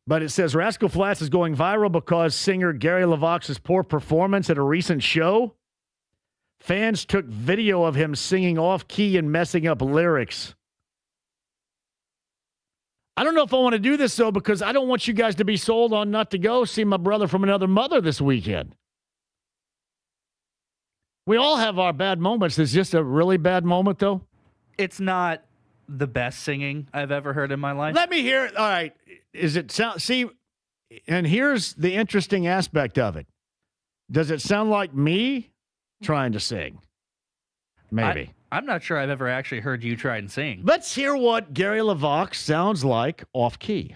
But it says Rascal Flatts is going viral because singer Gary LaVox's poor performance at a recent show. Fans took video of him singing off-key and messing up lyrics. I don't know if I want to do this, though, because I don't want you guys to be sold on not to go see my brother from another mother this weekend. We all have our bad moments. It's just a really bad moment, though. It's not the best singing I've ever heard in my life. Let me hear it. All right. Is it sound? See, and here's the interesting aspect of it. Does it sound like me trying to sing? Maybe. I'm not sure I've ever actually heard you try and sing. Let's hear what Gary LaVox sounds like off key.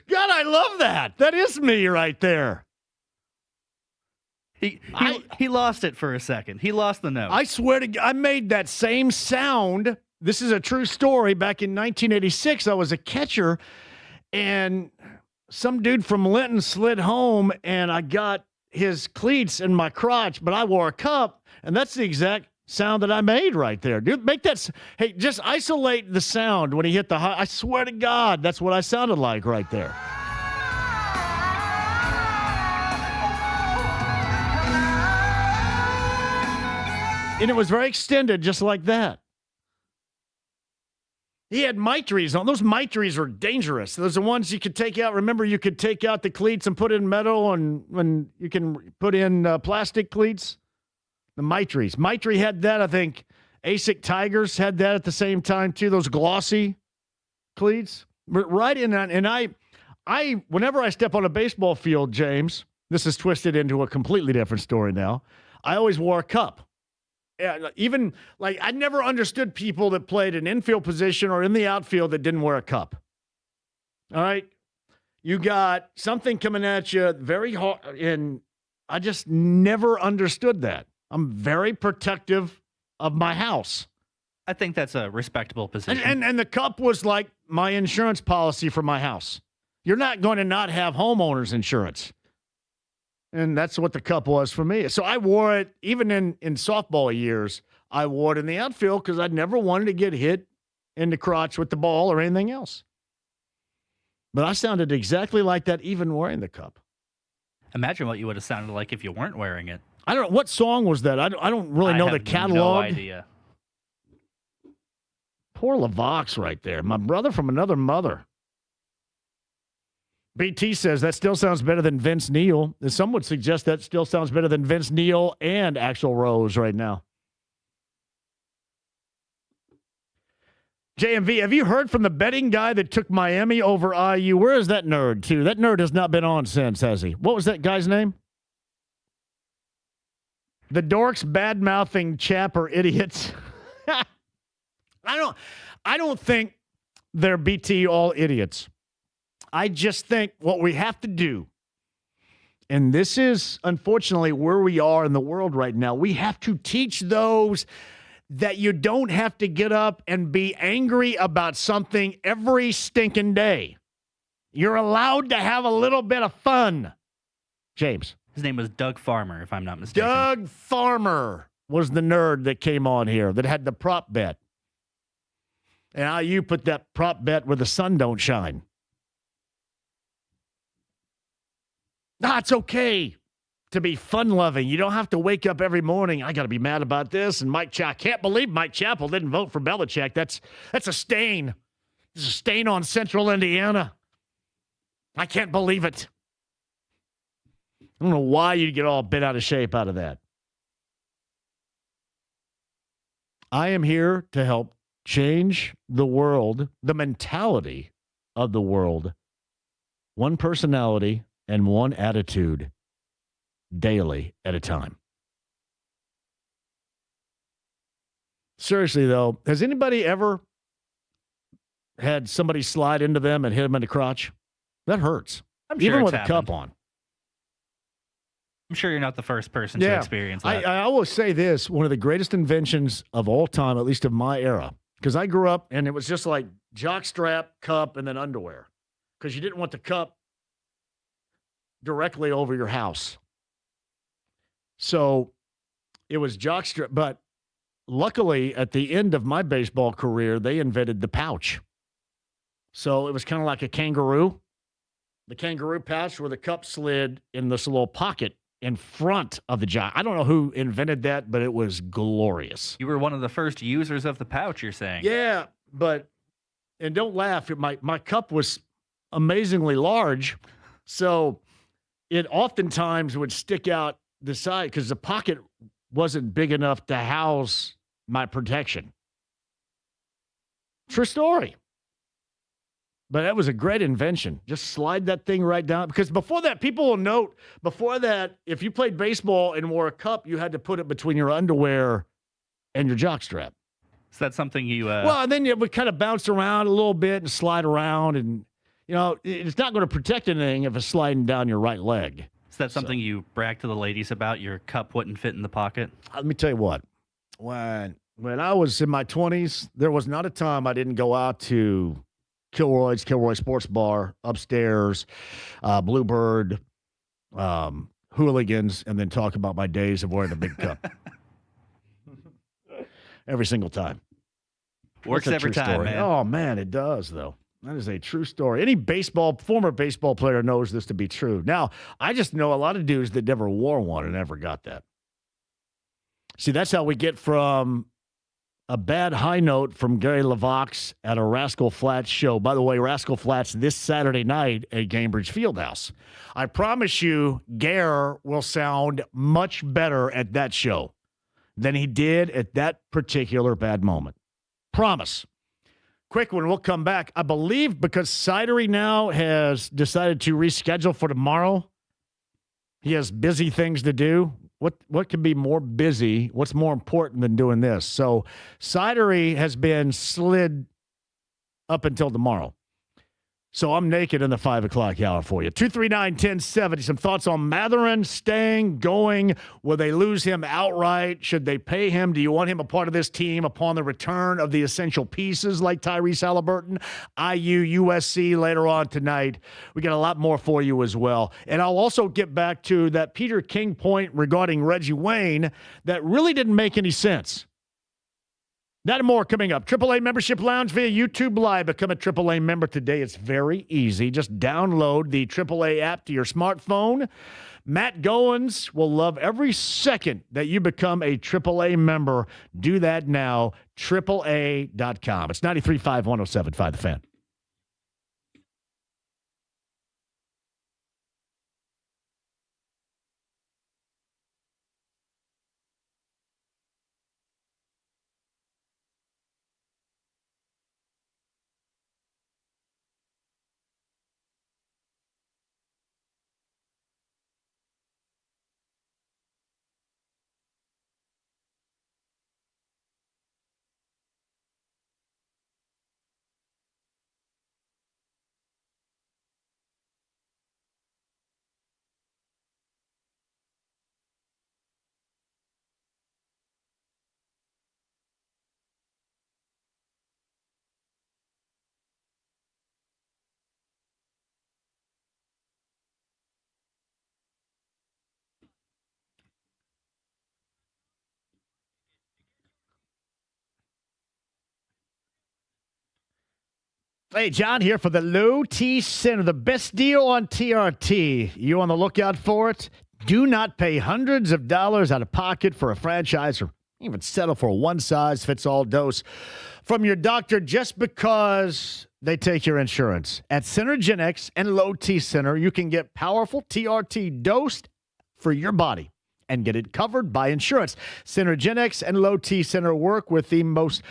God, I love that. That is me right there. He lost it for a second. He lost the note. I swear to God, I made that same sound. This is a true story. Back in 1986, I was a catcher, and some dude from Linton slid home, and I got his cleats in my crotch, but I wore a cup, and that's the exact sound that I made right there. Dude, make that. Hey, just isolate the sound when he hit the high. I swear to God, that's what I sounded like right there. And it was very extended, just like that. He had mitries on. Those mitries are dangerous. Those are the ones you could take out. Remember, you could take out the cleats and put in metal, and you can put in plastic cleats. The mitries. Mitri had that, I think. ASIC Tigers had that at the same time, too. Those glossy cleats. Right in that. And I, whenever I step on a baseball field, James, this is twisted into a completely different story now. I always wore a cup. Even, like, I never understood people that played an infield position or in the outfield that didn't wear a cup. All right? You got something coming at you very hard, and I just never understood that. I'm very protective of my house. I think that's a respectable position. And the cup was like my insurance policy for my house. You're not going to not have homeowners insurance. And that's what the cup was for me. So I wore it, even in softball years, I wore it in the outfield because I never wanted to get hit in the crotch with the ball or anything else. But I sounded exactly like that even wearing the cup. Imagine what you would have sounded like if you weren't wearing it. I don't know. What song was that? I don't really know the catalog. No idea. Poor LaVox right there. My brother from another mother. BT says that still sounds better than Vince Neil. Some would suggest that still sounds better than Vince Neil and Axl Rose right now. JMV, have you heard from the betting guy that took Miami over IU? Where is that nerd, too? That nerd has not been on since, has he? What was that guy's name? The dorks bad-mouthing chap are idiots. I don't think they're BT all idiots. I just think what we have to do, and this is unfortunately where we are in the world right now, we have to teach those that you don't have to get up and be angry about something every stinking day. You're allowed to have a little bit of fun. James. His name was Doug Farmer, if I'm not mistaken. Doug Farmer was the nerd that came on here that had the prop bet. And how you put that prop bet where the sun don't shine. It's okay to be fun-loving. You don't have to wake up every morning, I got to be mad about this. And I can't believe Mike Chappell didn't vote for Belichick. That's a stain. It's a stain on Central Indiana. I can't believe it. I don't know why you'd get all bent out of shape out of that. I am here to help change the world, the mentality of the world, one personality and one attitude daily at a time. Seriously, though, has anybody ever had somebody slide into them and hit them in the crotch? That hurts. I'm sure even with happened. a cup on. I'm sure you're not the first person to experience that. I always say this, one of the greatest inventions of all time, at least of my era, because I grew up and it was just like jockstrap, cup, and then underwear, because you didn't want the cup directly over your house. So it was jockstrap, but luckily at the end of my baseball career, they invented the pouch. So it was kind of like a kangaroo. The kangaroo pouch where the cup slid in this little pocket in front of the jock. I don't know who invented that, but it was glorious. You were one of the first users of the pouch, you're saying. Yeah, and don't laugh, my cup was amazingly large, so it oftentimes would stick out the side because the pocket wasn't big enough to house my protection. True story. But that was a great invention. Just slide that thing right down. Because before that, people will note, if you played baseball and wore a cup, you had to put it between your underwear and your jockstrap. So that's something you... Well, and then it would kind of bounce around a little bit and slide around. And, it's not going to protect anything if it's sliding down your right leg. Is that something you brag to the ladies about? Your cup wouldn't fit in the pocket? Let me tell you what. When I was in my 20s, there was not a time I didn't go out to Kilroy Sports Bar, upstairs, Bluebird, Hooligans, and then talk about my days of wearing a big cup. Every single time. Works every time, story. man. Oh, man, it does, though. That is a true story. Any former baseball player knows this to be true. Now, I just know a lot of dudes that never wore one and never got that. See, that's how we get from a bad high note from Gary LaVox at a Rascal Flatts show. By the way, Rascal Flatts this Saturday night at Cambridge Fieldhouse. I promise you, Gare will sound much better at that show than he did at that particular bad moment. Promise. Quick one, we'll come back. I believe because Sidery now has decided to reschedule for tomorrow, he has busy things to do. What can be more busy? What's more important than doing this? So Sidery has been slid up until tomorrow. So I'm naked in the 5 o'clock hour for you. 239-1070. Some thoughts on Matherin staying, going. Will they lose him outright? Should they pay him? Do you want him a part of this team upon the return of the essential pieces like Tyrese Halliburton, IU, USC later on tonight? We got a lot more for you as well. And I'll also get back to that Peter King point regarding Reggie Wayne that really didn't make any sense. That and more coming up. AAA Membership Lounge via YouTube Live. Become a AAA member today. It's very easy. Just download the AAA app to your smartphone. Matt Goins will love every second that you become a AAA member. Do that now. AAA.com. It's 93.5, 107.5 The Fan. Hey, John here for the Low T Center, the best deal on TRT. You on the lookout for it? Do not pay hundreds of dollars out of pocket for a franchise or even settle for a one-size-fits-all dose from your doctor just because they take your insurance. At Synergenics and Low T Center, you can get powerful TRT dosed for your body and get it covered by insurance. Synergenics and Low T Center work with the most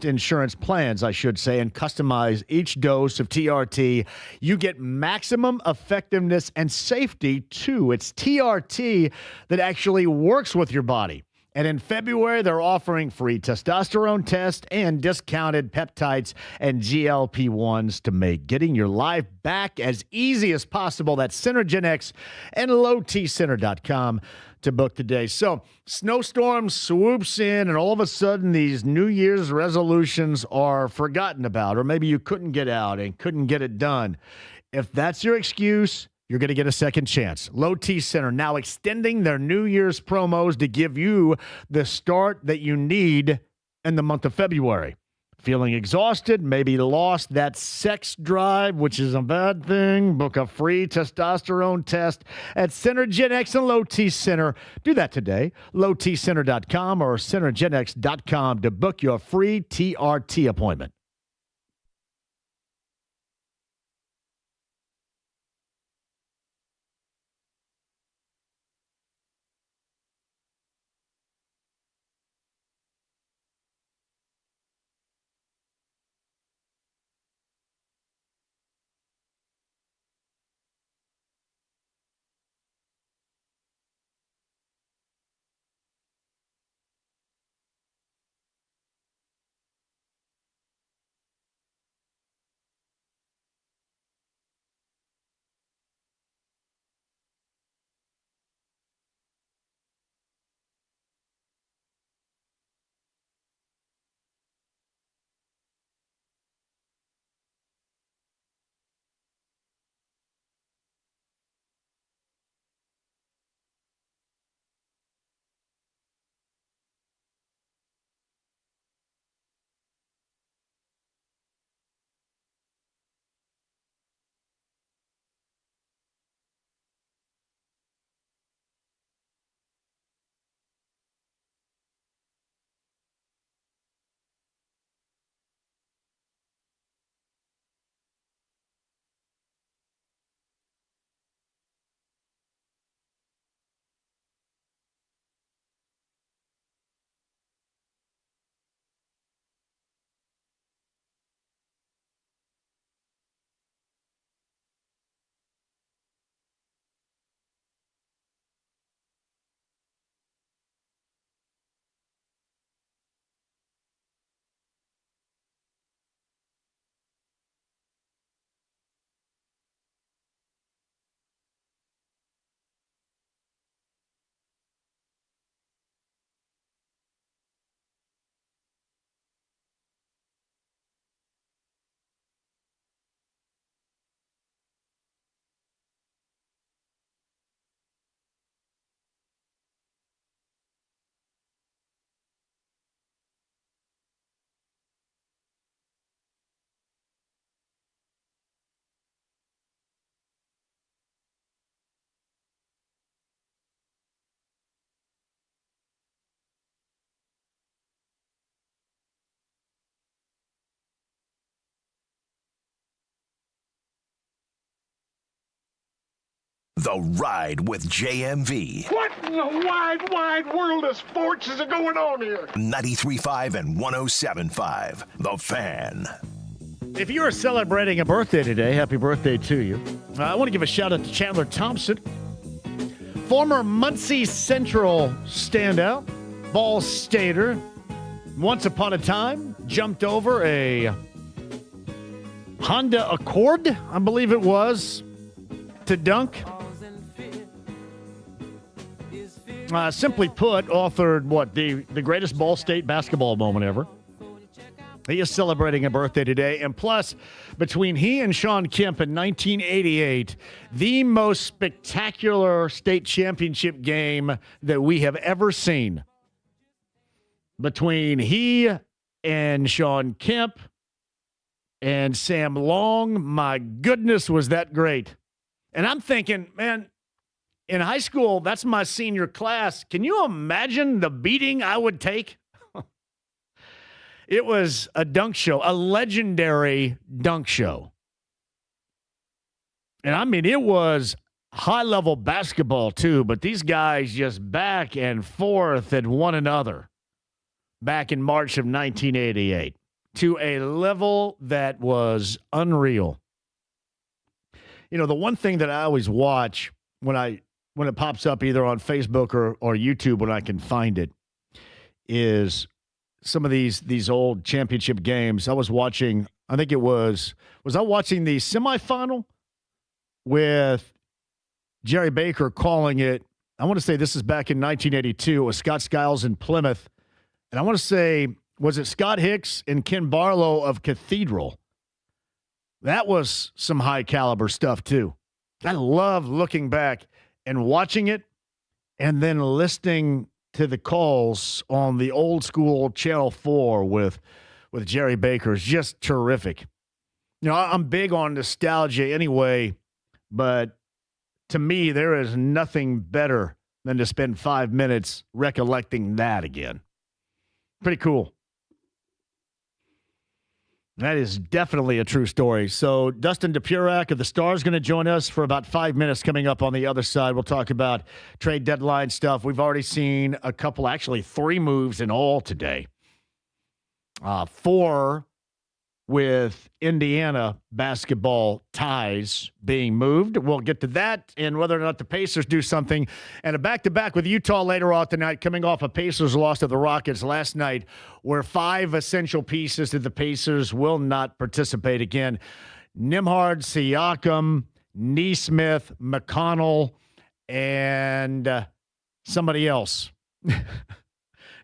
insurance plans, I should say, and customize each dose of TRT. You get maximum effectiveness and safety, too. It's TRT that actually works with your body. And in February, they're offering free testosterone test and discounted peptides and GLP-1s to make getting your life back as easy as possible. That's Synergenics and lowtcenter.com to book today. So, snowstorm swoops in, and all of a sudden, these New Year's resolutions are forgotten about, or maybe you couldn't get out and couldn't get it done. If that's your excuse, you're going to get a second chance. Low T Center now extending their New Year's promos to give you the start that you need in the month of February. Feeling exhausted, maybe lost that sex drive, which is a bad thing? Book a free testosterone test at Synergenics and Low T Center. Do that today. lowtcenter.com or synergenics.com to book your free TRT appointment. The Ride with JMV. What in the wide, wide world of sports is going on here? 93.5 and 107.5. The Fan. If you are celebrating a birthday today, happy birthday to you. I want to give a shout out to Chandler Thompson, former Muncie Central standout, Ball Stater. Once upon a time, jumped over a Honda Accord, I believe it was, to dunk. Simply put, authored the greatest Ball State basketball moment ever. He is celebrating a birthday today. And plus, between he and Sean Kemp in 1988, the most spectacular state championship game that we have ever seen. Between he and Sean Kemp and Sam Long. My goodness, was that great. And I'm thinking, man, in high school, that's my senior class. Can you imagine the beating I would take? It was a dunk show, a legendary dunk show. And I mean, it was high-level basketball too, but these guys just back and forth at one another back in March of 1988 to a level that was unreal. You know, the one thing that I always watch when it pops up either on Facebook or YouTube when I can find it is some of these old championship games. I was watching, I think it was I watching the semifinal with Jerry Baker calling it. I want to say this is back in 1982. It was Scott Skiles in Plymouth. And I want to say, was it Scott Hicks and Ken Barlow of Cathedral? That was some high caliber stuff too. I love looking back and watching it and then listening to the calls on the old school Channel 4 with Jerry Baker. Is just terrific. You know, I'm big on nostalgia anyway, but to me, there is nothing better than to spend 5 minutes recollecting that again. Pretty cool. That is definitely a true story. So Dustin DePurak of the Stars going to join us for about 5 minutes coming up on the other side. We'll talk about trade deadline stuff. We've already seen a couple, actually 3 moves in all today. 4 with Indiana basketball ties being moved. We'll get to that and whether or not the Pacers do something. And a back-to-back with Utah later on tonight, coming off a Pacers loss to the Rockets last night, where 5 essential pieces to the Pacers will not participate again. Nembhard, Siakam, Nesmith, McConnell, and somebody else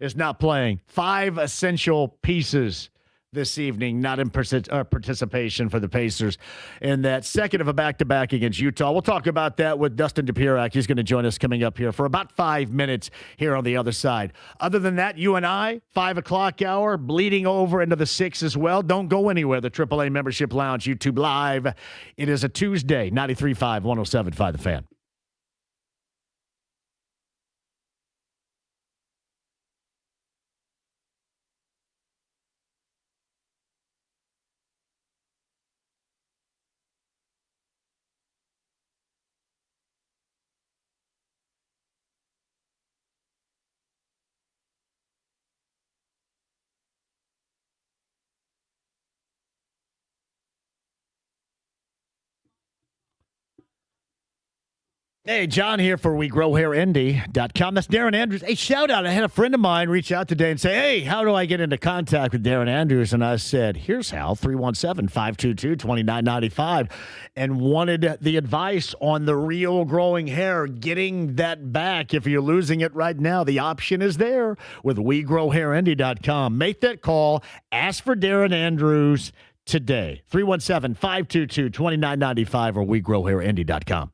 is not playing. 5 essential pieces this evening, not in participation for the Pacers in that second of a back-to-back against Utah. We'll talk about that with Dustin DePurak. He's going to join us coming up here for about 5 minutes here on the other side. Other than that, you and I, 5 o'clock hour, bleeding over into the 6 as well. Don't go anywhere. The AAA Membership Lounge, YouTube Live. It is a Tuesday, 93.5, 107.5 The Fan. Hey, John here for WeGrowHairIndy.com. That's Darren Andrews. Hey, shout out. I had a friend of mine reach out today and say, hey, how do I get into contact with Darren Andrews? And I said, here's how, 317-522-2995, and wanted the advice on the real growing hair, getting that back. If you're losing it right now, the option is there with WeGrowHairIndy.com. Make that call. Ask for Darren Andrews today. 317-522-2995 or WeGrowHairIndy.com.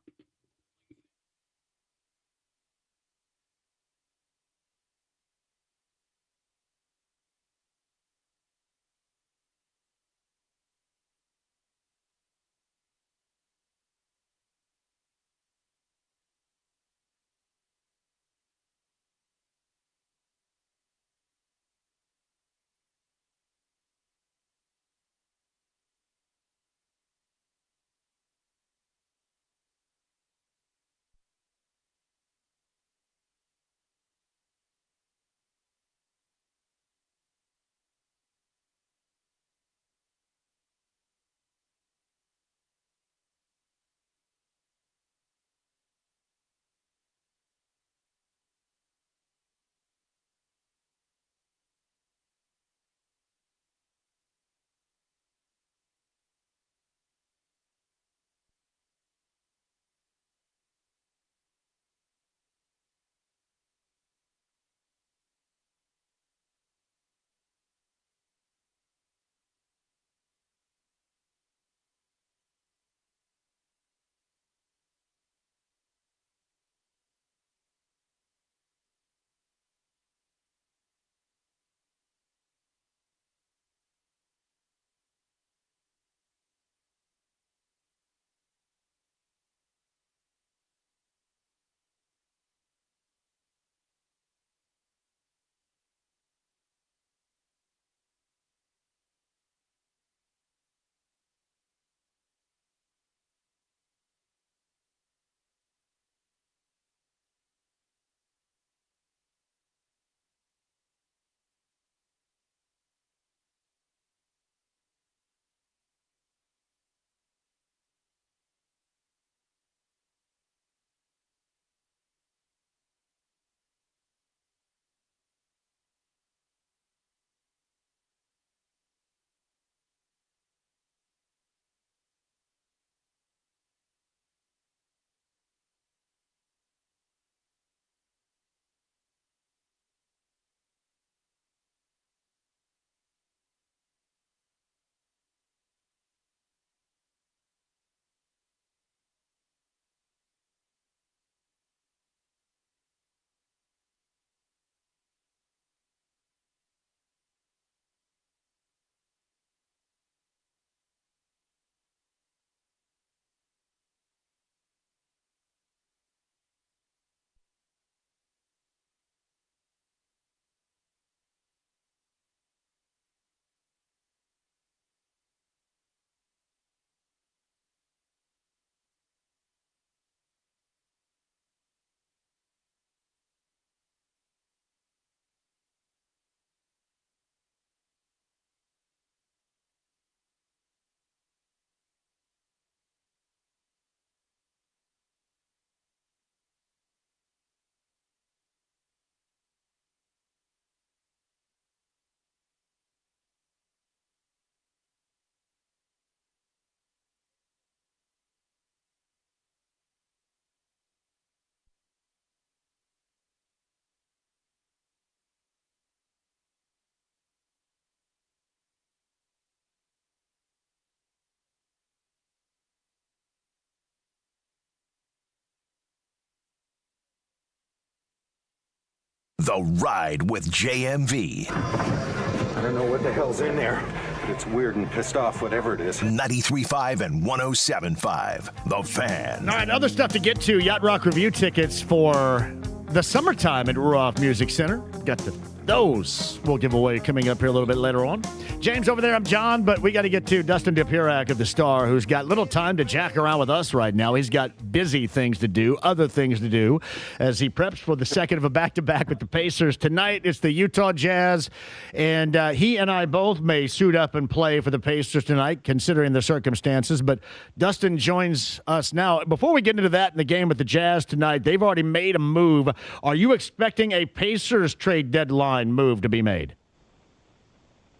The Ride with JMV. I don't know what the hell's in there, but it's weird and pissed off, whatever it is. 93.5 and 107.5. The Fan. All right, other stuff to get to. Yacht Rock Review tickets for the summertime at Ruoff Music Center. Got those we'll give away coming up here a little bit later on. James over there, I'm John, but we got to get to Dustin Dipirac of the Star, who's got little time to jack around with us right now. He's got busy things to do, other things to do, as he preps for the second of a back-to-back with the Pacers. Tonight, it's the Utah Jazz, and he and I both may suit up and play for the Pacers tonight, considering the circumstances, but Dustin joins us now. Before we get into that in the game with the Jazz tonight, they've already made a move. Are you expecting a Pacers trade deadline move to be made?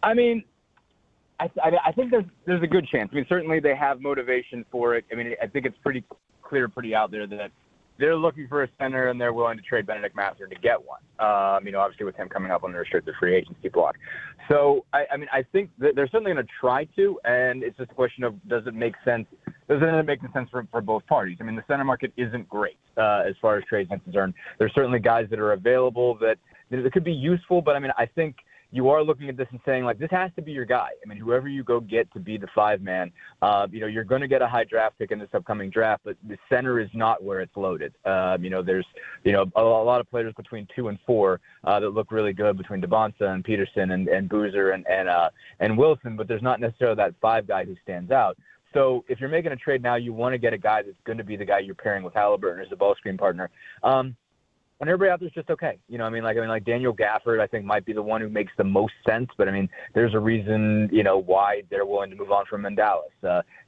I mean, I think there's a good chance. I mean, certainly they have motivation for it. I mean, I think it's pretty clear, pretty out there that they're looking for a center and they're willing to trade Benedict Mathurin to get one. Obviously with him coming up on the restricted free agency block. So, I think that they're certainly going to try to, and it's just a question of does it make sense? Does it end up making sense for both parties? I mean, the center market isn't great as far as trades are concerned. There's certainly guys that are available that could be useful, but I think you are looking at this and saying, like, this has to be your guy. I mean, whoever you go get to be the five-man, you're going to get a high draft pick in this upcoming draft, but the center is not where it's loaded. There's, a lot of players between 2 and 4 that look really good between DeBonsa and Peterson and Boozer and Wilson, but there's not necessarily that 5 guy who stands out. So if you're making a trade now, you want to get a guy that's going to be the guy you're pairing with Halliburton as a ball screen partner. And everybody out there's just okay. Like Daniel Gafford, I think might be the one who makes the most sense. But there's a reason, why they're willing to move on from him in Dallas.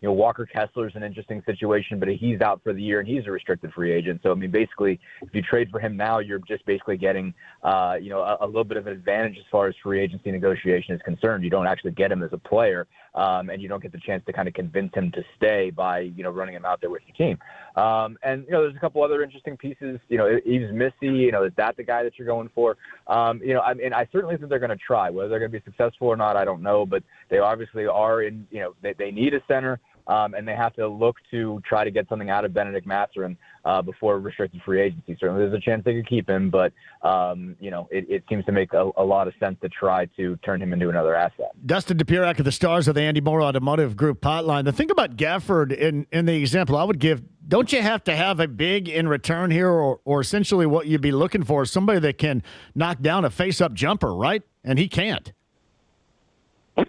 Walker Kessler's an interesting situation, but he's out for the year and he's a restricted free agent. So basically, if you trade for him now, you're just basically getting, a little bit of an advantage as far as free agency negotiation is concerned. You don't actually get him as a player, and you don't get the chance to kind of convince him to stay by, running him out there with your team. There's a couple other interesting pieces. Yves Missy, is that the guy that you're going for? I certainly think they're going to try. Whether they're going to be successful or not, I don't know. But they obviously are in, they need a center, and they have to look to try to get something out of Benedict Mathurin before restricted free agency. Certainly there's a chance they could keep him, but, it seems to make a lot of sense to try to turn him into another asset. Dustin Dipirac of the Stars of the Andy Moore Automotive Group hotline. The thing about Gafford in the example I would give, don't you have to have a big in return here, or essentially what you'd be looking for is somebody that can knock down a face-up jumper, right? And he can't.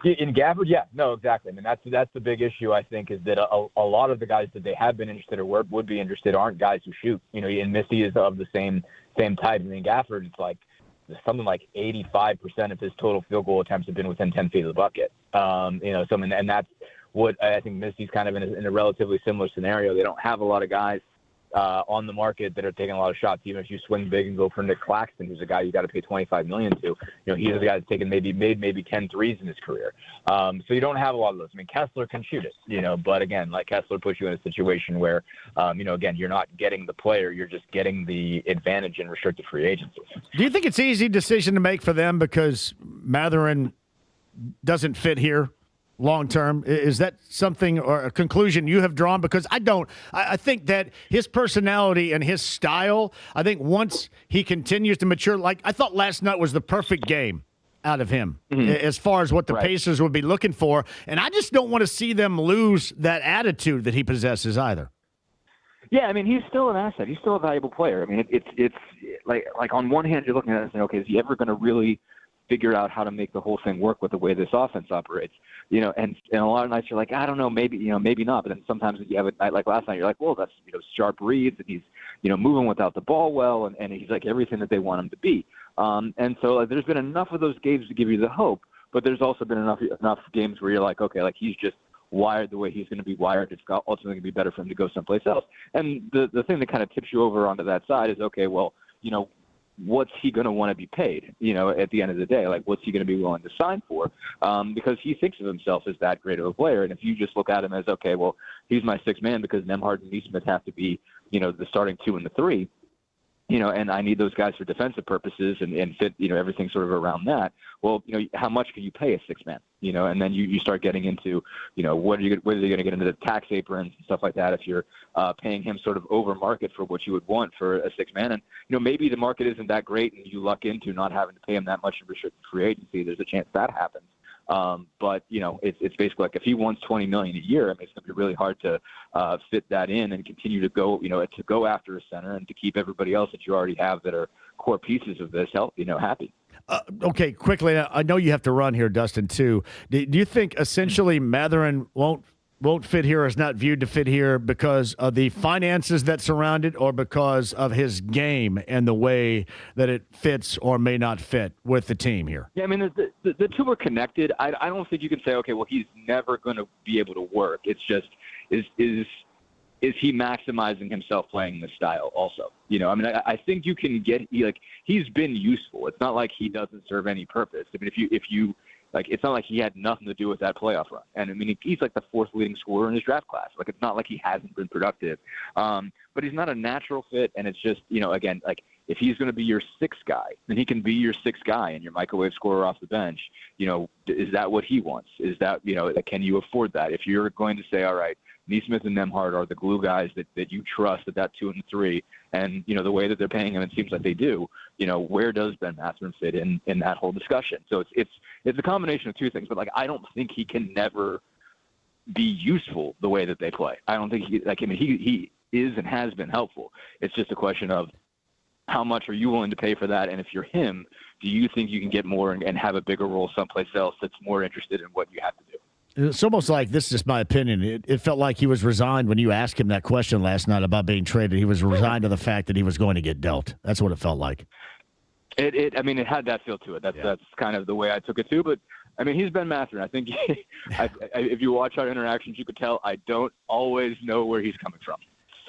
In Gafford, yeah, no, exactly. That's the big issue, I think, is that a lot of the guys that they have been interested or would be interested aren't guys who shoot. And Misty is of the same type. Gafford, it's like something like 85% of his total field goal attempts have been within 10 feet of the bucket. And that's what I think Misty's kind of in a relatively similar scenario. They don't have a lot of guys on the market that are taking a lot of shots. Even if you swing big and go for Nick Claxton, who's a guy you got to pay $25 million to, he's the guy that's made 10 threes in his career. So you don't have a lot of those. Kessler can shoot it, but again, like Kessler puts you in a situation where, again, you're not getting the player, you're just getting the advantage in restricted free agency. Do you think it's an easy decision to make for them because Mathurin doesn't fit here long term? Is that something or a conclusion you have drawn? Because I don't. I think that his personality and his style, I think once he continues to mature, like I thought last night was the perfect game out of him as far as what the Pacers would be looking for. And I just don't want to see them lose that attitude that he possesses either. Yeah, he's still an asset. He's still a valuable player. It's like on one hand, you're looking at it and saying, okay, is he ever going to really figure out how to make the whole thing work with the way this offense operates? And a lot of nights you're like, I don't know, maybe not. But then sometimes you have a night like last night, you're like, well, that's, sharp reads, and he's, moving without the ball well, and he's like everything that they want him to be. And so there's been enough of those games to give you the hope, but there's also been enough games where you're like, okay, like he's just wired the way he's going to be wired. It's ultimately going to be better for him to go someplace else. And the thing that kind of tips you over onto that side is, okay, well, what's he going to want to be paid, at the end of the day? Like, what's he going to be willing to sign for? Because he thinks of himself as that great of a player. And if you just look at him as, okay, well, he's my sixth man because Nembhard and Neesmith have to be, the starting 2 and the 3, and I need those guys for defensive purposes and fit, everything sort of around that. Well, how much can you pay a sixth man? and then you start getting into, whether you're going to get into the tax aprons and stuff like that if you're paying him sort of over market for what you would want for a six-man. And, maybe the market isn't that great and you luck into not having to pay him that much in restricted free agency. There's a chance that happens. But it's basically like if he wants $20 million a year, it's going to be really hard to fit that in and continue to go after a center and to keep everybody else that you already have that are core pieces of this happy. Okay, quickly, I know you have to run here, Dustin, too. Do you think essentially Mathurin won't fit here or is not viewed to fit here because of the finances that surround it or because of his game and the way that it fits or may not fit with the team here? Yeah, the two are connected. I don't think you can say, okay, well, he's never going to be able to work. It's just, is he maximizing himself playing this style also? I think you can he's been useful. It's not like he doesn't serve any purpose. If you it's not like he had nothing to do with that playoff run. And he's like the fourth leading scorer in his draft class. It's not like he hasn't been productive. But he's not a natural fit. And it's just, again, if he's going to be your sixth guy, then he can be your sixth guy and your microwave scorer off the bench. Is that what he wants? Is that, can you afford that? If you're going to say, all right, Neesmith and Nembhard are the glue guys that you trust at that 2 and 3, and the way that they're paying him, it seems like they do. Where does Ben Mathurin fit in that whole discussion? So it's a combination of two things, but I don't think he can never be useful the way that they play. I don't think he is and has been helpful. It's just a question of how much are you willing to pay for that, and if you're him, do you think you can get more and have a bigger role someplace else that's more interested in what you have to do? It's almost like, this is just my opinion, it felt like he was resigned when you asked him that question last night about being traded. He was resigned to the fact that he was going to get dealt. That's what it felt like. It had that feel to it. That's kind of the way I took it too. But he's Ben Mathurin. I think if you watch our interactions, you could tell I don't always know where he's coming from.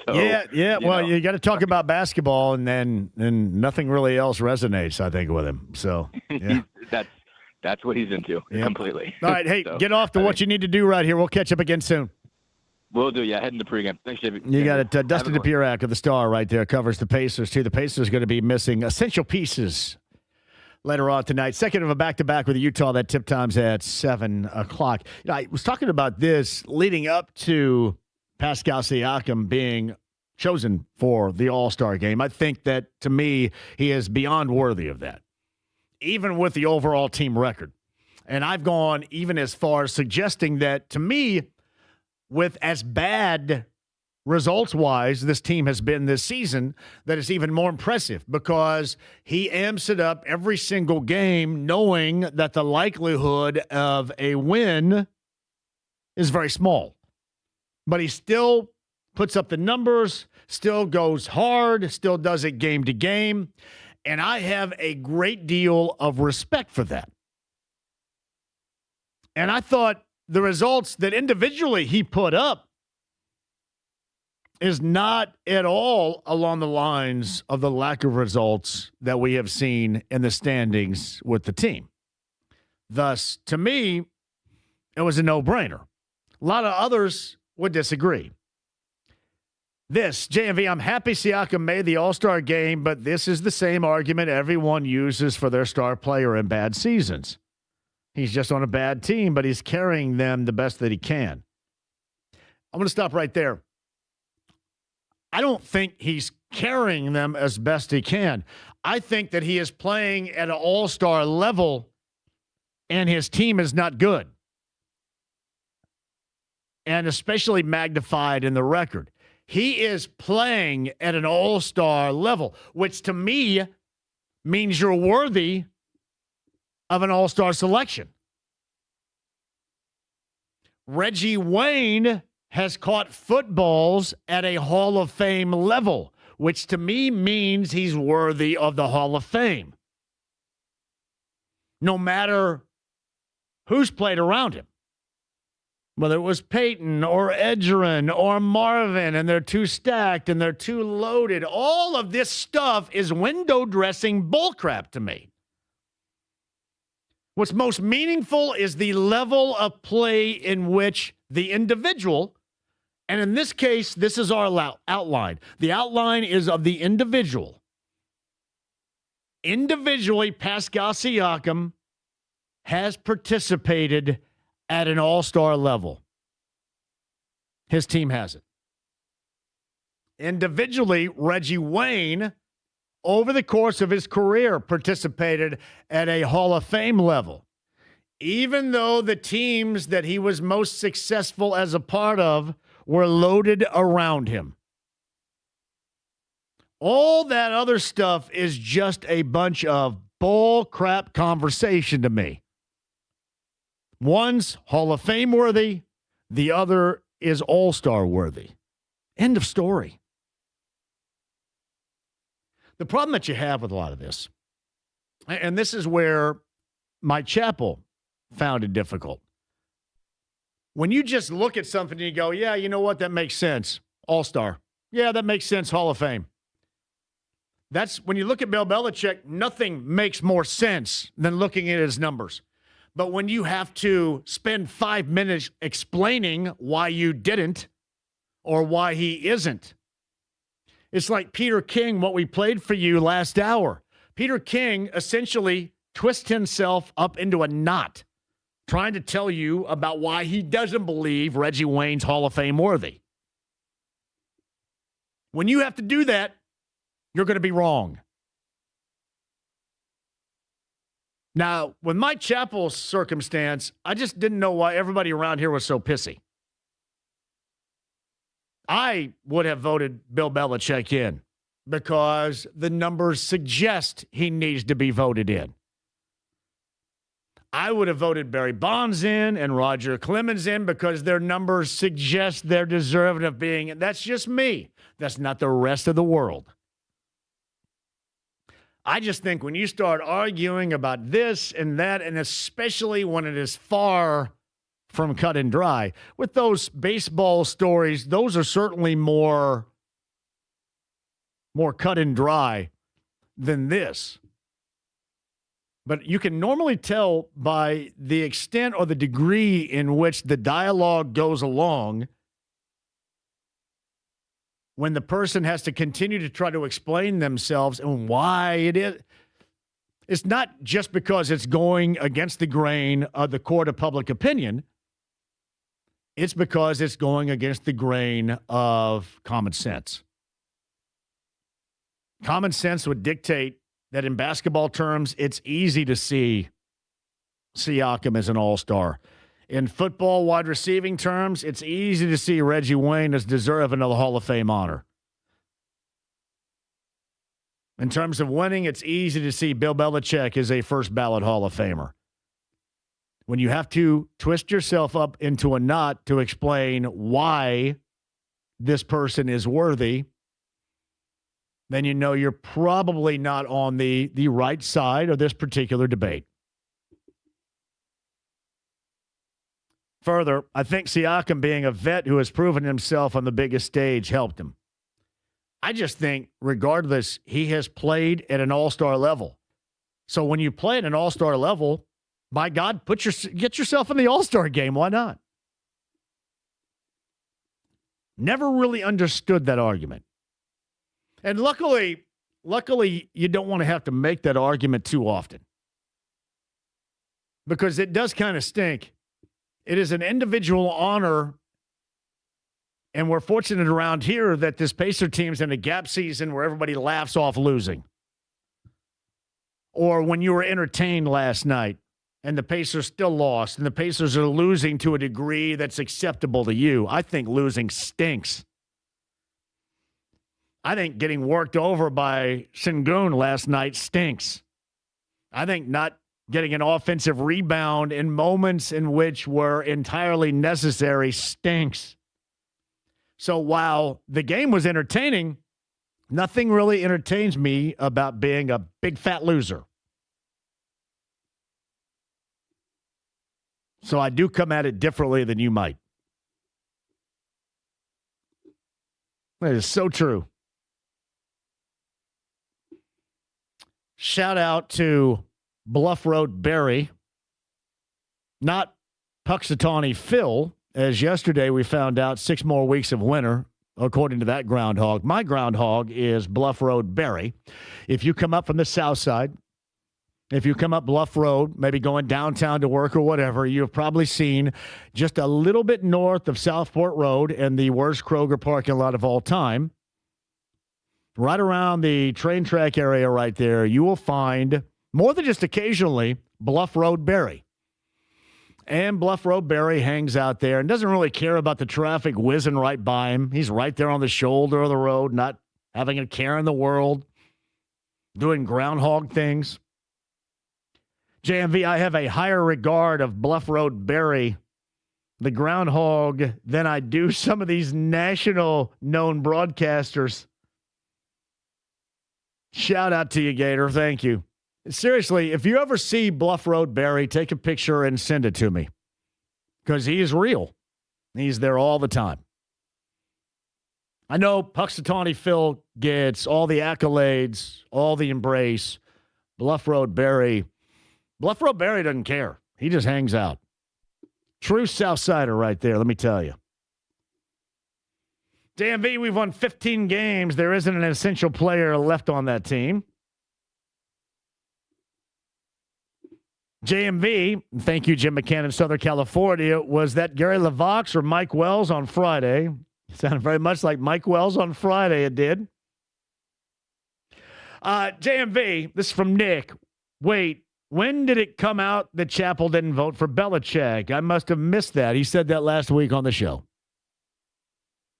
So, yeah. Well, you got to talk about basketball, and then nothing really else resonates, I think, with him. So yeah. That's what he's into completely. All right, hey, get off to what you need to do right here. We'll catch up again soon. Will do, yeah. Heading to pregame. Thanks, JB. You got it. Dustin DePierac of the Star right there covers the Pacers, too. The Pacers are going to be missing essential pieces later on tonight. Second of a back-to-back with Utah. That tip time's at 7 o'clock. I was talking about this leading up to Pascal Siakam being chosen for the All-Star game. I think that, to me, he is beyond worthy of that, even with the overall team record. And I've gone even as far as suggesting that, to me, with as bad results-wise this team has been this season, that it's even more impressive because he amps it up every single game knowing that the likelihood of a win is very small. But he still puts up the numbers, still goes hard, still does it game to game. And I have a great deal of respect for that. And I thought the results that individually he put up is not at all along the lines of the lack of results that we have seen in the standings with the team. Thus, to me, it was a no-brainer. A lot of others would disagree. This, JMV, I'm happy Siakam made the All-Star game, but this is the same argument everyone uses for their star player in bad seasons. He's just on a bad team, but he's carrying them the best that he can. I'm going to stop right there. I don't think he's carrying them as best he can. I think that he is playing at an all-star level, and his team is not good. And especially magnified in the record. He is playing at an all-star level, which to me means you're worthy of an all-star selection. Reggie Wayne has caught footballs at a Hall of Fame level, which to me means he's worthy of the Hall of Fame. No matter who's played around him. Whether it was Peyton or Edgerrin or Marvin, and they're too stacked and they're too loaded. All of this stuff is window dressing bullcrap to me. What's most meaningful is the level of play in which the individual, and in this case, this is our outline. The outline is of the individual. Individually, Pascal Siakam has participated at an all-star level. His team hasn't. Individually, Reggie Wayne, over the course of his career, participated at a Hall of Fame level. Even though the teams that he was most successful as a part of were loaded around him. All that other stuff is just a bunch of bull crap conversation to me. One's Hall of Fame worthy, the other is all-star worthy. End of story. The problem that you have with a lot of this, and this is where Mike Chappell found it difficult. When you just look at something and you go, yeah, you know what, that makes sense. All-star. Yeah, that makes sense. Hall of Fame. That's when you look at Bill Belichick, nothing makes more sense than looking at his numbers. But when you have to spend 5 minutes explaining why you didn't or why he isn't, it's like Peter King, what we played for you last hour. Peter King essentially twists himself up into a knot trying to tell you about why he doesn't believe Reggie Wayne's Hall of Fame worthy. When you have to do that, you're going to be wrong. Now, with Mike Chappell's circumstance, I just didn't know why everybody around here was so pissy. I would have voted Bill Belichick in because the numbers suggest he needs to be voted in. I would have voted Barry Bonds in and Roger Clemens in because their numbers suggest they're deserving of being in. That's just me. That's not the rest of the world. I just think when you start arguing about this and that, and especially when it is far from cut and dry, with those baseball stories, those are certainly more cut and dry than this. But you can normally tell by the extent or the degree in which the dialogue goes along when the person has to continue to try to explain themselves and why it is. It's not just because it's going against the grain of the court of public opinion. It's because it's going against the grain of common sense. Common sense would dictate that in basketball terms, it's easy to see Siakam as an all-star. In football wide receiving terms, it's easy to see Reggie Wayne as deserving of the Hall of Fame honor. In terms of winning, it's easy to see Bill Belichick as a first ballot Hall of Famer. When you have to twist yourself up into a knot to explain why this person is worthy, then you know you're probably not on the right side of this particular debate. Further, I think Siakam being a vet who has proven himself on the biggest stage helped him. I just think, regardless, he has played at an all-star level. So when you play at an all-star level, by God, get yourself in the all-star game. Why not? Never really understood that argument. And luckily, you don't want to have to make that argument too often. Because it does kind of stink. It is an individual honor, and we're fortunate around here that this Pacer team's in a gap season where everybody laughs off losing. Or when you were entertained last night and the Pacers still lost and the Pacers are losing to a degree that's acceptable to you. I think losing stinks. I think getting worked over by Sengun last night stinks. I think not getting an offensive rebound in moments in which were entirely necessary stinks. So while the game was entertaining, nothing really entertains me about being a big fat loser. So I do come at it differently than you might. That is so true. Shout out to Bluff Road Barry, not Puxatawny Phil, as yesterday we found out 6 more weeks of winter, according to that groundhog. My groundhog is Bluff Road Barry. If you come up from the south side If you come up Bluff Road, maybe going downtown to work or whatever, you have probably seen just a little bit north of Southport Road and the worst Kroger parking lot of all time. Right around the train track area right there, you will find, more than just occasionally, Bluff Road Barry. And Bluff Road Barry hangs out there and doesn't really care about the traffic whizzing right by him. He's right there on the shoulder of the road, not having a care in the world, doing groundhog things. JMV, I have a higher regard of Bluff Road Barry, the groundhog, than I do some of these national known broadcasters. Shout out to you, Gator. Thank you. Seriously, if you ever see Bluff Road Barry, take a picture and send it to me, because he is real. He's there all the time. I know Puxatawny Phil gets all the accolades, all the embrace. Bluff Road Barry doesn't care. He just hangs out. True Southsider right there, let me tell you. JMV, we've won 15 games. There isn't an essential player left on that team. JMV, thank you, Jim McCann in Southern California. Was that Gary LaVox or Mike Wells on Friday? It sounded very much like Mike Wells on Friday, it did. JMV, this is from Nick. Wait, when did it come out that Chappell didn't vote for Belichick? I must have missed that. He said that last week on the show.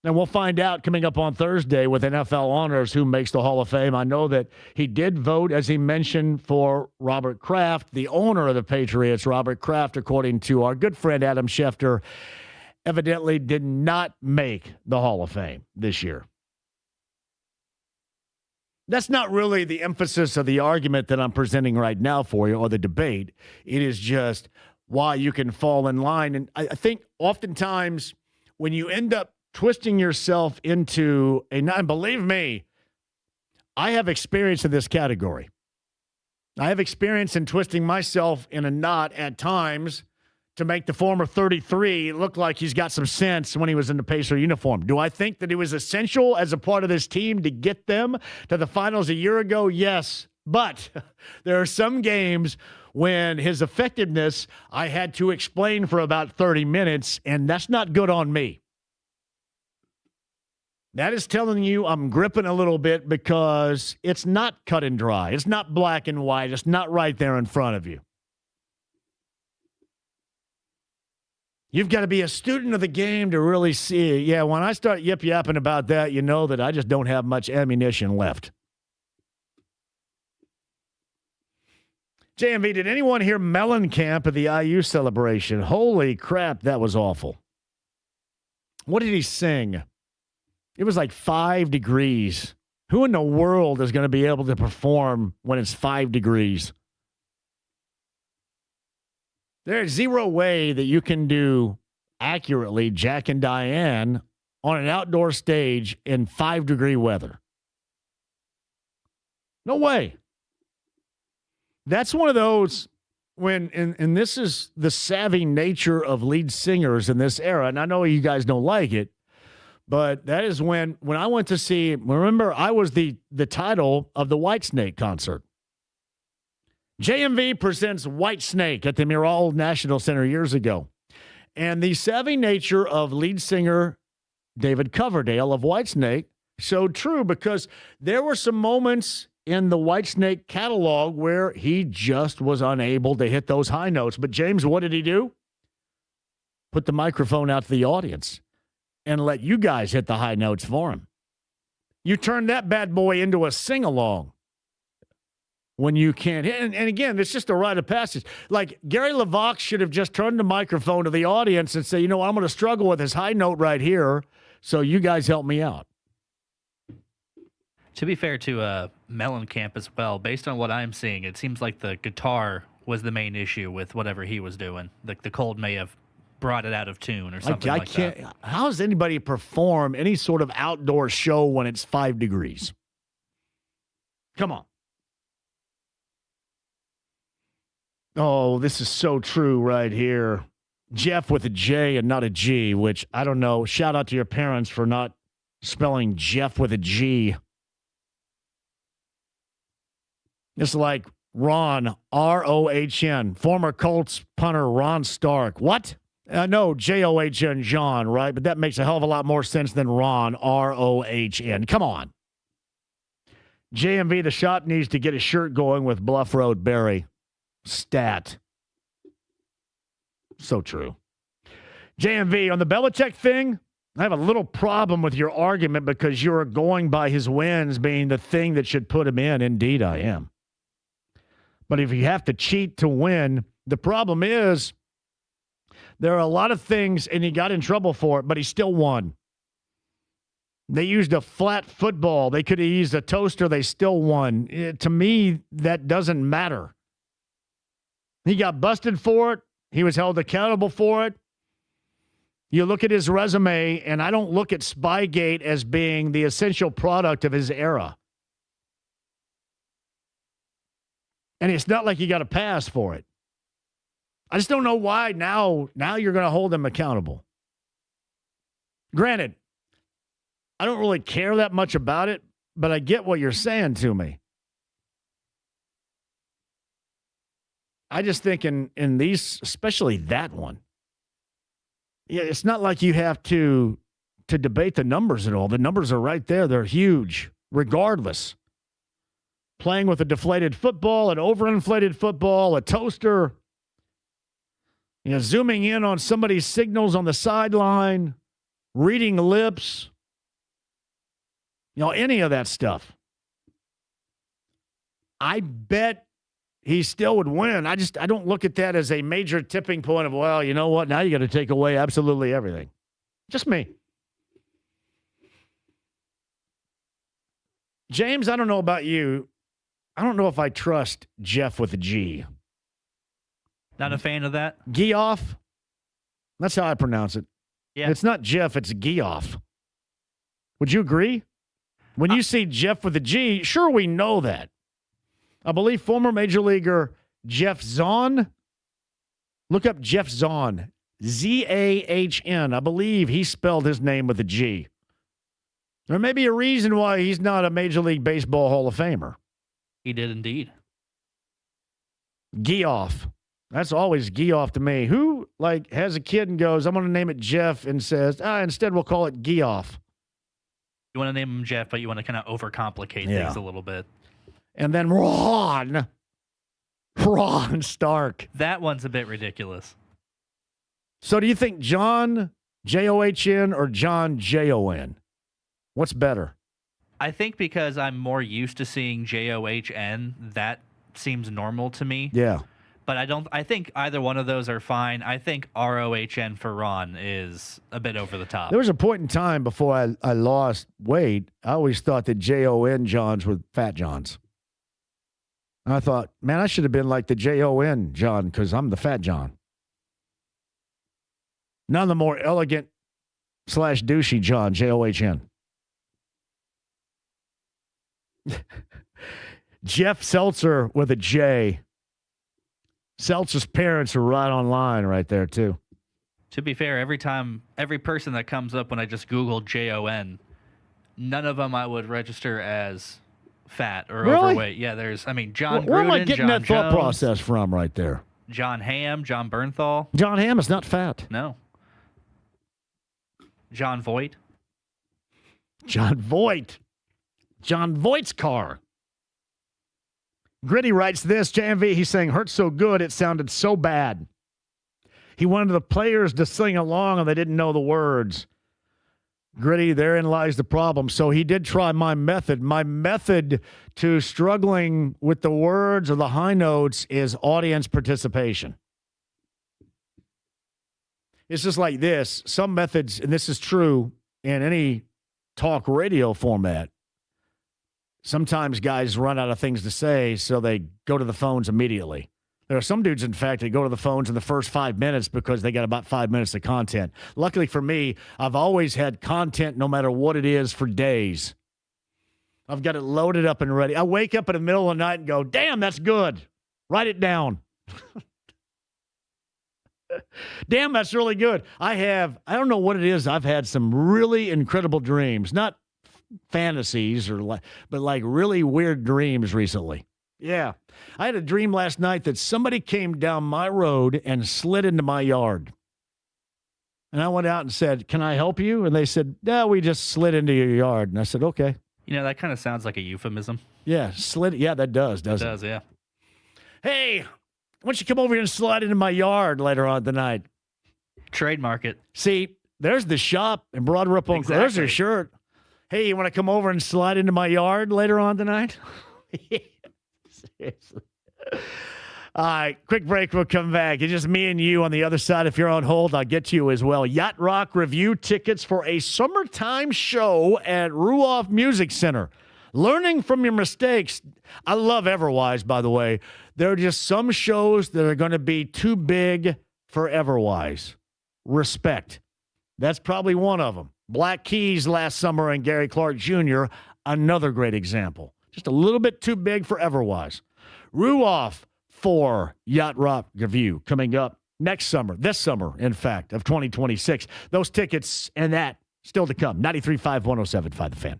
And we'll find out coming up on Thursday with NFL Honors who makes the Hall of Fame. I know that he did vote, as he mentioned, for Robert Kraft, the owner of the Patriots. Robert Kraft, according to our good friend Adam Schefter, evidently did not make the Hall of Fame this year. That's not really the emphasis of the argument that I'm presenting right now for you, or the debate. It is just why you can fall in line. And I think oftentimes when you end up twisting yourself into a, and believe me, I have experience in this category. I have experience in twisting myself in a knot at times to make the former 33 look like he's got some sense when he was in the Pacer uniform. Do I think that he was essential as a part of this team to get them to the finals a year ago? Yes. But there are some games when his effectiveness I had to explain for about 30 minutes, and that's not good on me. That is telling you I'm gripping a little bit because it's not cut and dry. It's not black and white. It's not right there in front of you. You've got to be a student of the game to really see. Yeah, when I start yip-yapping about that, you know that I just don't have much ammunition left. JMV, did anyone hear Mellencamp at the IU celebration? Holy crap, that was awful. What did he sing? It was like 5 degrees. Who in the world is going to be able to perform when it's 5 degrees? There's zero way that you can do accurately Jack and Diane on an outdoor stage in 5-degree weather. No way. That's one of those when, and this is the savvy nature of lead singers in this era, and I know you guys don't like it, but that is when I went to see, remember, I was the title of the Whitesnake concert. JMV presents Whitesnake at the Mural National Center years ago. And the savvy nature of lead singer David Coverdale of Whitesnake showed true, because there were some moments in the Whitesnake catalog where he just was unable to hit those high notes. But James, what did he do? Put the microphone out to the audience and let you guys hit the high notes for him. You turned that bad boy into a sing-along when you can't hit. And again, it's just a rite of passage. Like Gary LaVox should have just turned the microphone to the audience and say, you know, I'm going to struggle with this high note right here, so you guys help me out. To be fair to Mellencamp as well, based on what I'm seeing, it seems like the guitar was the main issue with whatever he was doing. The cold may have brought it out of tune or something like that. How does anybody perform any sort of outdoor show when it's 5 degrees? Come on. Oh, this is so true right here. Jeff with a J and not a G, which I don't know. Shout out to your parents for not spelling Jeff with a G. It's like Ron, R-O-H-N. Former Colts punter Ron Stark. What? No, J-O-H-N, John, right? But that makes a hell of a lot more sense than Ron, R-O-H-N. Come on. JMV, the shop needs to get a shirt going with Bluff Road Barry. Stat. So true. JMV, on the Belichick thing, I have a little problem with your argument because you're going by his wins being the thing that should put him in. Indeed, I am. But if you have to cheat to win, the problem is there are a lot of things, and he got in trouble for it, but he still won. They used a flat football. They could have used a toaster. They still won. To me, that doesn't matter. He got busted for it. He was held accountable for it. You look at his resume, and I don't look at Spygate as being the essential product of his era. And it's not like you got a pass for it. I just don't know why now you're going to hold him accountable. Granted, I don't really care that much about it, but I get what you're saying to me. I just think in these, especially that one, yeah, it's not like you have to debate the numbers at all. The numbers are right there. They're huge, regardless. Playing with a deflated football, an overinflated football, a toaster, zooming in on somebody's signals on the sideline, reading lips, any of that stuff. I bet he still would win. I don't look at that as a major tipping point of, well, you know what? Now you got to take away absolutely everything. Just me. James, I don't know about you. I don't know if I trust Jeff with a G. Not a fan of that? Geoff. That's how I pronounce it. Yeah. It's not Jeff, it's Geoff. Would you agree? When you see Jeff with a G, sure, we know that. I believe former Major Leaguer Jeff Zahn. Look up Jeff Zahn. Z-A-H-N. I believe he spelled his name with a G. There may be a reason why he's not a Major League Baseball Hall of Famer. He did indeed. Geoff. That's always Geoff to me. Who, has a kid and goes, I'm going to name it Jeff, and says, instead we'll call it Geoff. You want to name him Jeff, but you want to kind of overcomplicate things a little bit. And then Ron Stark. That one's a bit ridiculous. So do you think John, J-O-H-N, or John, J-O-N? What's better? I think because I'm more used to seeing J-O-H-N, that seems normal to me. Yeah. But I think either one of those are fine. I think R-O-H-N for Ron is a bit over the top. There was a point in time before I lost weight, I always thought that J-O-N Johns were Fat Johns. And I thought, man, I should have been like the J-O-N John because I'm the Fat John. None the more elegant / douchey John, J-O-H-N. Jeff Seltzer with a J. Seltzer's parents are right online right there, too. To be fair, every person that comes up when I just Google J-O-N, none of them I would register as fat or overweight. Yeah, John Gruden, where am I getting John that thought Jones, process from right there? John Hamm, John Bernthal. John Hamm is not fat. No. John Voight. John Voight. John Voight's car. Gritty writes this, JMV, he's saying, hurt so good, it sounded so bad. He wanted the players to sing along and they didn't know the words. Gritty, therein lies the problem. So he did try my method. My method to struggling with the words or the high notes is audience participation. It's just like this. Some methods, and this is true in any talk radio format, sometimes guys run out of things to say, so they go to the phones immediately. There are some dudes, in fact, that go to the phones in the first 5 minutes because they got about 5 minutes of content. Luckily for me, I've always had content no matter what it is for days. I've got it loaded up and ready. I wake up in the middle of the night and go, damn, that's good. Write it down. Damn, that's really good. I don't know what it is. I've had some really incredible dreams, not fantasies but like really weird dreams recently. Yeah. I had a dream last night that somebody came down my road and slid into my yard. And I went out and said, "Can I help you?" And they said, "No, we just slid into your yard." And I said, "Okay." You know, that kind of sounds like a euphemism. Yeah, slid. Yeah, that does, doesn't it? It does, yeah. Hey, why don't you come over here and slide into my yard later on tonight? Trademark it. See, there's the shop in Broad Ripple. Exactly. There's her shirt. Hey, you want to come over and slide into my yard later on tonight? Seriously. All right, quick break. We'll come back. It's just me and you on the other side. If you're on hold, I'll get to you as well. Yacht Rock Review tickets for a summertime show at Ruoff Music Center. Learning from your mistakes. I love Everwise, by the way. There are just some shows that are going to be too big for Everwise. Respect. That's probably one of them. Black Keys last summer and Gary Clark Jr., another great example. Just a little bit too big for Everwise. Ruoff for Yacht Rock Review coming up next summer, this summer, in fact, of 2026. Those tickets and that still to come. 93.5, 107.5 The Fan.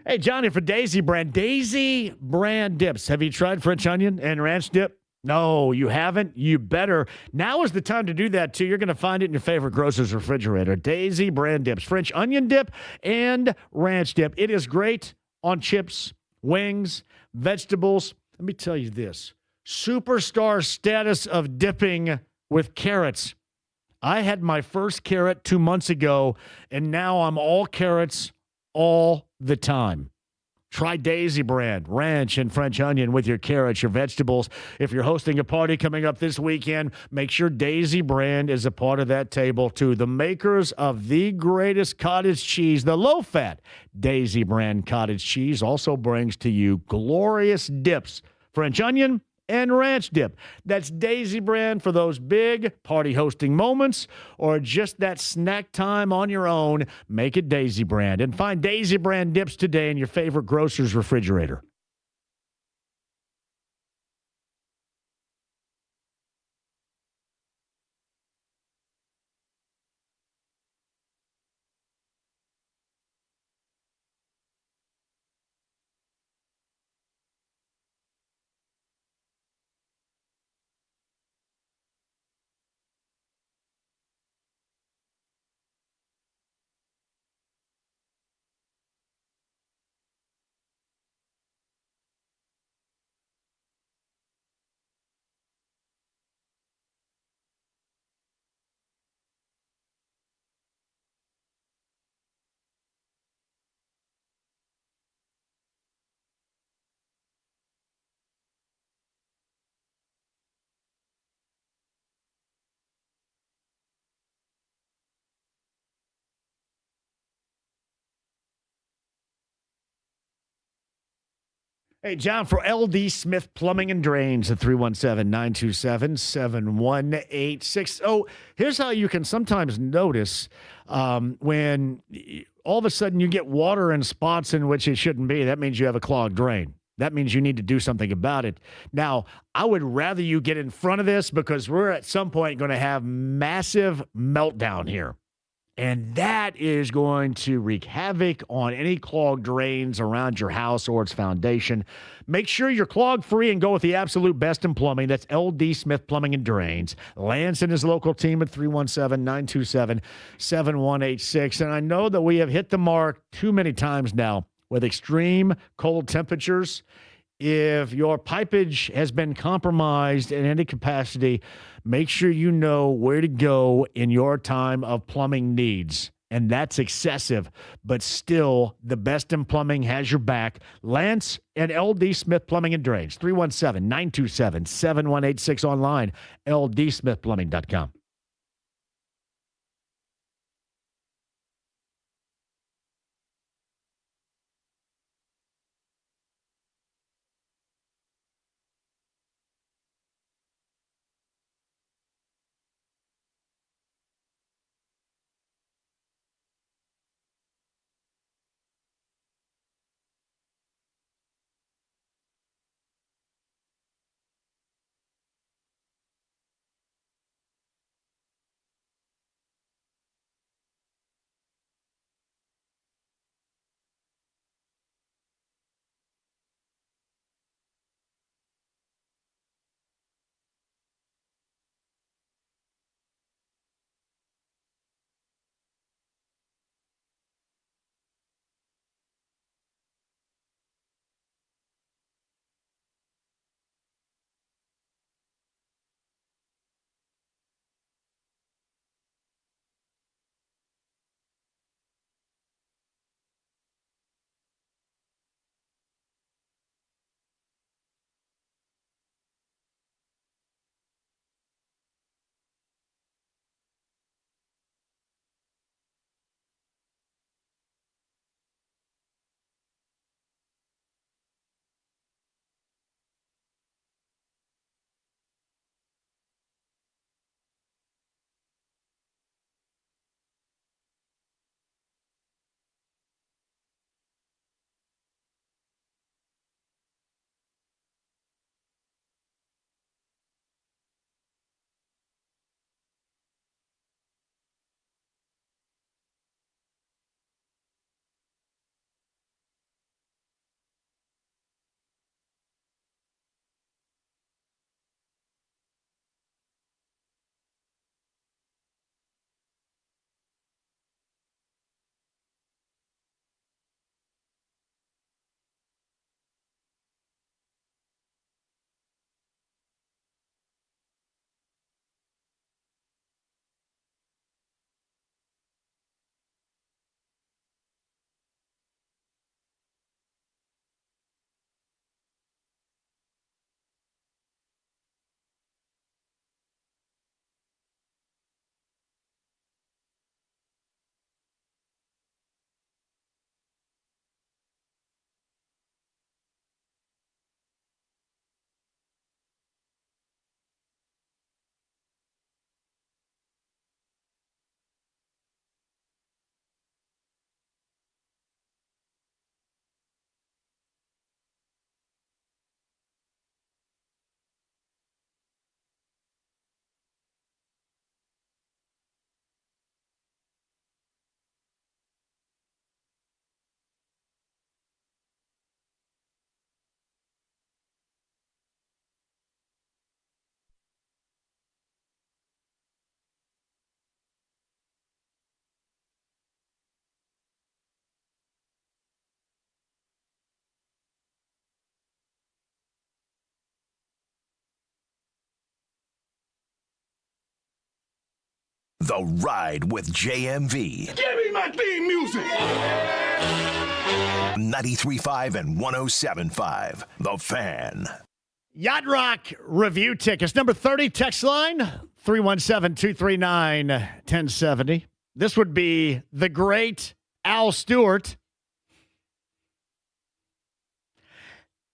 Hey, Johnny, for Daisy Brand. Daisy Brand dips. Have you tried French onion and ranch dip? No, you haven't? You better. Now is the time to do that, too. You're going to find it in your favorite grocer's refrigerator. Daisy Brand dips. French onion dip and ranch dip. It is great on chips, wings, vegetables. Let me tell you this. Superstar status of dipping with carrots. I had my first carrot 2 months ago, and now I'm all carrots all the time. Try Daisy Brand, ranch and French onion with your carrots, your vegetables. If you're hosting a party coming up this weekend, make sure Daisy Brand is a part of that table too. The makers of the greatest cottage cheese, the low-fat Daisy Brand cottage cheese, also brings to you glorious dips, French onion and ranch dip. That's Daisy Brand for those big party hosting moments or just that snack time on your own. Make it Daisy Brand. And find Daisy Brand dips today in your favorite grocer's refrigerator. Hey, John, for LD Smith Plumbing and Drains at 317-927-7186. Oh, here's how you can sometimes notice when all of a sudden you get water in spots in which it shouldn't be. That means you have a clogged drain. That means you need to do something about it. Now, I would rather you get in front of this because we're at some point going to have massive meltdown here. And that is going to wreak havoc on any clogged drains around your house or its foundation. Make sure you're clog-free and go with the absolute best in plumbing. That's LD Smith Plumbing and Drains. Lance and his local team at 317-927-7186. And I know that we have hit the mark too many times now with extreme cold temperatures. If your pipage has been compromised in any capacity, make sure you know where to go in your time of plumbing needs. And that's excessive, but still the best in plumbing has your back. Lance and LD Smith Plumbing and Drains, 317-927-7186 online, ldsmithplumbing.com. The Ride with JMV. Give me my theme music. 93.5 and 107.5. The Fan. Yacht Rock review tickets. Number 30, text line, 317-239-1070. This would be the great Al Stewart.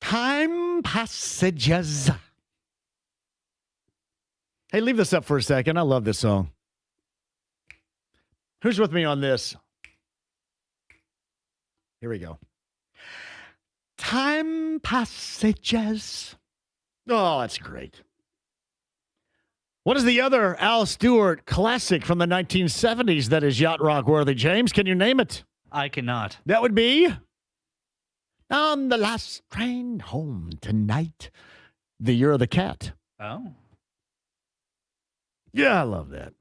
Time Passages. Hey, leave this up for a second. I love this song. Who's with me on this? Here we go. Time Passages. Oh, that's great. What is the other Al Stewart classic from the 1970s that is yacht rock worthy? James, can you name it? I cannot. That would be On the Last Train Home Tonight, The Year of the Cat. Oh. Yeah, I love that.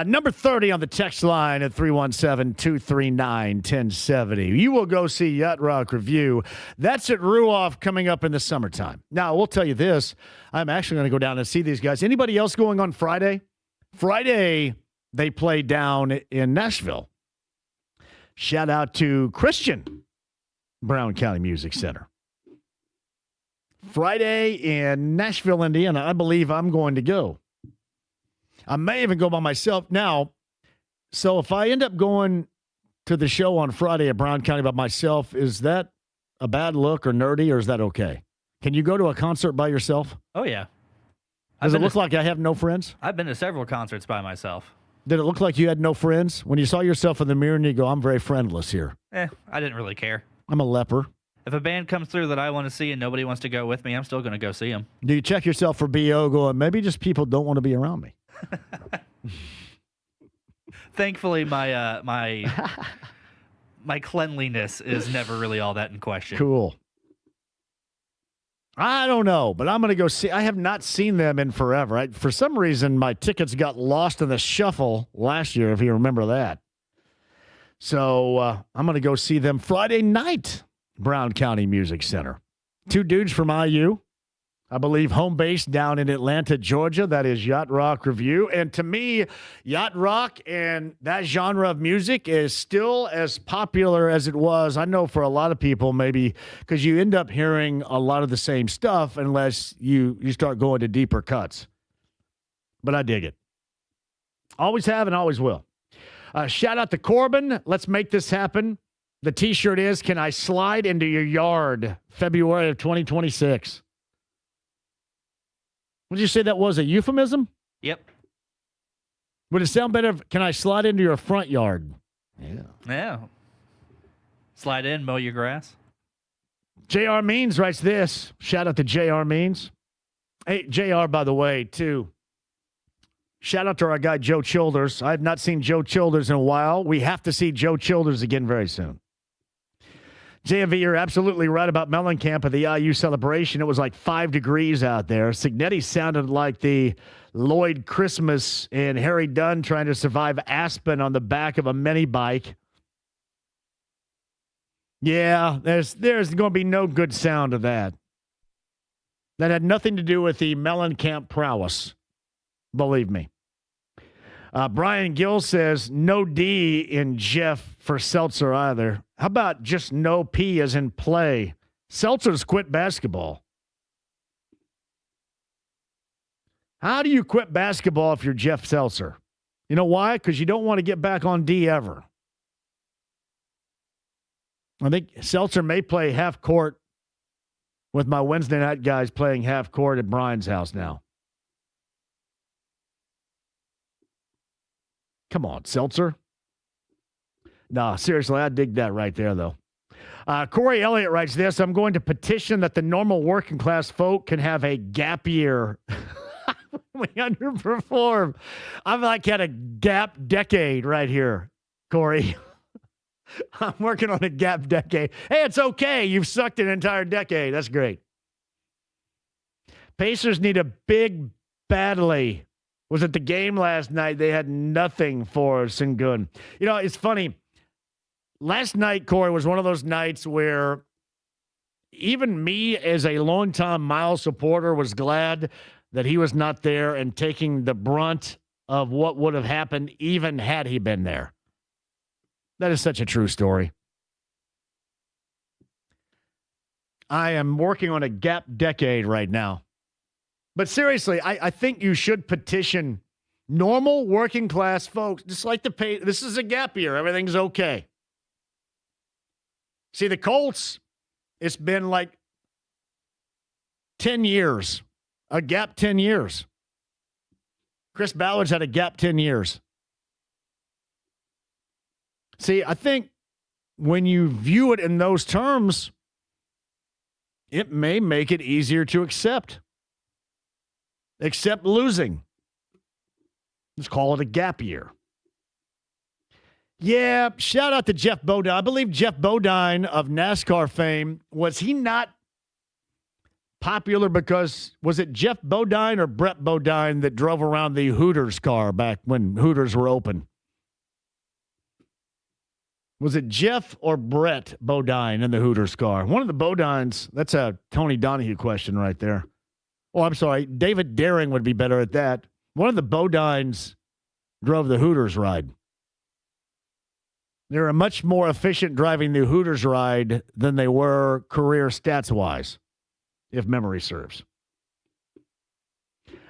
Number 30 on the text line at 317-239-1070. You will go see Yacht Rock Review. That's at Ruoff coming up in the summertime. Now, we'll tell you this. I'm actually going to go down and see these guys. Anybody else going on Friday? Friday, they play down in Nashville. Shout out to Christian, Brown County Music Center. Friday in Nashville, Indiana. I believe I'm going to go. I may even go by myself now. So if I end up going to the show on Friday at Brown County by myself, is that a bad look or nerdy, or is that okay? Can you go to a concert by yourself? Oh, yeah. Does it look like I have no friends? I've been to several concerts by myself. Did it look like you had no friends? When you saw yourself in the mirror and you go, I'm very friendless here. I didn't really care. I'm a leper. If a band comes through that I want to see and nobody wants to go with me, I'm still going to go see them. Do you check yourself for BO going, maybe just people don't want to be around me? Thankfully, my cleanliness is never really all that in question. Cool. I don't know, but I'm going to go see. I have not seen them in forever. For some reason, my tickets got lost in the shuffle last year, if you remember that. So I'm going to go see them Friday night, Brown County Music Center. Two dudes from IU. I believe home base down in Atlanta, Georgia. That is Yacht Rock Review. And to me, yacht rock and that genre of music is still as popular as it was. I know for a lot of people, maybe because you end up hearing a lot of the same stuff unless you start going to deeper cuts. But I dig it. Always have and always will. Shout out to Corbin. Let's make this happen. The T-shirt is, Can I Slide Into Your Yard? February of 2026. Would you say that was a euphemism? Yep. Would it sound better if, can I slide into your front yard? Yeah. Slide in, mow your grass. J.R. Means writes this. Shout out to J.R. Means. Hey, J.R., by the way, too. Shout out to our guy, Joe Childers. I have not seen Joe Childers in a while. We have to see Joe Childers again very soon. JMV, you're absolutely right about Mellencamp at the IU celebration. It was like 5 degrees out there. Signetti sounded like the Lloyd Christmas and Harry Dunn trying to survive Aspen on the back of a mini bike. Yeah, there's going to be no good sound of that. That had nothing to do with the Mellencamp prowess. Believe me. Brian Gill says, no D in Jeff for Seltzer either. How about just no P as in play? Seltzer's quit basketball. How do you quit basketball if you're Jeff Seltzer? You know why? Because you don't want to get back on D ever. I think Seltzer may play half court with my Wednesday night guys playing half court at Brian's house now. Come on, Seltzer. Nah, seriously, I dig that right there, though. Corey Elliott writes this. I'm going to petition that the normal working class folk can have a gap year. We underperform. I've like had a gap decade right here, Corey. I'm working on a gap decade. Hey, it's okay. You've sucked an entire decade. That's great. Pacers need a big badly. Was at the game last night. They had nothing for Sengun. You know, it's funny. Last night, Corey, was one of those nights where even me as a longtime Miles supporter was glad that he was not there and taking the brunt of what would have happened even had he been there. That is such a true story. I am working on a gap decade right now. But seriously, I think you should petition normal working class folks, just like the pay. This is a gap year. Everything's okay. See, the Colts, it's been like 10 years, a gap 10 years. Chris Ballard's had a gap 10 years. See, I think when you view it in those terms, it may make it easier to accept losing. Let's call it a gap year. Yeah, shout out to Jeff Bodine. I believe Jeff Bodine of NASCAR fame, was he not popular because, was it Jeff Bodine or Brett Bodine that drove around the Hooters car back when Hooters were open? Was it Jeff or Brett Bodine in the Hooters car? One of the Bodines, that's a Tony Donahue question right there. Oh, I'm sorry. David Daring would be better at that. One of the Bodines drove the Hooters ride. They were much more efficient driving the Hooters ride than they were career stats-wise, if memory serves.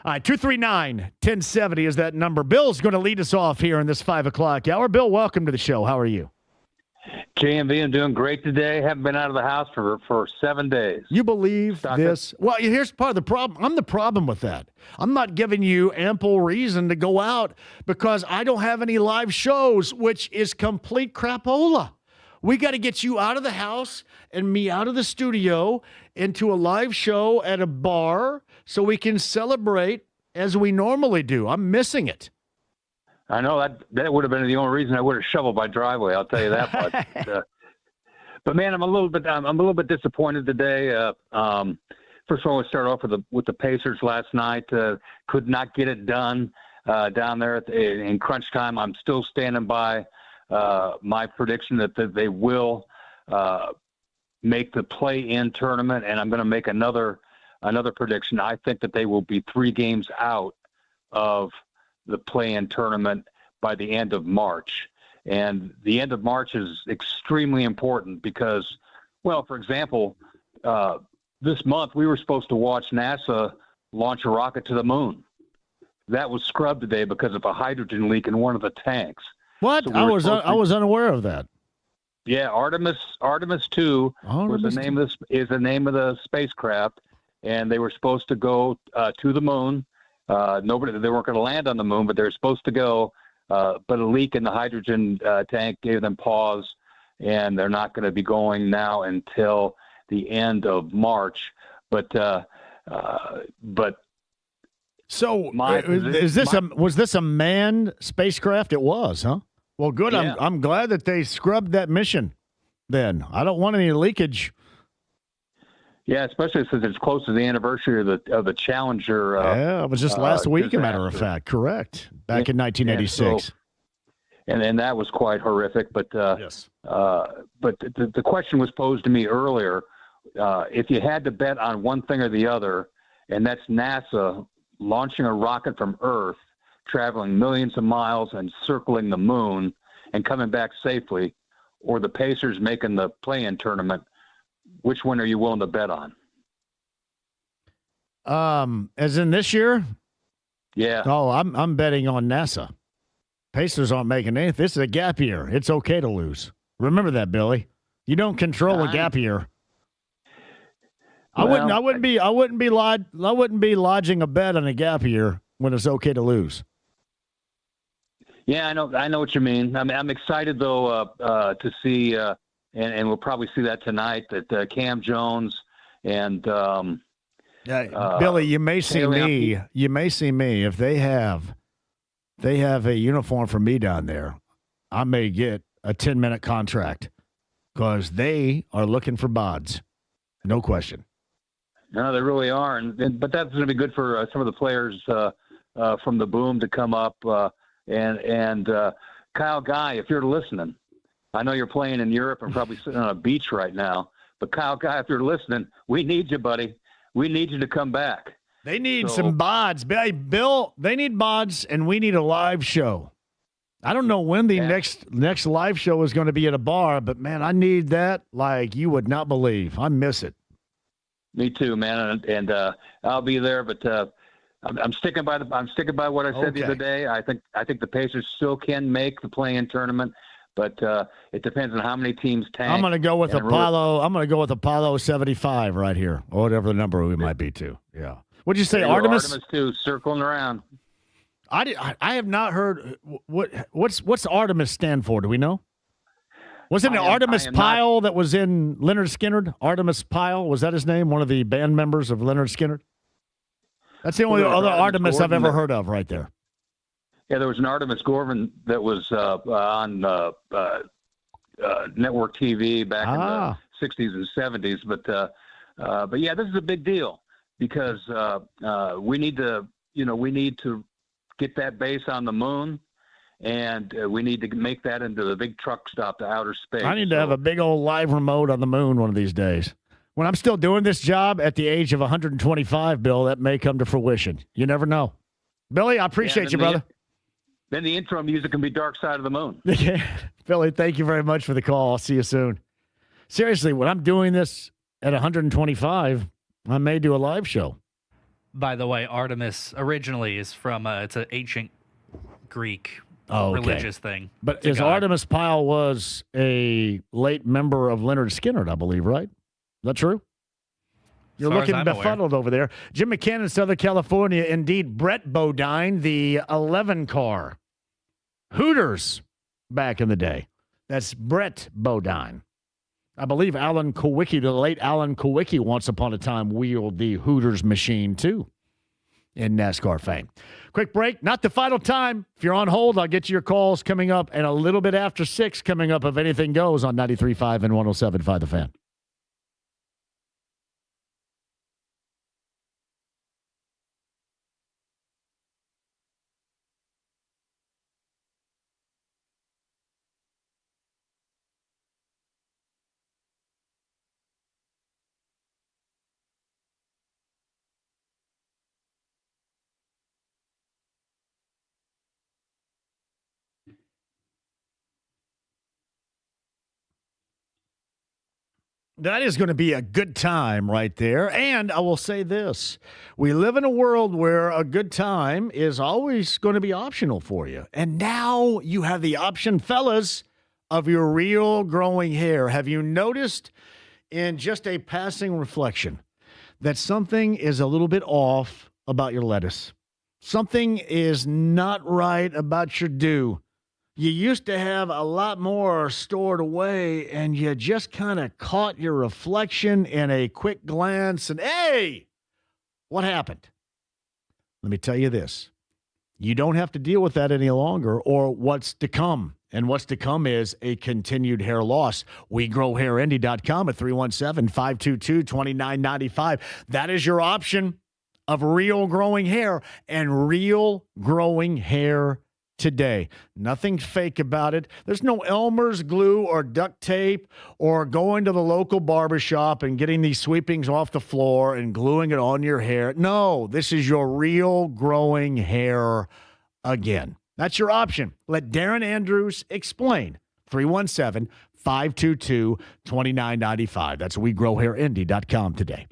All right, 239-1070 is that number. Bill's going to lead us off here in this 5 o'clock hour. Bill, welcome to the show. How are you? JMV, I'm doing great today. Haven't been out of the house for 7 days. You believe this? Well, here's part of the problem. I'm the problem with that. I'm not giving you ample reason to go out because I don't have any live shows, which is complete crapola. We got to get you out of the house and me out of the studio into a live show at a bar so we can celebrate as we normally do. I'm missing it. I know that would have been the only reason I would have shoveled my driveway. I'll tell you that much. But man, I'm a little bit disappointed today. First of all, we start off with the Pacers last night. Could not get it done down there in crunch time. I'm still standing by my prediction that they will make the play-in tournament, and I'm going to make another prediction. I think that they will be 3 games out of the play-in tournament by the end of March. And the end of March is extremely important because, well, for example, this month we were supposed to watch NASA launch a rocket to the moon. That was scrubbed today because of a hydrogen leak in one of the tanks. What? So I was unaware of that. Yeah, Artemis 2 was the name of the name of the spacecraft, and they were supposed to go to the moon. They weren't going to land on the moon, but they were supposed to go. But a leak in the hydrogen tank gave them pause, and they're not going to be going now until the end of March. So was this a manned spacecraft? It was, huh? Well, good. Yeah. I'm glad that they scrubbed that mission. Then I don't want any leakage. Yeah, especially since it's close to the anniversary of the Challenger. It was just last week, disaster. A matter of fact. Correct. Back in 1986. And that was quite horrific. But yes. But the question was posed to me earlier: if you had to bet on one thing or the other, and that's NASA launching a rocket from Earth, traveling millions of miles and circling the moon and coming back safely, or the Pacers making the play-in tournament. Which one are you willing to bet on? As in this year? Yeah. Oh, I'm betting on NASA. Pacers aren't making anything. This is a gap year. It's okay to lose. Remember that, Billy. You don't control a gap year. Well, I wouldn't be lodging a bet on a gap year when it's okay to lose. Yeah, I know what you mean. I'm excited though to see. And we'll probably see that tonight. That Cam Jones and Billy, you may see me. You may see me if they have a uniform for me down there. I may get a 10-minute contract because they are looking for bods, no question. No, they really are, but that's going to be good for some of the players from the Boom to come up. And Kyle Guy, if you're listening. I know you're playing in Europe and probably sitting on a beach right now, but Kyle Guy, if you're listening, we need you, buddy. We need you to come back. They need some bods. Hey, Bill, they need bods, and we need a live show. I don't know when the next live show is going to be at a bar, but, man, I need that like you would not believe. I miss it. Me too, man, and I'll be there. But I'm sticking by what I said the other day. I think the Pacers still can make the play-in tournament, but it depends on how many teams tank. I'm going to go with Apollo. I'm going to go with Apollo 75 right here, or whatever the number we might be to. Yeah. What'd you say, Artemis? Artemis too, circling around. I have not heard what's Artemis stand for? Do we know? Wasn't it Artemis Pyle that was in Leonard Skinner? Artemis Pyle, was that his name? One of the band members of Leonard Skinner? That's the only other Artemis I've ever heard of right there. Yeah, there was an Artemis Gorman that was on network TV back in the 60s and 70s. But yeah, this is a big deal because we need to get that base on the moon. And we need to make that into the big truck stop to outer space. I need to have a big old live remote on the moon one of these days. When I'm still doing this job at the age of 125, Bill, that may come to fruition. You never know. Billy, I appreciate you, brother. Then the intro music can be Dark Side of the Moon. Billy, thank you very much for the call. I'll see you soon. Seriously, when I'm doing this at 125, I may do a live show. By the way, Artemis originally is from it's an ancient Greek religious thing. But Artemis Pyle was a late member of Leonard Skinner, I believe, right? Is that true? You're looking befuddled over there. Jim McCann in Southern California. Indeed, Brett Bodine, the 11 car. Hooters back in the day. That's Brett Bodine. I believe Alan Kowicki, the late Alan Kowicki, once upon a time wheeled the Hooters machine, too, in NASCAR fame. Quick break, not the final time. If you're on hold, I'll get you your calls coming up, and a little bit after 6 coming up if anything goes on 93.5 and 107.5 The Fan. That is going to be a good time right there. And I will say this. We live in a world where a good time is always going to be optional for you. And now you have the option, fellas, of your real growing hair. Have you noticed in just a passing reflection that something is a little bit off about your lettuce? Something is not right about your dew. You used to have a lot more stored away, and you just kind of caught your reflection in a quick glance, and hey, what happened? Let me tell you this. You don't have to deal with that any longer or what's to come. And what's to come is a continued hair loss. WeGrowHairIndy.com at 317-522-2995. That is your option of real growing hair and real growing hair today. Nothing fake about it. There's no Elmer's glue or duct tape or going to the local barbershop and getting these sweepings off the floor and gluing it on your hair. No, this is your real growing hair again. That's your option. Let Darren Andrews explain. 317-522-2995. That's WeGrowHairIndy.com today.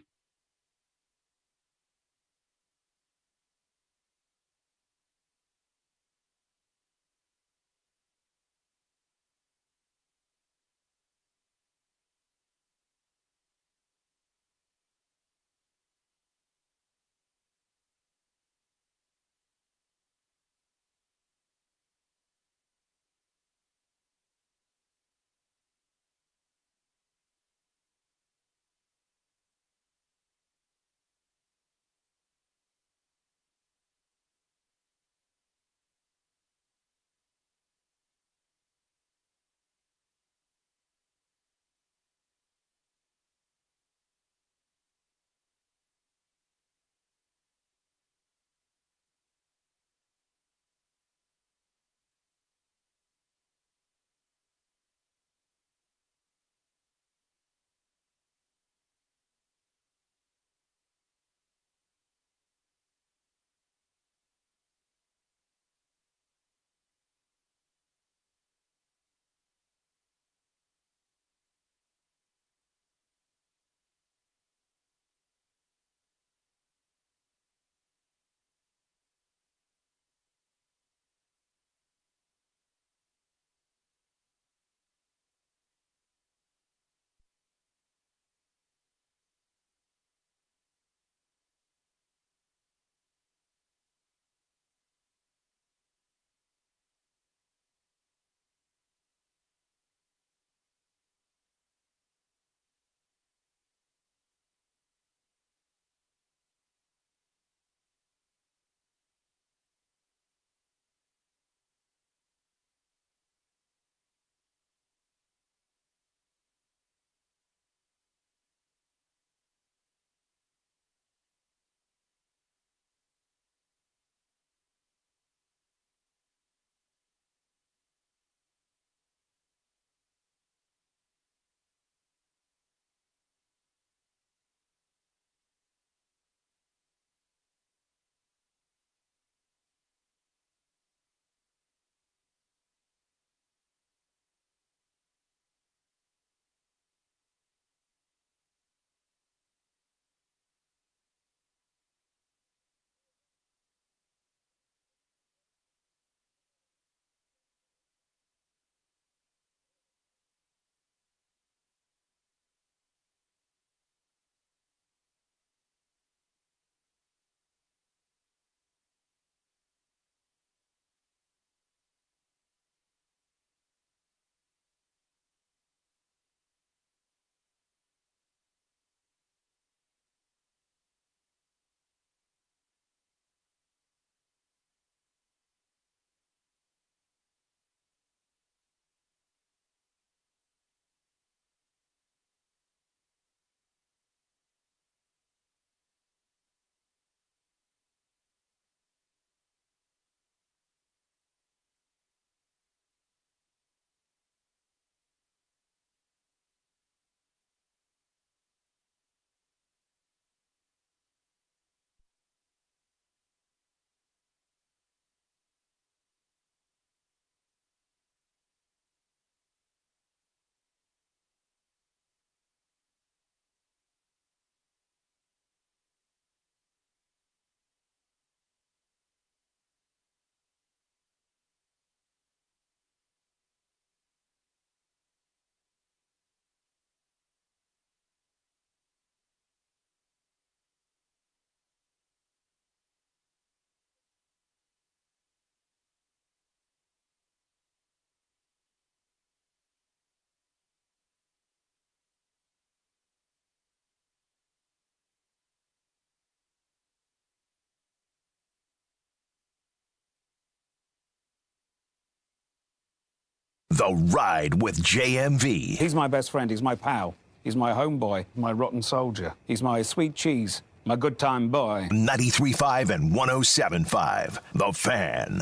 The Ride with JMV. He's my best friend. He's my pal. He's my homeboy, my rotten soldier. He's my sweet cheese, my good time boy. 93.5 and 107.5. The Fan.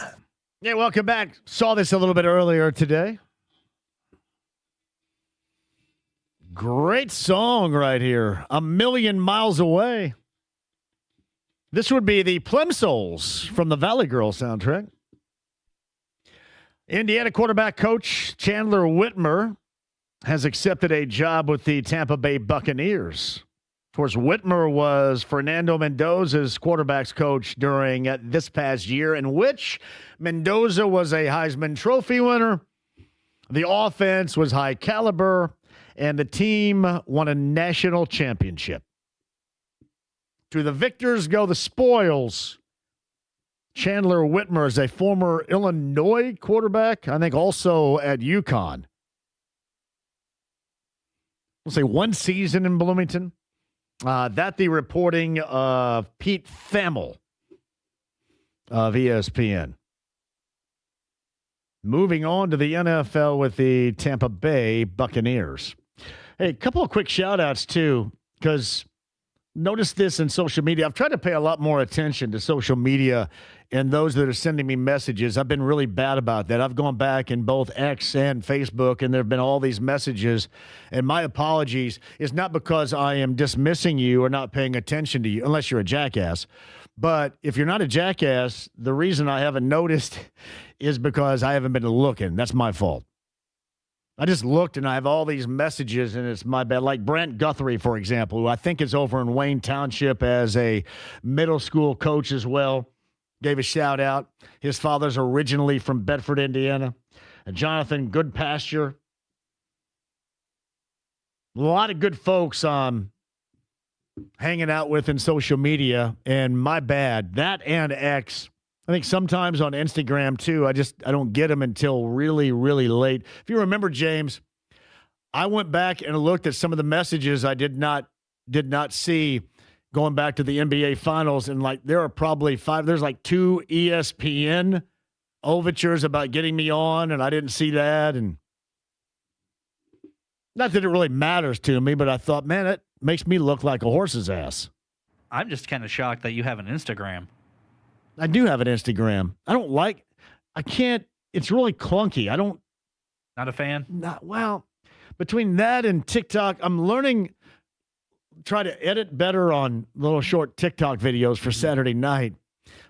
Yeah, welcome back. Saw this a little bit earlier today. Great song right here. A Million Miles Away. This would be the Plimsolls from the Valley Girl soundtrack. Indiana quarterback coach Chandler Whitmer has accepted a job with the Tampa Bay Buccaneers. Of course, Whitmer was Fernando Mendoza's quarterback's coach during this past year, in which Mendoza was a Heisman Trophy winner. The offense was high caliber, and the team won a national championship. To the victors go the spoils. Chandler Whitmer is a former Illinois quarterback, I think also at UConn. We'll say one season in Bloomington. That the reporting of Pete Thamel of ESPN. Moving on to the NFL with the Tampa Bay Buccaneers. Hey, a couple of quick shout-outs, too, because notice this in social media. I've tried to pay a lot more attention to social media and those that are sending me messages. I've been really bad about that. I've gone back in both X and Facebook, and there have been all these messages. And my apologies is not because I am dismissing you or not paying attention to you, unless you're a jackass. But if you're not a jackass, the reason I haven't noticed is because I haven't been looking. That's my fault. I just looked, and I have all these messages, and it's my bad. Like Brent Guthrie, for example, who I think is over in Wayne Township as a middle school coach as well. Gave a shout out. His father's originally from Bedford, Indiana. Jonathan Goodpasture. A lot of good folks hanging out with in social media, and my bad. That and X. I think sometimes on Instagram too. I don't get them until really, really late. If you remember, James, I went back and looked at some of the messages I did not see going back to the NBA Finals, and like there are probably there's like 2 ESPN overtures about getting me on, and I didn't see that. And not that it really matters to me, but I thought, man, it makes me look like a horse's ass. I'm just kind of shocked that you have an Instagram. I do have an Instagram. I can't, it's really clunky. Not a fan? Well, between that and TikTok, I'm learning, try to edit better on little short TikTok videos for Saturday night,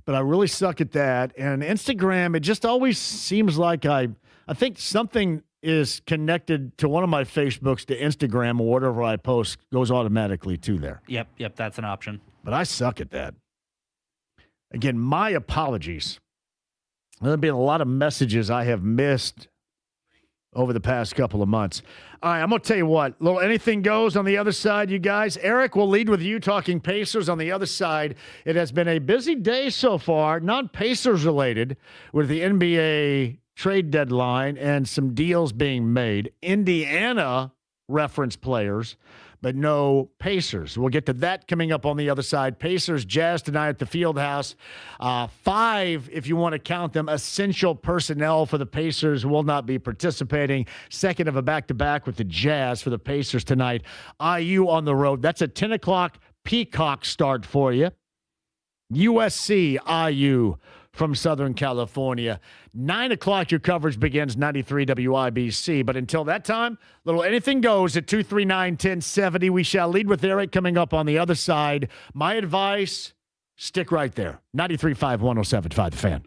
but I really suck at that. And Instagram, it just always seems like I think something is connected to one of my Facebooks to Instagram, or whatever I post goes automatically to there. Yep, that's an option. But I suck at that. Again, my apologies. There have been a lot of messages I have missed over the past couple of months. All right, I'm going to tell you what. Little anything goes on the other side, you guys. Eric will lead with you talking Pacers on the other side. It has been a busy day so far, not Pacers related, with the NBA trade deadline and some deals being made. Indiana reference players, but no Pacers. We'll get to that coming up on the other side. Pacers, Jazz tonight at the Fieldhouse. 5, if you want to count them, essential personnel for the Pacers will not be participating. Second of a back-to-back with the Jazz for the Pacers tonight. IU on the road. That's a 10 o'clock Peacock start for you. USC, IU from Southern California. 9 o'clock, your coverage begins, 93 WIBC. But until that time, little anything goes at 239-1070. We shall lead with Eric coming up on the other side. My advice, stick right there. 93.5, 107.5, The Fan.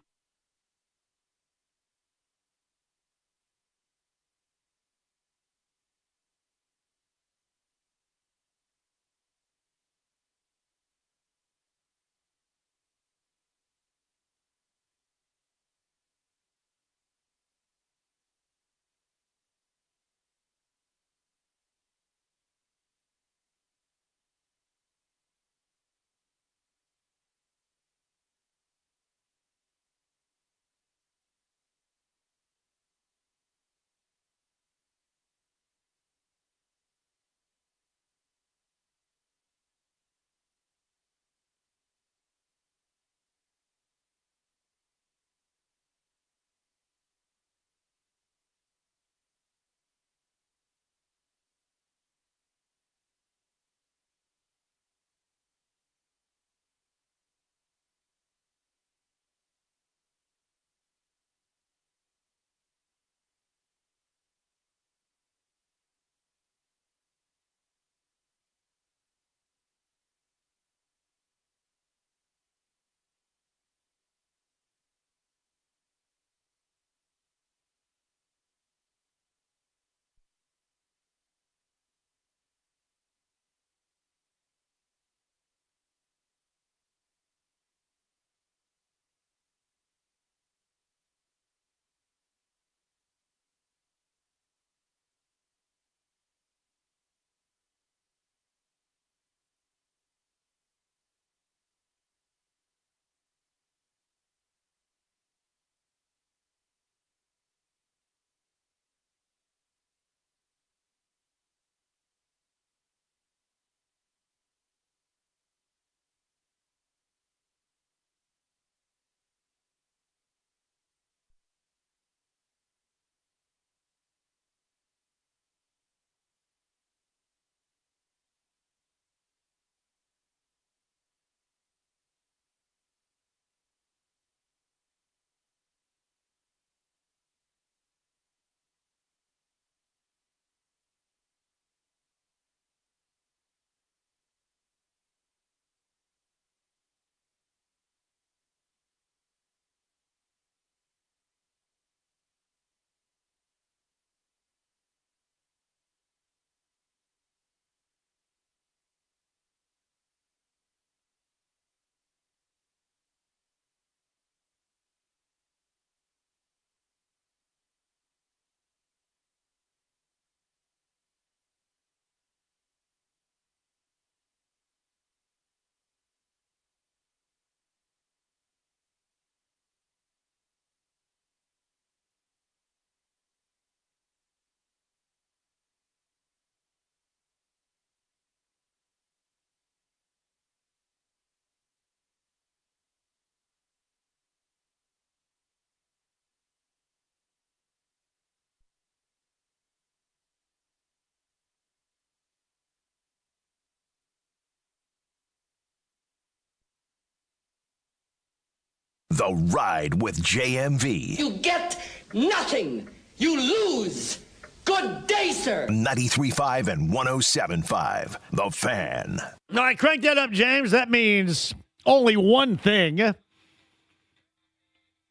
The Ride with JMV. You get nothing. You lose. Good day, sir. 93.5 and 107.5. The Fan. All right, crank that up, James. That means only one thing.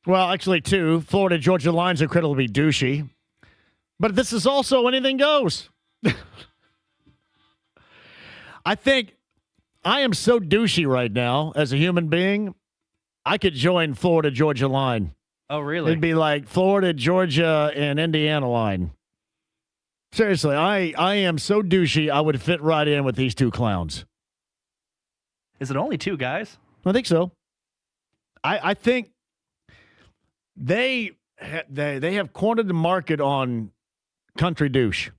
Well, actually two. Florida Georgia lines are incredibly douchey. But this is also anything goes. I think I am so douchey right now as a human being, I could join Florida Georgia line. Oh, really? It'd be like Florida, Georgia, and Indiana line. Seriously, I am so douchey, I would fit right in with these two clowns. Is it only two guys? I think so. I think they have cornered the market on country douche.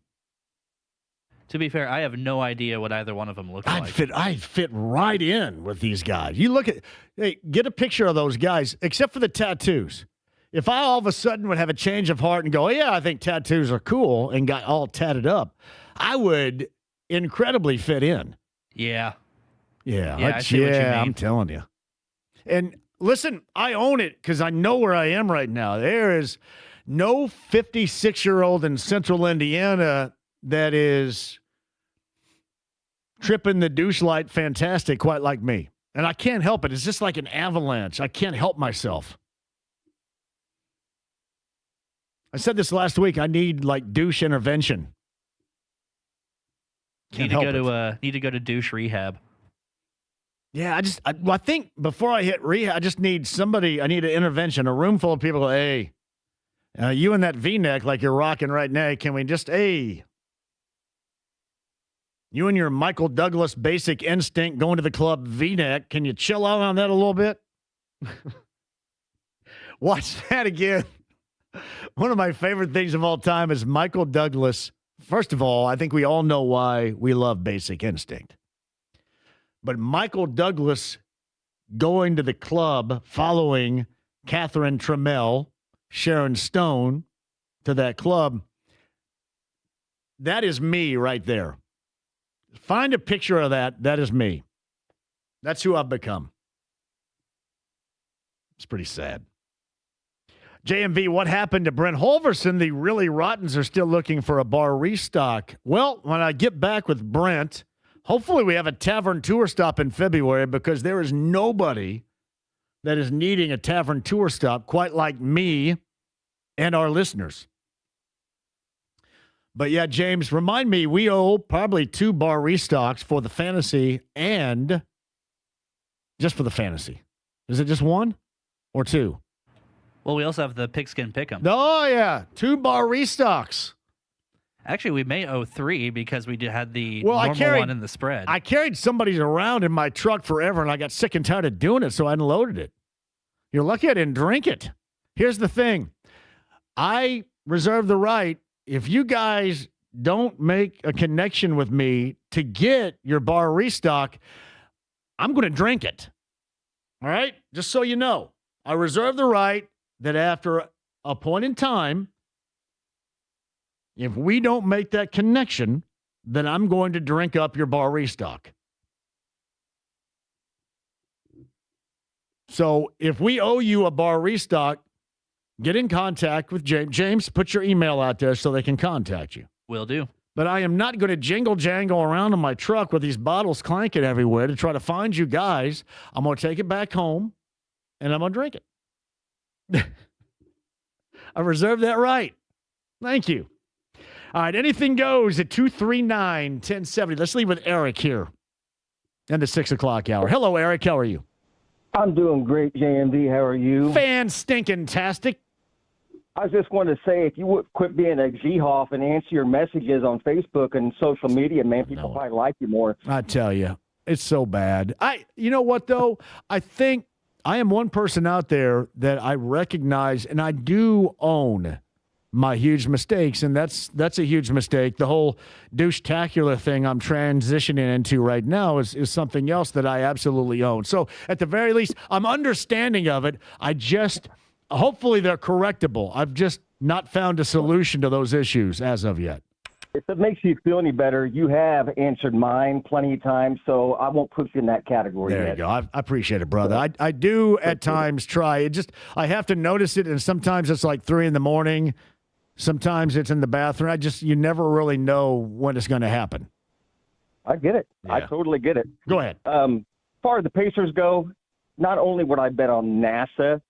To be fair, I have no idea what either one of them look like. I'd fit right in with these guys. You look at, hey, get a picture of those guys, except for the tattoos. If I all of a sudden would have a change of heart and go, yeah, I think tattoos are cool, and got all tatted up, I would incredibly fit in. Yeah. Yeah, I see what you mean. I'm telling you. And listen, I own it because I know where I am right now. There is no 56-year-old in central Indiana that is tripping the douche light fantastic quite like me. And I can't help it. It's just like an avalanche. I can't help myself. I said this last week. I need like douche intervention. Need to go to douche rehab. Yeah, I think before I hit rehab, I just need somebody. I need an intervention. A room full of people. Go, hey, you in that V-neck like you're rocking right now. Can we just, hey, you and your Michael Douglas Basic Instinct going to the club V-neck. Can you chill out on that a little bit? Watch that again. One of my favorite things of all time is Michael Douglas. First of all, I think we all know why we love Basic Instinct. But Michael Douglas going to the club following Catherine Trammell, Sharon Stone to that club, that is me right there. Find a picture of that. That is me. That's who I've become. It's pretty sad. JMV, what happened to Brent Holverson? The really rottens are still looking for a bar restock. Well, when I get back with Brent, hopefully we have a tavern tour stop in February because there is nobody that is needing a tavern tour stop quite like me and our listeners. But yeah, James, remind me, we owe probably 2 bar restocks for the fantasy and just for the fantasy. Is it just 1 or 2? Well, we also have the Pigskin Pick'em. Oh, yeah. 2 bar restocks. Actually, we may owe 3 because we had the normal one in the spread. I carried somebody's around in my truck forever, and I got sick and tired of doing it, so I unloaded it. You're lucky I didn't drink it. Here's the thing. I reserve the right, if you guys don't make a connection with me to get your bar restock, I'm going to drink it. All right? Just so you know. I reserve the right that after a point in time, if we don't make that connection, then I'm going to drink up your bar restock. So if we owe you a bar restock, get in contact with James. James, put your email out there so they can contact you. Will do. But I am not going to jangle around in my truck with these bottles clanking everywhere to try to find you guys. I'm going to take it back home, and I'm going to drink it. I reserve that right. Thank you. All right, anything goes at 239-1070. Let's leave with Eric here in the 6 o'clock hour. Hello, Eric. How are you? I'm doing great, JMV. How are you? Fan-stinking-tastic. I just wanted to say, if you would quit being a G-Hoff and answer your messages on Facebook and social media, man, people probably like you more. I tell you, it's so bad. You know what, though? I think I am one person out there that I recognize, and I do own my huge mistakes, and that's a huge mistake. The whole douche-tacular thing I'm transitioning into right now is something else that I absolutely own. So at the very least, I'm understanding of it. Hopefully they're correctable. I've just not found a solution to those issues as of yet. If it makes you feel any better, you have answered mine plenty of times, so I won't put you in that category There yet. you go. I appreciate it, brother. I do at times try. I have to notice it, and sometimes it's like 3 a.m. Sometimes it's in the bathroom. You never really know when it's going to happen. I get it. Yeah. I totally get it. Go ahead. As far as the Pacers go, not only would I bet on NASA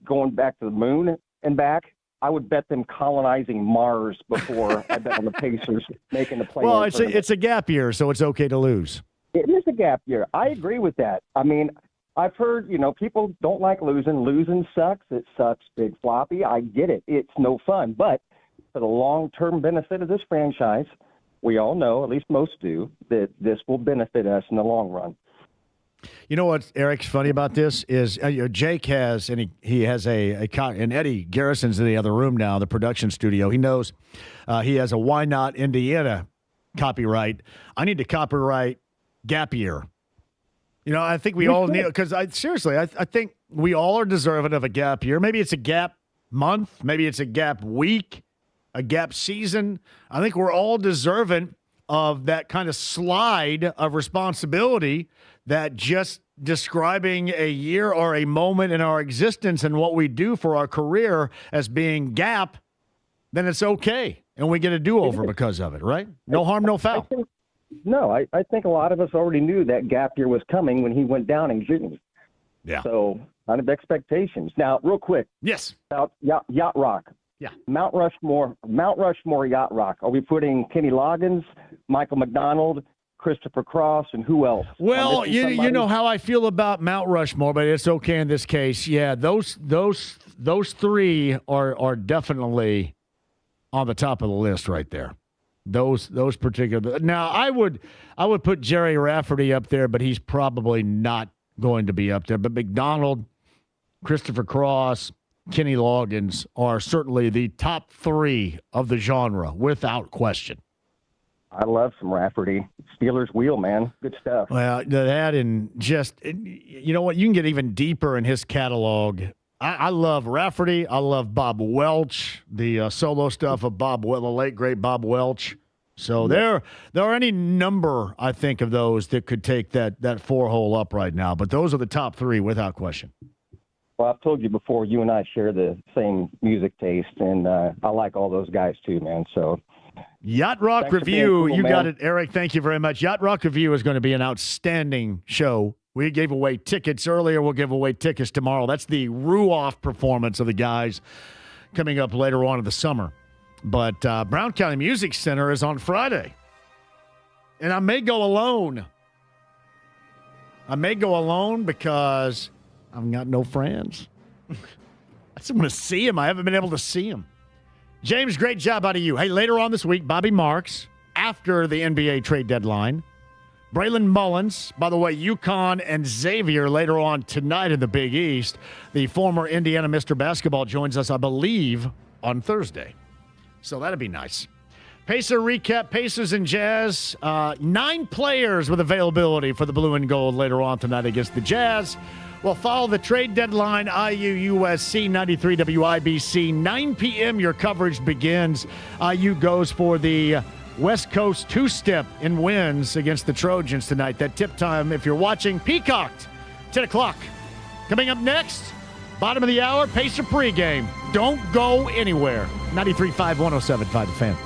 going back to the moon and back, I would bet them colonizing Mars before I bet on the Pacers making the play. Well, it's a gap year, so it's okay to lose. It is a gap year. I agree with that. I mean, I've heard, people don't like losing. Losing sucks. It sucks, big floppy. I get it. It's no fun. But for the long-term benefit of this franchise, we all know, at least most do, that this will benefit us in the long run. You know what, Eric's funny about this is Jake has, and he has and Eddie Garrison's in the other room now, the production studio. He knows he has a Why Not Indiana copyright. I need to copyright Gap Year. I think we all need, because I think we all are deserving of a gap year. Maybe it's a gap month. Maybe it's a gap week, a gap season. I think we're all deserving of that kind of slide of responsibility that just describing a year or a moment in our existence and what we do for our career as being gap, then it's okay. And we get a do-over because of it, right? No harm, no foul. I think a lot of us already knew that gap year was coming when he went down in June. Yeah. So, kind of expectations. Now, real quick. Yes. About Yacht Rock. Yeah. Mount Rushmore Yacht Rock. Are we putting Kenny Loggins, Michael McDonald, Christopher Cross, and who else? Well, you know how I feel about Mount Rushmore, but it's okay in this case. Yeah, those three are definitely on the top of the list right there. Those particular. Now, I would put Jerry Rafferty up there, but he's probably not going to be up there. But McDonald, Christopher Cross, Kenny Loggins are certainly the top three of the genre, without question. I love some Rafferty. Steelers wheel, man. Good stuff. Well, that and just, you know what? You can get even deeper in his catalog. I love Rafferty. I love Bob Welch, the solo stuff of the late, great Bob Welch. So there are any number, I think, of those that could take that four-hole up right now. But those are the top three, without question. Well, I've told you before, you and I share the same music taste, and I like all those guys too, man. So, Yacht Rock Review, you got it, Eric. Thank you very much. Yacht Rock Review is going to be an outstanding show. We gave away tickets earlier. We'll give away tickets tomorrow. That's the Ruoff performance of the guys coming up later on in the summer. But Brown County Music Center is on Friday, and I may go alone. Because I've got no friends. I just want to see him. I haven't been able to see him. James, great job out of you. Hey, later on this week, Bobby Marks, after the NBA trade deadline. Braylon Mullins, by the way, UConn and Xavier later on tonight in the Big East. The former Indiana Mr. Basketball joins us, I believe, on Thursday. So that'd be nice. Pacer recap, Pacers and Jazz. 9 players with availability for the blue and gold later on tonight against the Jazz. We'll follow the trade deadline, IU USC 93 WIBC. 9 p.m. your coverage begins. IU goes for the West Coast two-step in wins against the Trojans tonight. That tip time, if you're watching, peacocked, 10 o'clock. Coming up next, bottom of the hour, Pacer pregame. Don't go anywhere. 93.5, 107.5 The Fan.